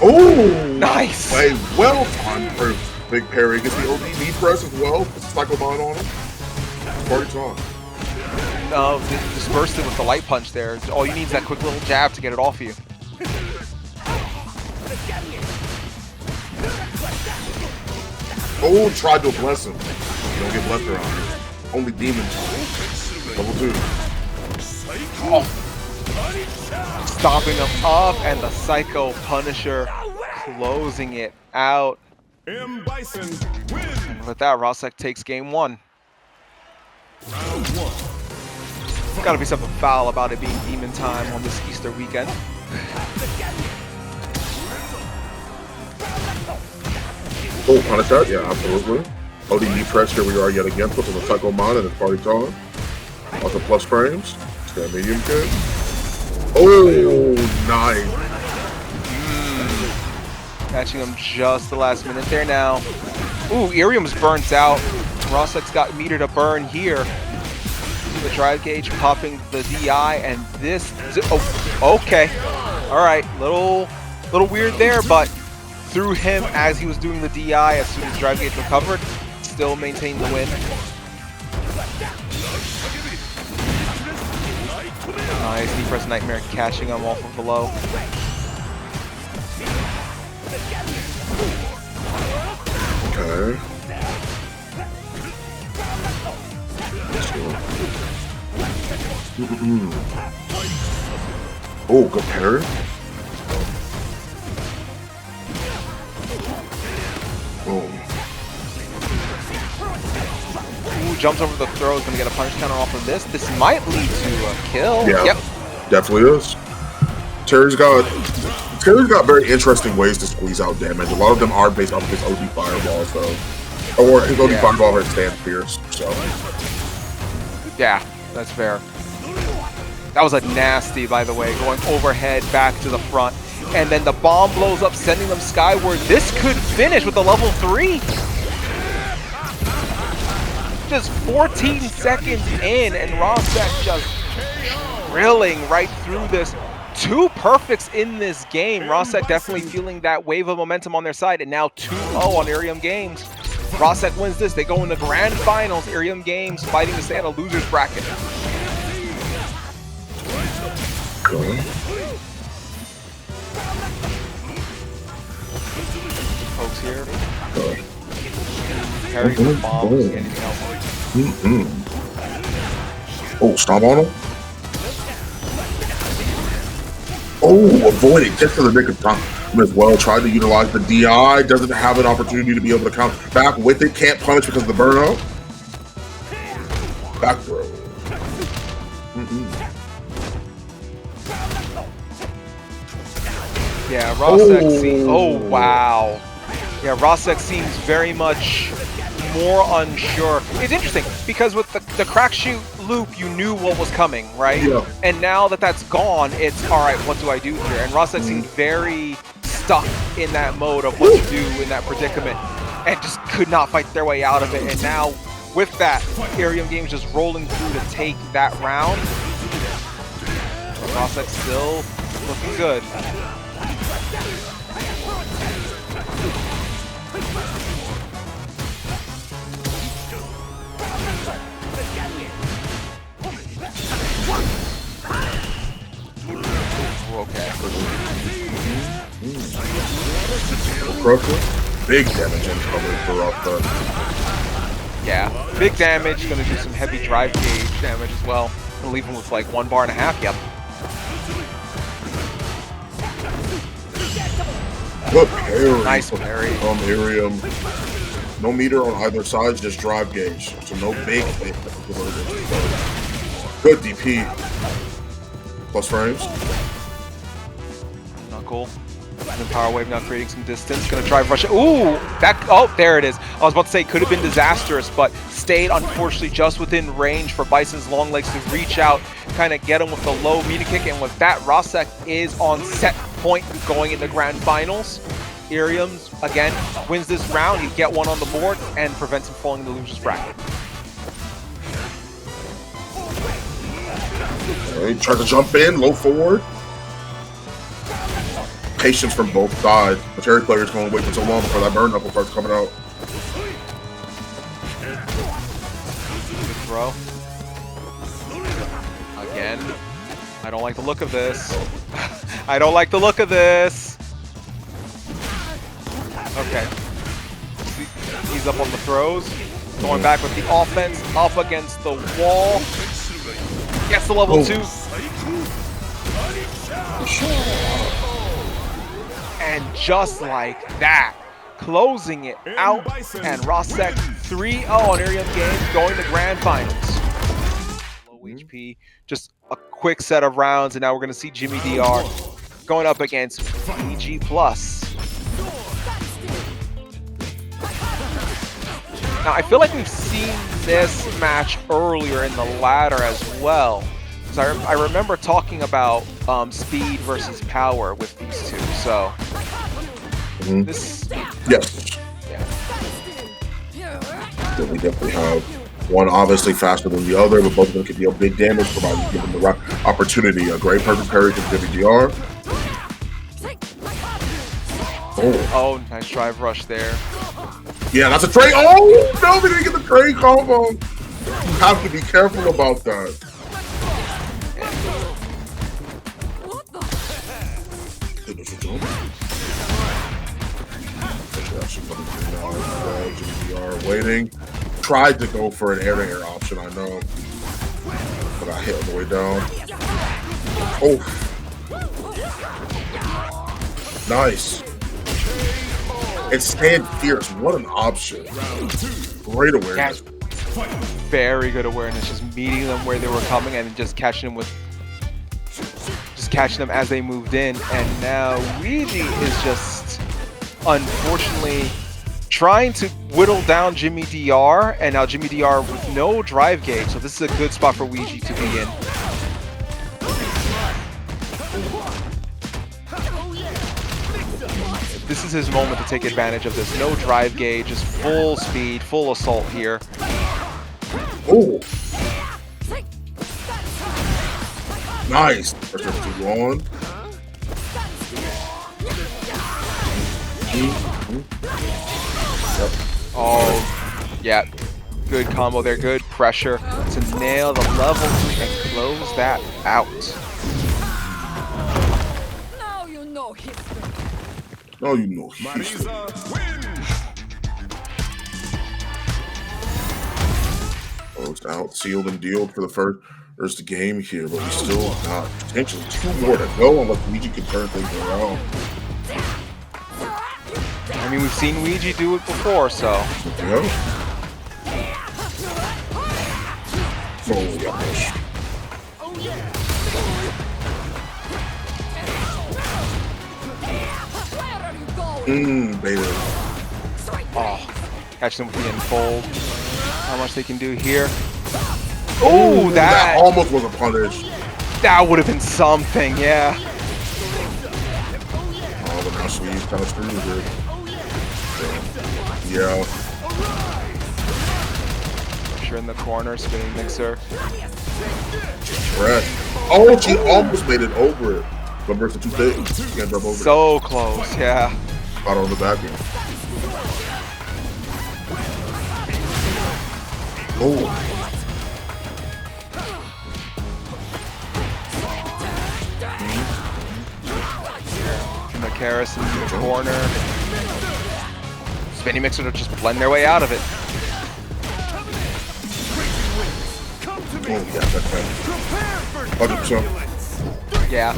Oh! Nice! Play well on for Big Perry. Gets the OD knee press as well. Cycle Bond on him. Party time. Dispersed it with the light punch there. All you need is that quick little jab to get it off you. Oh, tried to bless him. You don't get blessed around here. Only demon time. Level 2. Oh. Stomping him up, and the Psycho Punisher closing it out. M.Bison wins. And with that, Rosek takes game 1. Round 1. Gotta be something foul about it being demon time on this Easter weekend. Oh, punish that? Yeah, absolutely. OD knee press, here we are yet again. Puts on the Psycho Mod and it's party time. Also plus frames. Stand medium kick. Oh, nice. Catching him just the last minute there now. Ooh, Iriam's burnt out. Rosek's got meter to burn here. The drive gauge popping the DI, and this. Oh, okay. All right, little weird there, but threw him as he was doing the DI. As soon as drive gauge recovered, still maintained the win. Nice knee press nightmare, catching him off of below. Okay. Oh, good parry. Oh. Ooh, jumps over the throw, is gonna get a punish counter off of this. This might lead to a kill. Yeah, Yep. definitely is. Terry's got very interesting ways to squeeze out damage. A lot of them are based off of his OD fireball, so, or his OD fireball or stand fierce. So Yeah, that's fair. That was a nasty, by the way, going overhead back to the front. And then the bomb blows up, sending them skyward. This could finish with a level 3. Just 14 seconds in, and Rosek just drilling right through this. 2 perfects in this game. Rosek definitely feeling that wave of momentum on their side, and now 2-0 on Iriam Games. Rosek wins this. They go in the grand finals. Iriam Games fighting to stay in a loser's bracket. okay. Folks here. Okay. Parry the bombs. Anything else? Oh, stomp on him. Oh, avoiding just for the nick of time as well. Tried to utilize the DI. Doesn't have an opportunity to be able to count back with it. Can't punish because of the burnout. Back throw. Yeah, Rosek seems. Oh wow. Yeah, Rosek seems very much more unsure. It's interesting because with the crack shoot loop, you knew what was coming, right? Yeah. And now that that's gone, it's all right. What do I do here? And Rosek seemed very stuck in that mode of what to do in that predicament, and just could not fight their way out of it. And now with that, Iriam Games just rolling through to take that round. Rosek still looking good. Crusher. big damage incoming for up the. Yeah, big damage. Gonna do some heavy drive gauge damage as well. Gonna leave him with like 1.5 bars. Yep. Good parry. Nice parry. Iriam. No meter on either side, just drive gauge. So no big hit. Good DP. Plus frames. Not cool. And power wave now creating some distance. Gonna drive rush. Ooh! That. Oh, there it is. I was about to say could have been disastrous, but stayed unfortunately just within range for Bison's long legs to reach out, kind of get him with the low meter kick. And with that, Rosek is on set point going in the grand finals. Iriam again wins this round. He get one on the board and prevents him falling in the loser's bracket. Okay, try to jump in, low forward. Patience from both sides. The Cherry player's going to wait for so long before that burn knuckle starts coming out. Good throw. Again. I don't like the look of this. I don't like the look of this. Okay. He's up on the throws. Going back with the offense. Up against the wall. Gets the level 2. And just like that, closing it out. And Rosek 3-0 on Iriam Games, going to grand finals. Low HP. Just a quick set of rounds, and now we're going to see Jimmy DR going up against EG+. Now, I feel like we've seen this match earlier in the ladder as well. So I remember talking about speed versus power with these two. So this, yes, yeah. We definitely have one obviously faster than the other, but both of them can deal big damage, provided you give them the right opportunity. A great perfect parry to Jimmy DR. Oh, nice drive rush there. Yeah, that's a trade. Oh, no, we didn't get the trade combo. You have to be careful about that. Jimmy DR waiting. Tried to go for an air-to-air option, I know. But I hit on the way down. Oh. Nice. And stand fierce. What an option. Great awareness. Very good awareness. Just meeting them where they were coming and just catching them as they moved in. And now Ouija is just unfortunately trying to whittle down Jimmy DR. And now Jimmy DR with no drive gauge. So this is a good spot for Ouija to be in. This is his moment to take advantage of this. No drive gauge, just full speed, full assault here. Oh, nice. Pressure to on. Oh, yeah. Good combo there. Good pressure to nail the level and close that out. Now you know history. Oh, you know. Marisa wins. Oh, it's out, sealed and dealed for the first game here, but we still got potentially 2 more to go unless Ouija can turn things around. I mean, we've seen Ouija do it before, so. Yeah. Oh, yeah. Beta. Oh, catch them with the unfold. How much they can do here. Oh, That almost was a punish. That would have been something, yeah. Oh, but now she's kind of screwed it. Yeah. Pressure in the corner, spinning mixer. Right. Oh, she almost made it over it. But versus too thick. You can't jump over So close, yeah. Spot on the back end. Oh. Macaris in the corner. spinning mixer to just blend their way out of it. Oh, yeah, that's right. 100%. Yeah.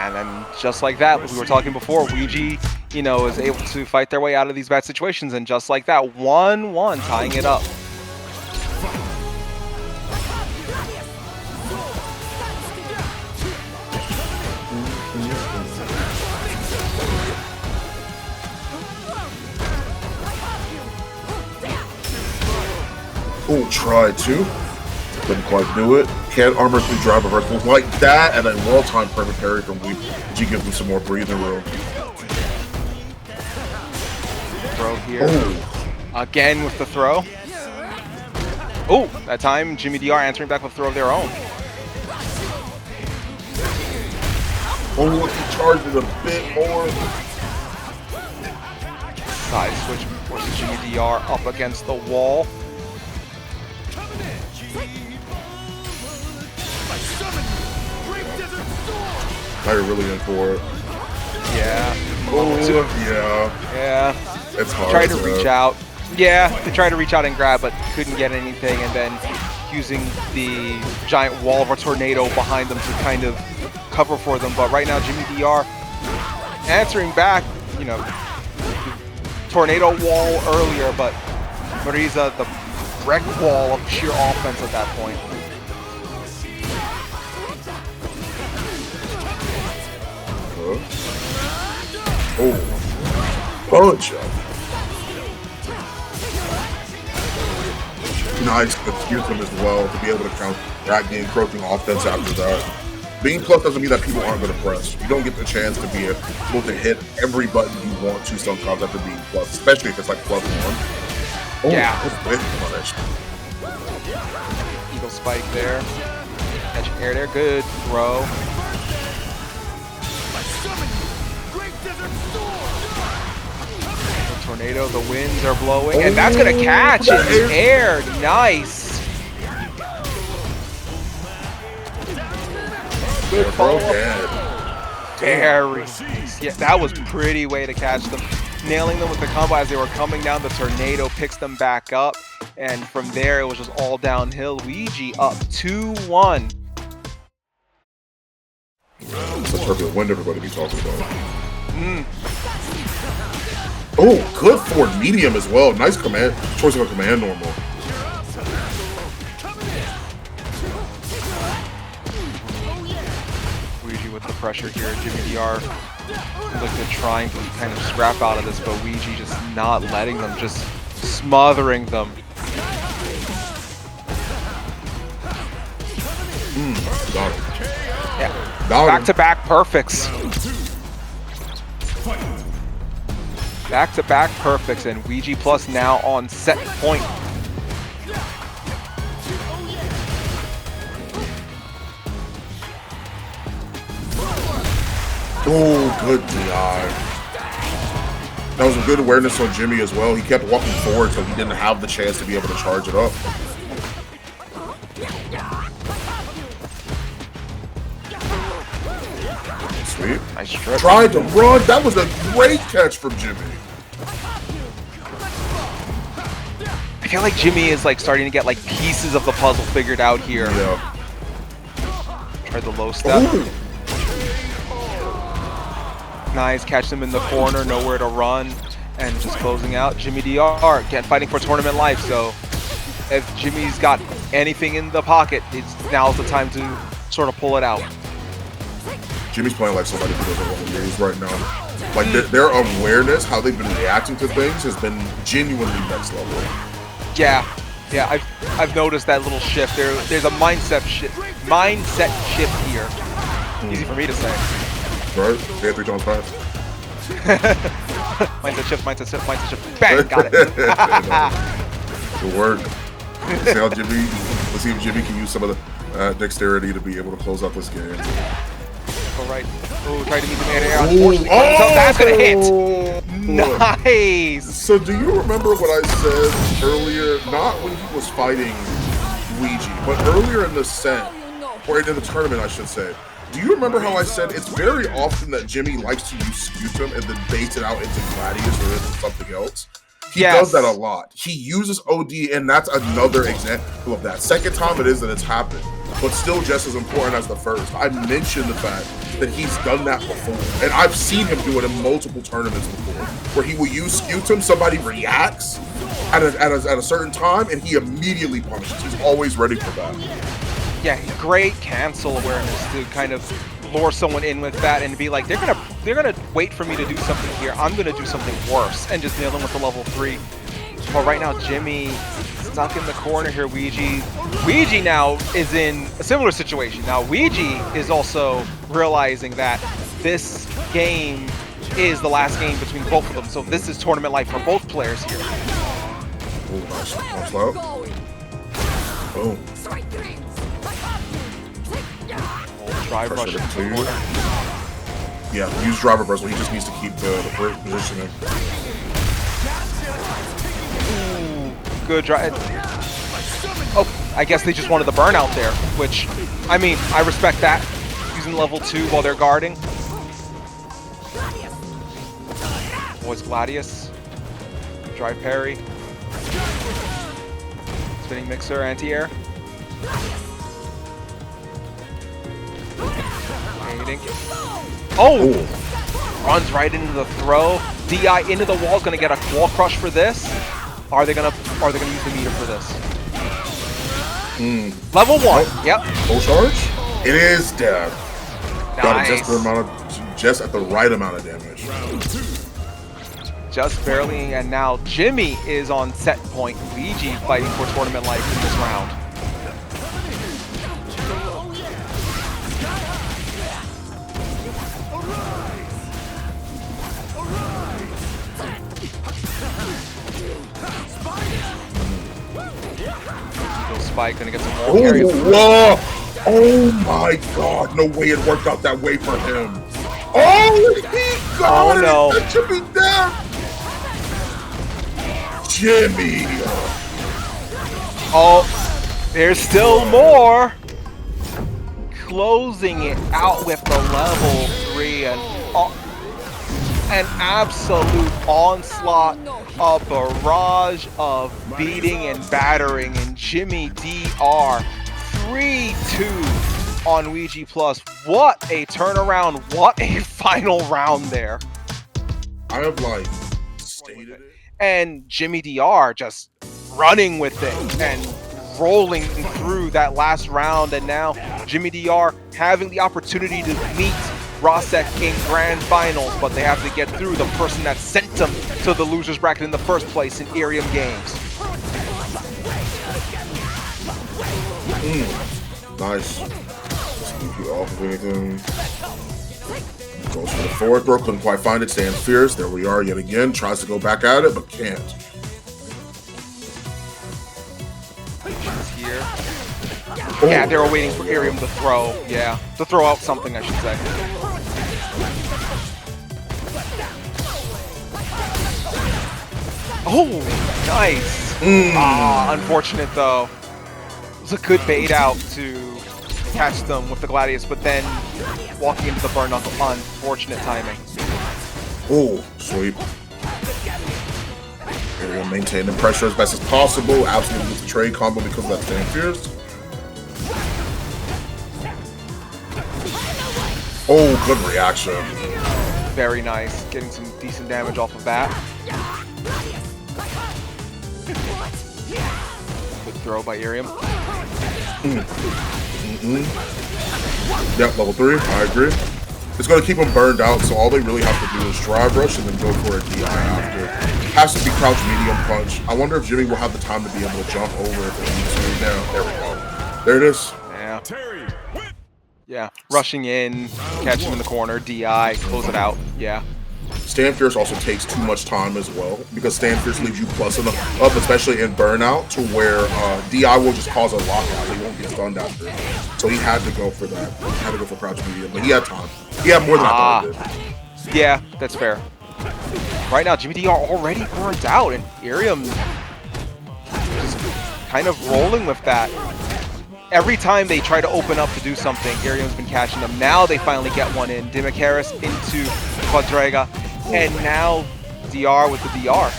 And then just like that, we were talking before, Ouija, you know, is able to fight their way out of these bad situations, and just like that, 1-1, tying it up. Oh, tried to. Couldn't quite do it. Can't armor through drive reversals like that, and then well-timed perfect parry from Ouija gives him some more breathing room. Throw here. Again with the throw. Oh, that time Jimmy DR answering back with a throw of their own. Oh, he charged it a bit more. Side switch forces Jimmy DR up against the wall. Now you're really in for it. Yeah. Oh, yeah. Yeah. It's hard. Tried to reach out. Yeah, they tried to reach out and grab, but couldn't get anything. And then using the giant wall of a tornado behind them to kind of cover for them. But right now, Jimmy DR answering back, you know, tornado wall earlier, but Marisa, the wreck wall of sheer offense at that point. Oh, punch up. Nice, but here's him as well to be able to counteract the encroaching offense after that. Being plus doesn't mean that people aren't going to press. You don't get the chance to be able to hit every button you want to sometimes after being plus, especially if it's like +1. Oh, yeah. Punish. Eagle spike there. Catching air there. Good throw. The tornado, the winds are blowing, and that's going to catch in the air. Nice. Good follow up. Very nice. Yeah, that was pretty way to catch them. Nailing them with the combo as they were coming down. The tornado picks them back up. And from there, it was just all downhill. Ouija up 2-1. It's a turbulent wind everybody be talking about. Oh, good for medium as well. Nice command. Choice of a command normal. With the pressure here, Jimmy DR looked at trying to kind of scrap out of this, but Ouija just not letting them, just smothering them. Got him. Yeah, Got him. back-to-back perfects. Back-to-back perfects, and Ouija plus now on set point. Oh, good DI. That was a good awareness on Jimmy as well. He kept walking forward so he didn't have the chance to be able to charge it up. Sweet. Nice trip. Tried to run. That was a great catch from Jimmy. I feel like Jimmy is like starting to get like pieces of the puzzle figured out here. Yeah. Tried the low step. Ooh. Nice, catch them in the corner, nowhere to run, and just closing out. Jimmy DR, again, fighting for tournament life, so if Jimmy's got anything in the pocket, now's the time to sort of pull it out. Jimmy's playing like somebody who doesn't want to lose right now. Like their awareness, how they've been reacting to things has been genuinely next level. Yeah, I've noticed that little shift. There's a mindset shift here. Easy for me to say. Right? Yeah, 3 times fast. mindset shift. Bang, got it. Good work. Let's see if Jimmy can use some of the dexterity to be able to close out this game. All right. Oh, try to meet the man air. Unfortunately, that's gonna hit. Nice. So, do you remember what I said earlier? Not when he was fighting Ouija, but earlier in the set, or in the tournament, I should say, Do you remember how I said it's very often that Jimmy likes to use Sputum and then bait it out into Gladius or into something else? He does that a lot. He uses OD, and that's another example of that. Second time it is that it's happened, but still just as important as the first. I mentioned the fact that he's done that before, and I've seen him do it in multiple tournaments before, where he will use Sputum, somebody reacts at a certain time, and he immediately punishes. He's always ready for that. Yeah, great cancel awareness to kind of lure someone in with that and be like, they're gonna wait for me to do something here. I'm gonna do something worse and just nail them with the level 3. But right now, Jimmy stuck in the corner here. Ouija now is in a similar situation. Now, Ouija is also realizing that this game is the last game between both of them. So this is tournament life for both players here. Oh, nice. Nice low. Boom. Drive rush. Yeah, use driver burst, but he just needs to keep the positioning. Ooh, good drive. Oh, I guess they just wanted the burnout there, which, I mean, I respect that. Using level 2 while they're guarding. Boys Gladius. Drive parry. Spinning mixer, anti-air. Oh! Ooh. Runs right into the throw. DI into the wall is gonna get a wall crush for this. Are they gonna use the meter for this? Level 1. Yep. Full charge? It is dead. Nice. Got it just at the right amount of damage. Just barely, and now Jimmy is on set point. Luigi fighting for tournament life in this round. Spike gonna get some more carry. Whoa! Oh my god, no way it worked out that way for him. Oh, he got it! No. Jimmy down! Jimmy! Oh, there's still more! Closing it out with the level 3 and an absolute onslaught, a barrage of beating and battering, and Jimmy DR 3-2 on Ouija Plus. What a turnaround, what a final round there. I have like stated it. And Jimmy DR just running with it and rolling through that last round, and now Jimmy DR having the opportunity to meet Rosek in grand finals, but they have to get through the person that sent them to the losers bracket in the first place in Iriam Games. Nice. Sneaky off of anything. Goes for the forward throw, couldn't quite find it, stands fierce. There we are yet again. Tries to go back at it, but can't. Here. Yeah, they were waiting for Iriam to throw. Yeah, to throw out something, I should say. Oh, nice. Ah, unfortunate though. It was a good bait out to catch them with the Gladius, but then walking into the burn knuckle, unfortunate timing. Oh, sweep. Iriam maintaining pressure as best as possible. Absolutely gets the trade combo because of that stand fierce. Oh, good reaction. Very nice. Getting some decent damage off of that. Good throw by Iriam. Yep, level 3. I agree. It's going to keep them burned out, so all they really have to do is drive rush and then go for a DI after. Has to be crouch medium punch. I wonder if Jimmy will have the time to be able to jump over if it needs to. There we go. There it is. Yeah. Yeah, rushing in, catch him in the corner, DI, close it out. Yeah. Stand Fierce also takes too much time as well, because Stand Fierce leaves you plus enough up, especially in Burnout, to where DI will just cause a lockout. He won't get stunned after. So he had to go for that. He had to go for crouch medium, but he had time. He had more than I thought he did. Yeah, that's fair. Right now, Jimmy DR already burnt out, and Iriam just kind of rolling with that. every time they try to open up to do something, Iriam's been catching them. Now they finally get one in. Dimicaris into Quadrega, and now DR with the DR.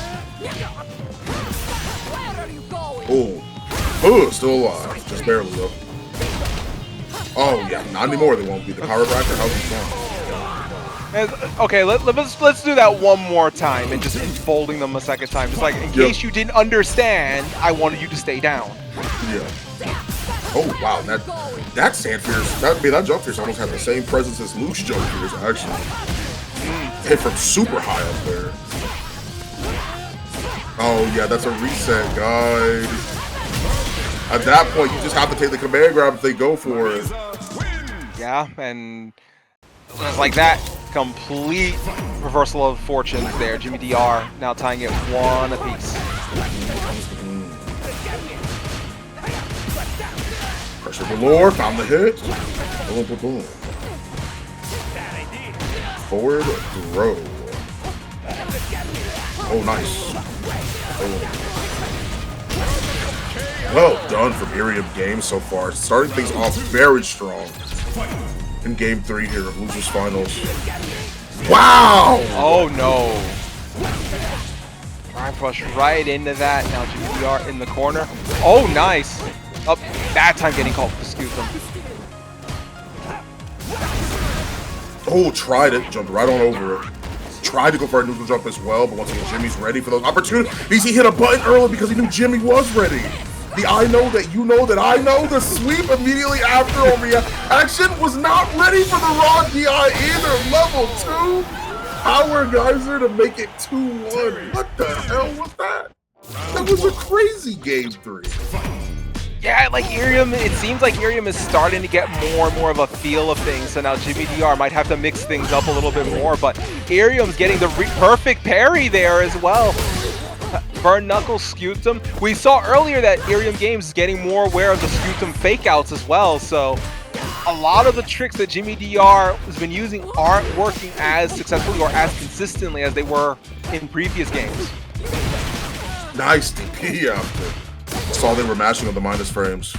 Oh, still alive. Just barely though. Oh yeah, not anymore. They won't be the chiropractor. How's it going? Okay, let's do that one more time and just enfolding them a second time. Just like in case you didn't understand, I wanted you to stay down. Yeah. Oh wow, that Sandfierce, that Jumpfierce almost had the same presence as Luke's Jumpfierce actually. Hit from super high up there. Oh yeah, that's a reset, guys. At that point, you just have to take the command grab if they go for it. Yeah, and just like that, complete reversal of fortunes there. Jimmy DR now tying it one apiece. Pressure galore, found the hit. Boom, boom, boom. Forward throw. Oh, nice. Oh. Well done from Iriam Games so far. Starting things off very strong in Game 3 here of Losers Finals. Wow! Oh no. Drive rush right into that. Now GDR in the corner. Oh, nice. Oh, bad time getting called for Scutum. Oh, tried it. Jumped right on over it. Tried to go for a neutral jump as well, but once again, Jimmy's ready for those opportunities. He hit a button early because he knew Jimmy was ready. The I know that you know that I know, the sweep immediately after on reaction was not ready for the raw DI either. Level 2 power geyser to make it 2-1. What the hell was that? That was a crazy Game 3. Yeah, like Iriam, it seems like Iriam is starting to get more and more of a feel of things. So now Jimmy DR might have to mix things up a little bit more, but Iriam's getting the perfect parry there as well. Burn Knuckle, Scutum. We saw earlier that Iriam Games is getting more aware of the Scutum fake outs as well. So a lot of the tricks that Jimmy DR has been using aren't working as successfully or as consistently as they were in previous games. Nice DP after. Saw they were mashing on the minus frames.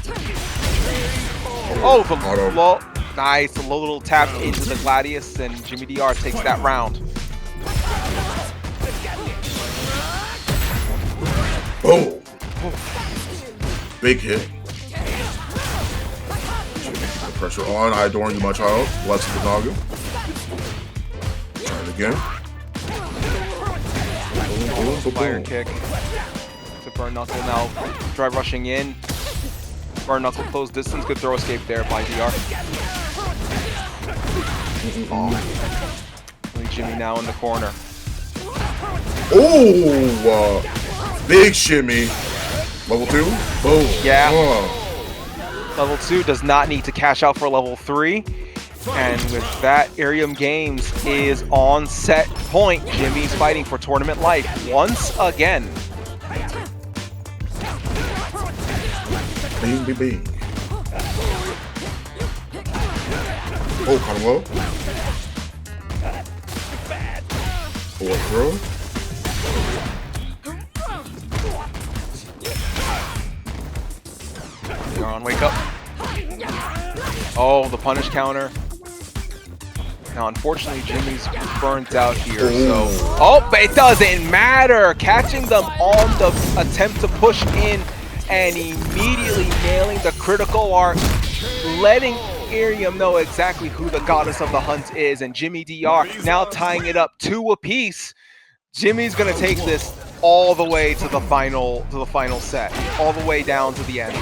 Oh, the low, nice, the low little tap into the Gladius, and Jimmy DR takes that round. Oh, big hit. The pressure on. I adore you, my child. Bless the Naga. Try it again. Fire kick to Burn Knuckle now. Drive rushing in. Burn Knuckle close distance. Good throw escape there by DR. Jimmy now in the corner. Oh, big shimmy. Level 2. Boom. Yeah. Oh. Level 2 does not need to cash out for level 3. And with that, Iriam Games is on set point. Jimmy's fighting for tournament life once again. Bing, bing, bing. Oh, kind of low. Forward throw. You're on wake up. Oh, the punish counter. Now, unfortunately, Jimmy's burnt out here, so... Oh, but it doesn't matter! Catching them on the attempt to push in and immediately nailing the critical arc, letting Iriam know exactly who the goddess of the hunt is, and Jimmy DR now tying it up 2 apiece. Jimmy's gonna take this all the way to the final set, all the way down to the end.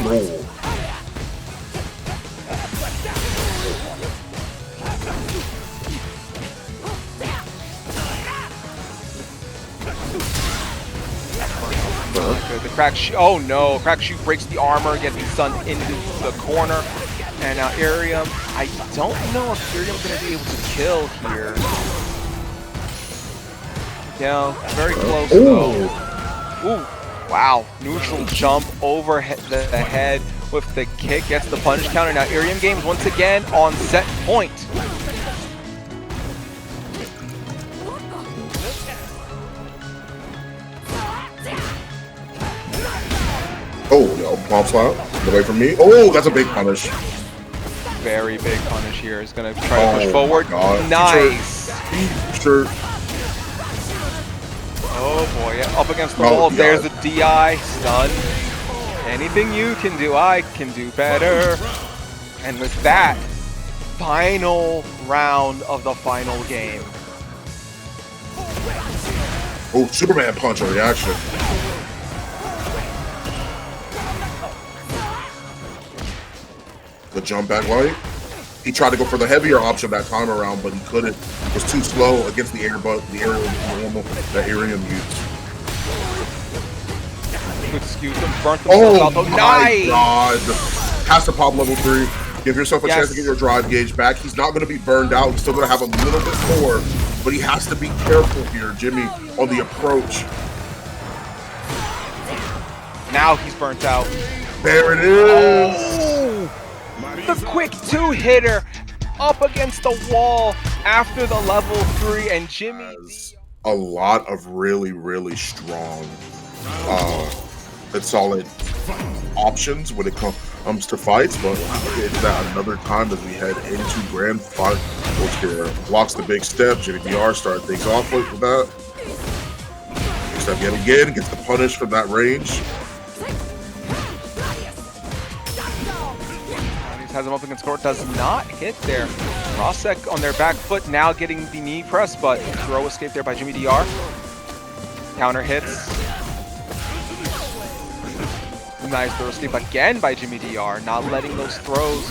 Oh. The crack shoot. Oh no! Crack shoot breaks the armor, getting stunned into the corner. And now Iriam. I don't know if Iriam's gonna be able to kill here. Yeah, very close though. Ooh. Wow, neutral jump over the head with the kick, gets the punish counter. Now Iriam Games once again on set point. Palm slap. Get away from me. Oh, that's a big punish. Very big punish here. He's gonna try to push Oh, forward. my God. Nice. Sure. Oh boy, yeah, up against the Oh, wall. God. There's the DI stun. Anything you can do, I can do better. And with that, final round of the final game. Oh, Superman punch a reaction. The jump back light. He tried to go for the heavier option that time around, but he couldn't. It was too slow against the air, but the air was normal that Iriam used. Good skew them, burnt themselves Oh out though. my Nice! God. Has to pop level 3. Give yourself a Yes. chance to get your drive gauge back. He's not going to be burned out. He's still going to have a little bit more, but he has to be careful here, Jimmy, on the approach. Now he's burnt out. There it is. Oh, the quick 2-hitter up against the wall after the level 3, and Jimmy Has a lot of really, really strong and solid options when it comes to fights, but we'll get into that another time as we head into grand finals here. Blocks the big step. Jimmy DR started things off with that. Big step yet again, gets the punish from that range. has him up against court, does not hit there. Rosek on their back foot, now getting the knee press, but throw escape there by Jimmy DR. Counter hits. Nice throw escape again by Jimmy DR, not letting those throws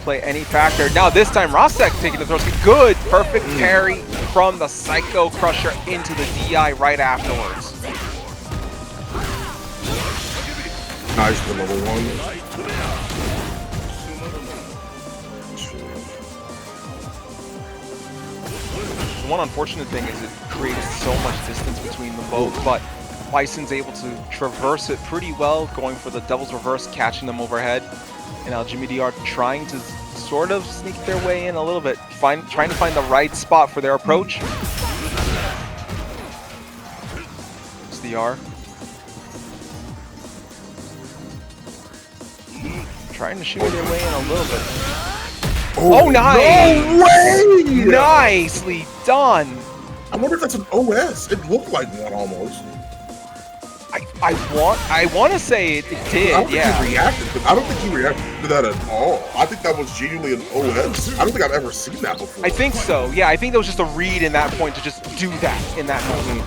play any factor. Now this time Rosek taking the throw escape. Good, perfect parry from the Psycho Crusher into the DI right afterwards. Nice for level 1. The one unfortunate thing is it creates so much distance between them both, but Bison's able to traverse it pretty well, going for the Devil's Reverse, catching them overhead. And now Jimmy DR trying to sort of sneak their way in a little bit, trying to find the right spot for their approach. It's DR. Trying to shoot their way in a little bit. Oh, nice! No way! Nicely done! I wonder if that's an OS. It looked like one almost. I want to say it did, I don't think yeah. he reacted, but I don't think he reacted to that at all. I think that was genuinely an OS. I don't think I've ever seen that before. I think so, yeah. I think that was just a read in that point to just do that in that moment.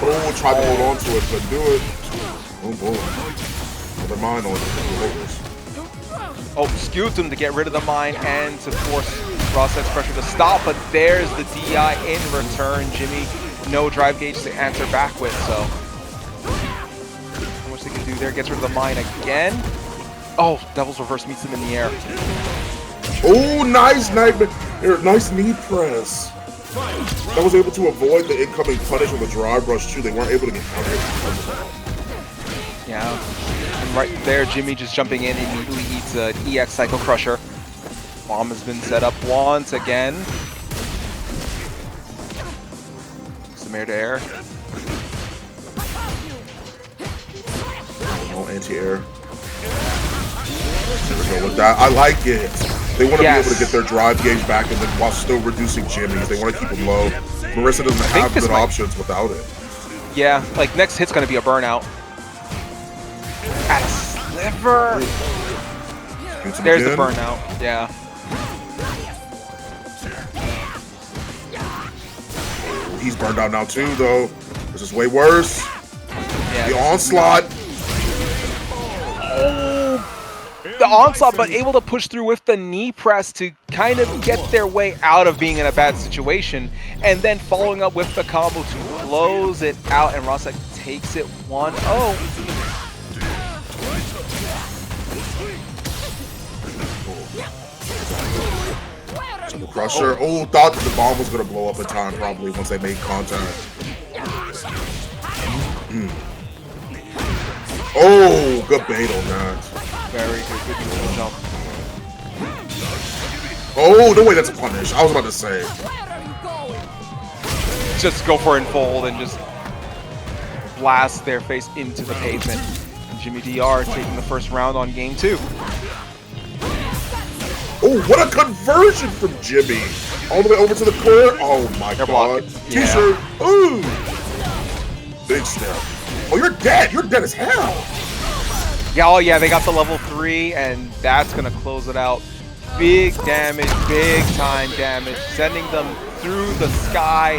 Oh, tried to hold on to it, couldn't do it. Oh boy. Never mind on it. Oh, skewed him to get rid of the mine and to force Rosek's pressure to stop, but there's the DI in return. Jimmy, no drive gauge to answer back with, so. How much they can do there, gets rid of the mine again. Oh, Devil's Reverse meets him in the air. Oh, nice nice knee press. That was able to avoid the incoming punish with a drive rush too. They weren't able to get countered. Yeah, and right there, Jimmy just jumping in, immediately eats an EX Psycho Crusher. Bomb has been set up once again. Some air to air. No anti-air. There we go with that. I like it. They want to be able to get their drive gauge back and then while still reducing Jimmy's. They want to keep him low. Marisa doesn't have good options without it. Yeah, like next hit's going to be a burnout. At a sliver. There's the burnout. Yeah. He's burned out now too, though. This is way worse. Yeah, the onslaught. The onslaught, but able to push through with the knee press to kind of get their way out of being in a bad situation, and then following up with the combo to close it out, and Rosek takes it 1-0. The Crusher. Oh, thought that the bomb was going to blow up in time probably once they made contact. Oh, good bait on that. Very good neutral jump. Oh, no way, that's a punish. I was about to say. Where are you going? just go for Enfold and just blast their face into the pavement. And Jimmy DR taking the first round on game 2. Oh, what a conversion from Jimmy! All the way over to the corner. Oh my They're god. blocking. T-shirt. Ooh! Big step. Oh, you're dead. You're dead as hell. Yeah, oh yeah, they got the level 3, and that's gonna close it out. Big damage, big time damage, sending them through the sky,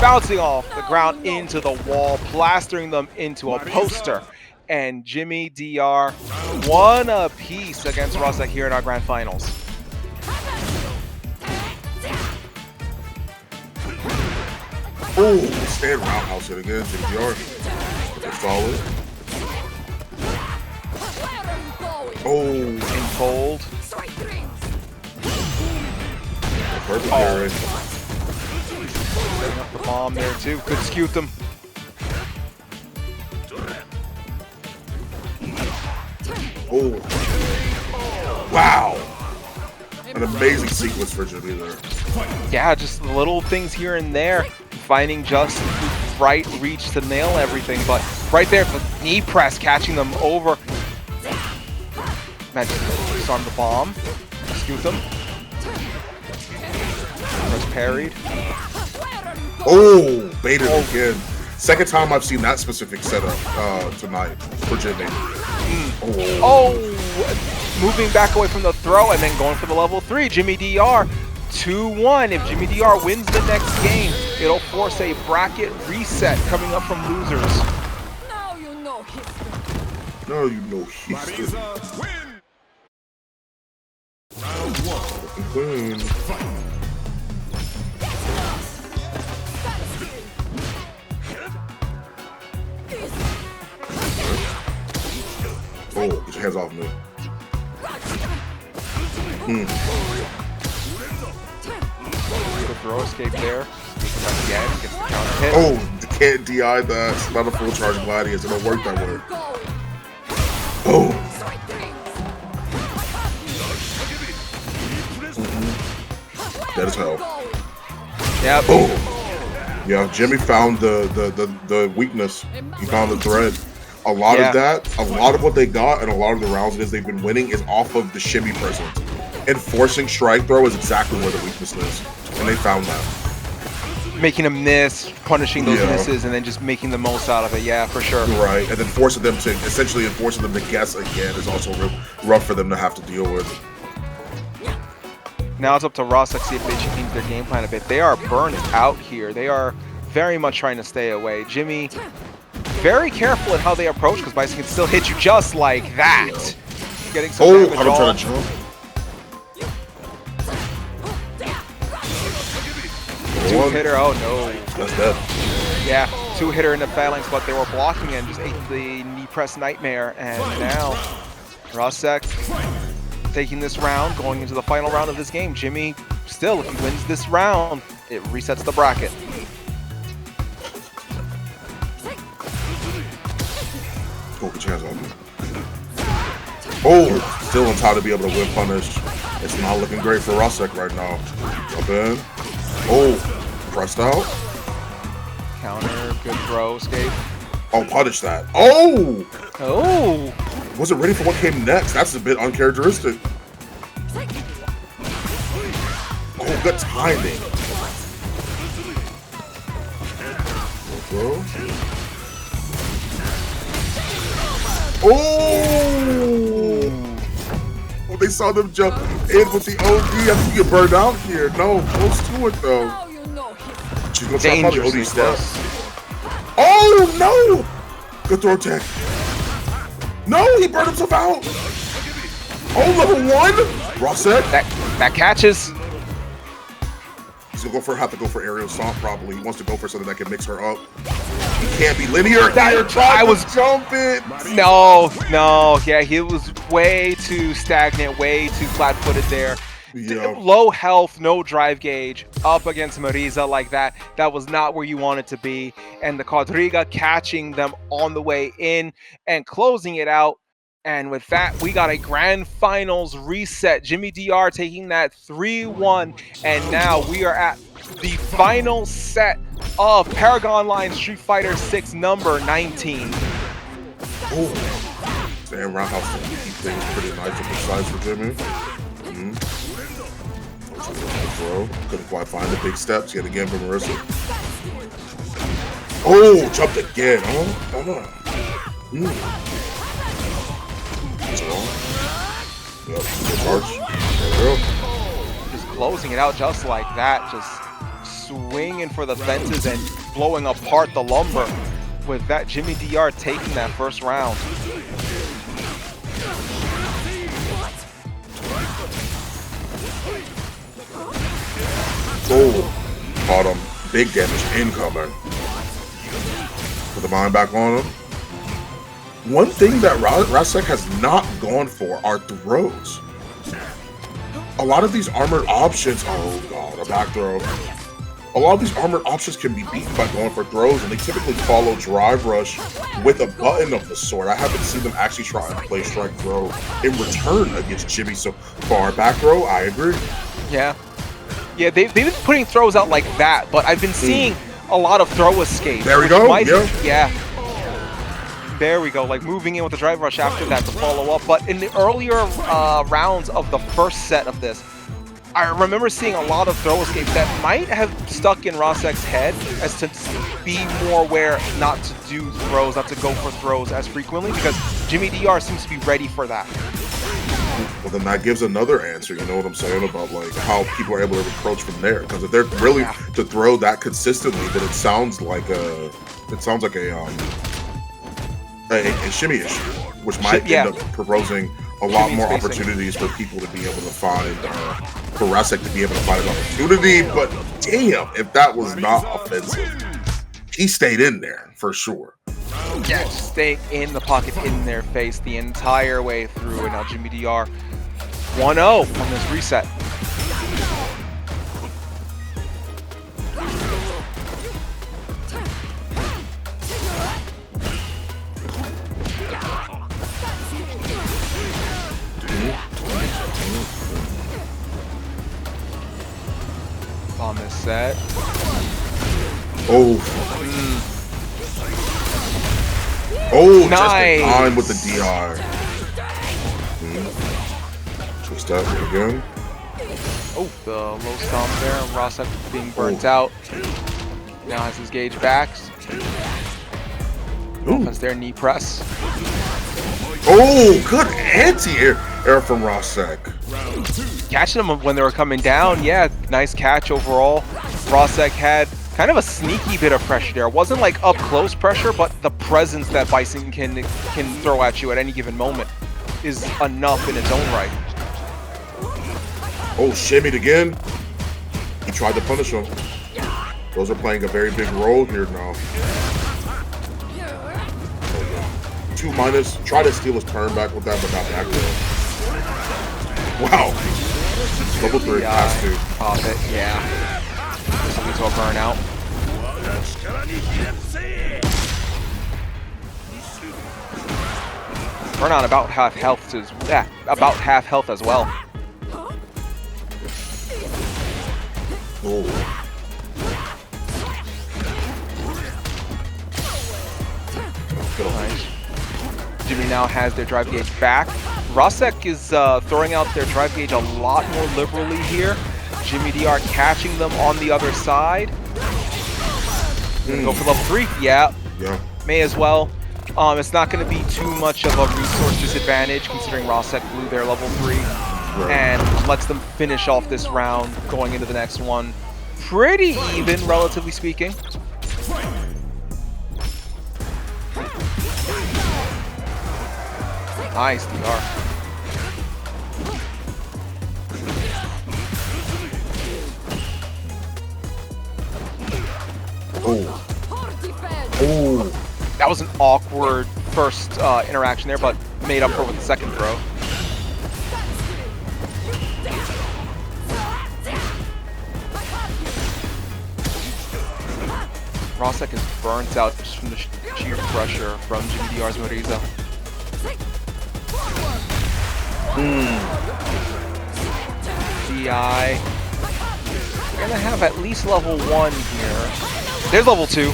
bouncing off the ground into the wall, plastering them into a poster. And Jimmy DR won a piece against Rasa here in our grand finals. Oh, stand roundhouse it again. Jimmy DR. They're solid. Oh, Enfold. perfect parry. Setting up the bomb there too. Could skew them. Oh. Wow. An amazing sequence for Jimmy there. Yeah, just little things here and there. Finding just the right reach to nail everything. But right there, the knee press catching them over. Just on the bomb. Skew them. Was parried. Oh, baited again. Second time I've seen that specific setup tonight for Jimmy. Oh, moving back away from the throw and then going for the level 3. Jimmy DR 2-1. If Jimmy DR wins the next game, it'll force a bracket reset coming up from losers. Now you know history. No, you know he's Marisa win. Boom. Oh, get your hands off me. The throw escape there. Again, gets the counter hit. Oh, can't DI that. It's not a full charge Gladius. It don't work that way. Oh. Dead as hell. Yep. Oh. Yeah, Jimmy found the weakness. He found the thread. A lot of that, a lot of what they got, and a lot of the rounds that they've been winning is off of the shimmy presence. Enforcing strike throw is exactly where the weakness is, and they found that. Making them miss, punishing those misses, and then just making the most out of it. Yeah, for sure. Right, and then forcing them to essentially enforcing them to guess again is also real rough for them to have to deal with. Now it's up to Rasa to see if they change their game plan a bit. They are burnt out here. They are very much trying to stay away. Jimmy, very careful at how they approach, because Bison can still hit you just like that. Getting some damage I'm trying off. to jump. Two-hitter, oh no. That's dead. Yeah, two-hitter in the phalanx, but they were blocking and just ate the knee press nightmare. And now, Rasek taking this round, going into the final round of this game. Jimmy, still, if he wins this round, it resets the bracket. Oh, get your hands on me. Oh, still on top to be able to win punish. It's not looking great for Rasek right now. Up in. Oh, pressed out. Counter, good throw, escape. Oh, punish that. Oh! Oh! Wasn't ready for what came next. That's a bit uncharacteristic. Oh, good timing. Oh! Oh, they saw them jump in with the OD. I think you get burned out here. No, close to it though. Now you know history. She's gonna try probably OD Dangerously step. close. Oh no! Good throw tech. No, he burned himself out. Oh, level 1. Rasek. That catches. He's gonna have to go for aerial assault probably. He wants to go for something that can mix her up. He can't be linear. Now you're trying to jump it. No, yeah, he was way too stagnant, way too flat-footed there. Yeah. Low health, no drive gauge, up against Marisa like that. That was not where you wanted to be. And the Quadriga catching them on the way in and closing it out. And with that, we got a grand finals reset. Jimmy DR taking that 3-1. And now we are at the final set of ParagOnline Street Fighter 6 number 19. Oh, damn, roundhouse to keep things pretty nice and precise for Jimmy. Throw. Couldn't quite find the big steps yet again from Marisa. Oh, jumped again. Yep, good arch. There we go. Just closing it out just like that. Just swinging for the fences and blowing apart the lumber. With that, Jimmy DR taking that first round. Oh, caught him. Big damage incoming. Put the mind back on him. One thing that Rasek has not gone for are throws. A lot of these armored options, oh god, a back throw. A lot of these armored options can be beaten by going for throws, and they typically follow drive rush with a button of the sort. I haven't seen them actually try and play strike throw in return against Jimmy so far. Back throw, I agree. Yeah. Yeah, they've been putting throws out like that, but I've been seeing a lot of throw escapes. There we go, yeah. There we go, like moving in with the drive rush after that to follow up. But in the earlier rounds of the first set of this, I remember seeing a lot of throw escapes that might have stuck in Rasek's head as to be more aware not to do throws, not to go for throws as frequently, because Jimmy DR seems to be ready for that. Well, then that gives another answer, you know what I'm saying, about like how people are able to approach from there. Because if they're really to throw that consistently, then it sounds like a shimmy issue, which might end up proposing a lot more opportunities for people to be able to find, for Rasek to be able to find an opportunity. But damn, if that was not offensive, he stayed in there for sure. Yeah, staying in the pocket, in their face the entire way through. And now Jimmy DR 1-0 on this reset. On this set. Oh. Oh, nice. Just in time with the DR. Twist up again. Oh, the low stomp there. Rasek being burnt out. Now has his gauge back. Has their knee press. Oh, good anti-air from Rasek. Catching them when they were coming down. Yeah, nice catch overall. Rasek had kind of a sneaky bit of pressure there. It wasn't like up close pressure, but the presence that Bison can throw at you at any given moment is enough in its own right. Oh, shimmied again. He tried to punish him. Those are playing a very big role here now. 2-. Try to steal his turn back with that, but not back there. Wow. Double 3 has to. Pop it, yeah. This will lead to a burnout. Burnout about half health as well. Oh. Nice. Jimmy now has their drive gauge back. Rasek is throwing out their drive gauge a lot more liberally here. Jimmy DR catching them on the other side. Gonna go for level 3. Yeah. May as well. It's not going to be too much of a resource disadvantage considering Rasek blew their level 3. And lets them finish off this round going into the next one. Pretty even, relatively speaking. Nice DR. Oh. Oh. That was an awkward first interaction there, but made up for with the second throw. Rasek is burnt out just from the sheer pressure from Jimmy DR's Marisa. DI. We're gonna have at least level 1 here. There's level 2.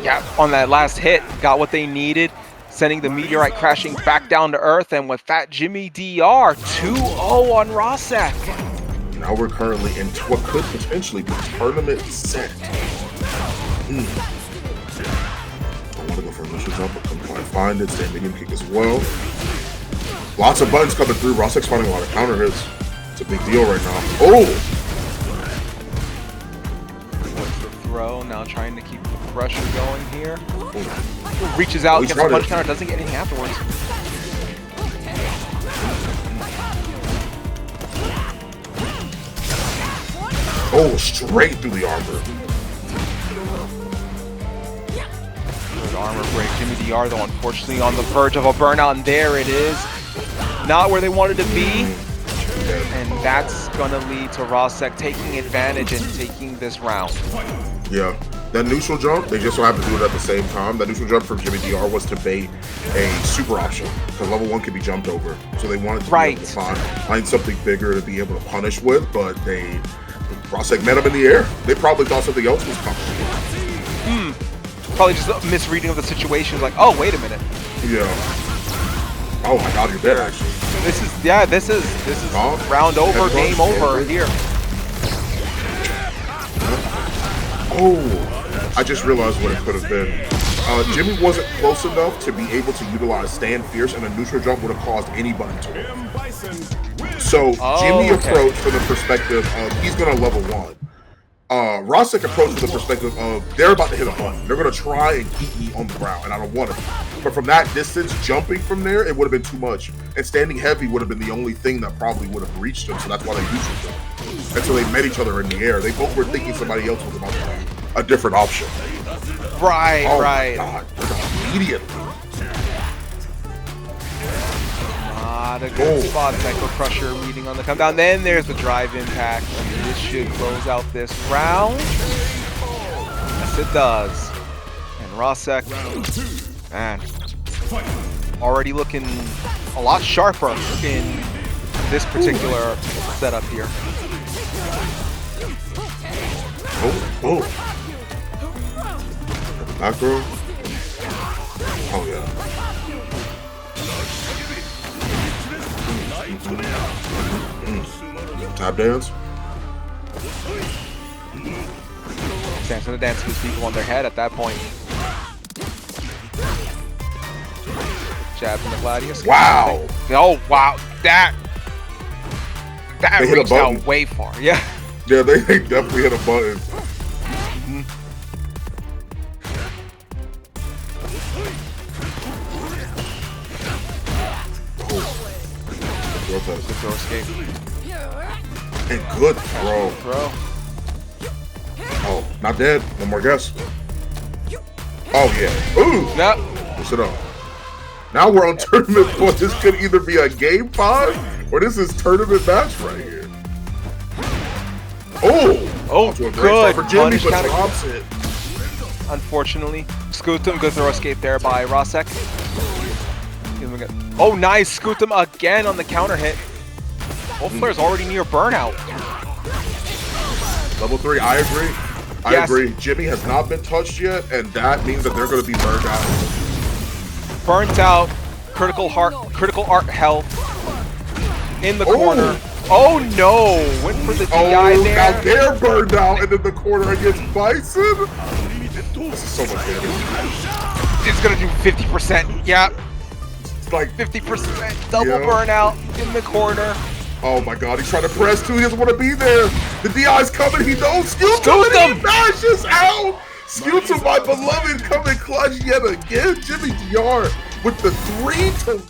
Yeah, on that last hit, got what they needed, sending the meteorite crashing back down to Earth, and with that, Jimmy DR 2-0 on Rosek. Now we're currently in what could potentially be tournament set. I want to go for a initial jump, but couldn't quite find it. Stand medium kick as well. Lots of buttons coming through. Rosek's finding a lot of counter hits. It's a big deal right now. Oh! What's the throw? Now trying to keep the pressure going here. Reaches out, gets a punch counter, doesn't get anything afterwards. Oh, straight through the armor. Good armor break. Jimmy DR, though, unfortunately on the verge of a burnout, and there it is. Not where they wanted to be. And that's going to lead to Rosek taking advantage and taking this round. Yeah. That neutral jump, they just so happen to do it at the same time. That neutral jump from Jimmy DR was to bait a super option, because level 1 could be jumped over. So they wanted to be able to find something bigger to be able to punish with, but Rosek met him in the air. They probably thought something else was coming. Probably just a misreading of the situation. Like, oh, wait a minute. Yeah. Oh my God, you're dead actually. This is round over, game over here. Oh, I just realized what it could have been. Jimmy wasn't close enough to be able to utilize Stand Fierce, and a neutral jump would have caused anybody to win. So Jimmy approached from the perspective of he's going to level 1. Rosek approached from the perspective of they're about to hit a button. They're going to try and keep me on the ground, and I don't want it. But from that distance, jumping from there, it would have been too much. And standing heavy would have been the only thing that probably would have reached them, so that's why they used it. And so they met each other in the air. They both were thinking somebody else was about to have a different option. Right, right. God, immediately. Not a good spot. Echo Crusher meeting on the come down. Then there's the drive impact. And this should close out this round. Yes, it does. And Rosek, man, already looking a lot sharper in this particular setup here. Macro. Oh yeah. Tap dance. Dance to the dance with people on their head at that point. Jab from the Gladius. Wow. Oh wow. That reached out way far. Yeah. Yeah, they definitely hit a button. Good throw escape. And good throw. Oh, not dead. One more guess. Oh yeah. Ooh. Yep. Push it up. Now we're on tournament point. This could either be a game 5 or this is tournament match right here. Oh, good. For Jimmy, Punish but drops it. Unfortunately, scoot him. Good throw escape there by Rosek. Oh, nice. Scoot him again on the counter hit. Both players already near burnout. Level 3, I agree. I agree. Jimmy has not been touched yet, and that means that they're going to be burned out. Burnt out. Critical art health. In the corner. Oh no! Went for the DI there. Now they're burned out, and in the corner against Bison. This is so much damage. It's going to do 50%. Yeah. Like 50% double burnout in the corner. Oh my God, he's trying to press too. He doesn't want to be there. The DI's coming. He knows. Scoot him. He bashes out. Scoot him, my beloved, coming clutch yet again. Jimmy DR with the 3-1.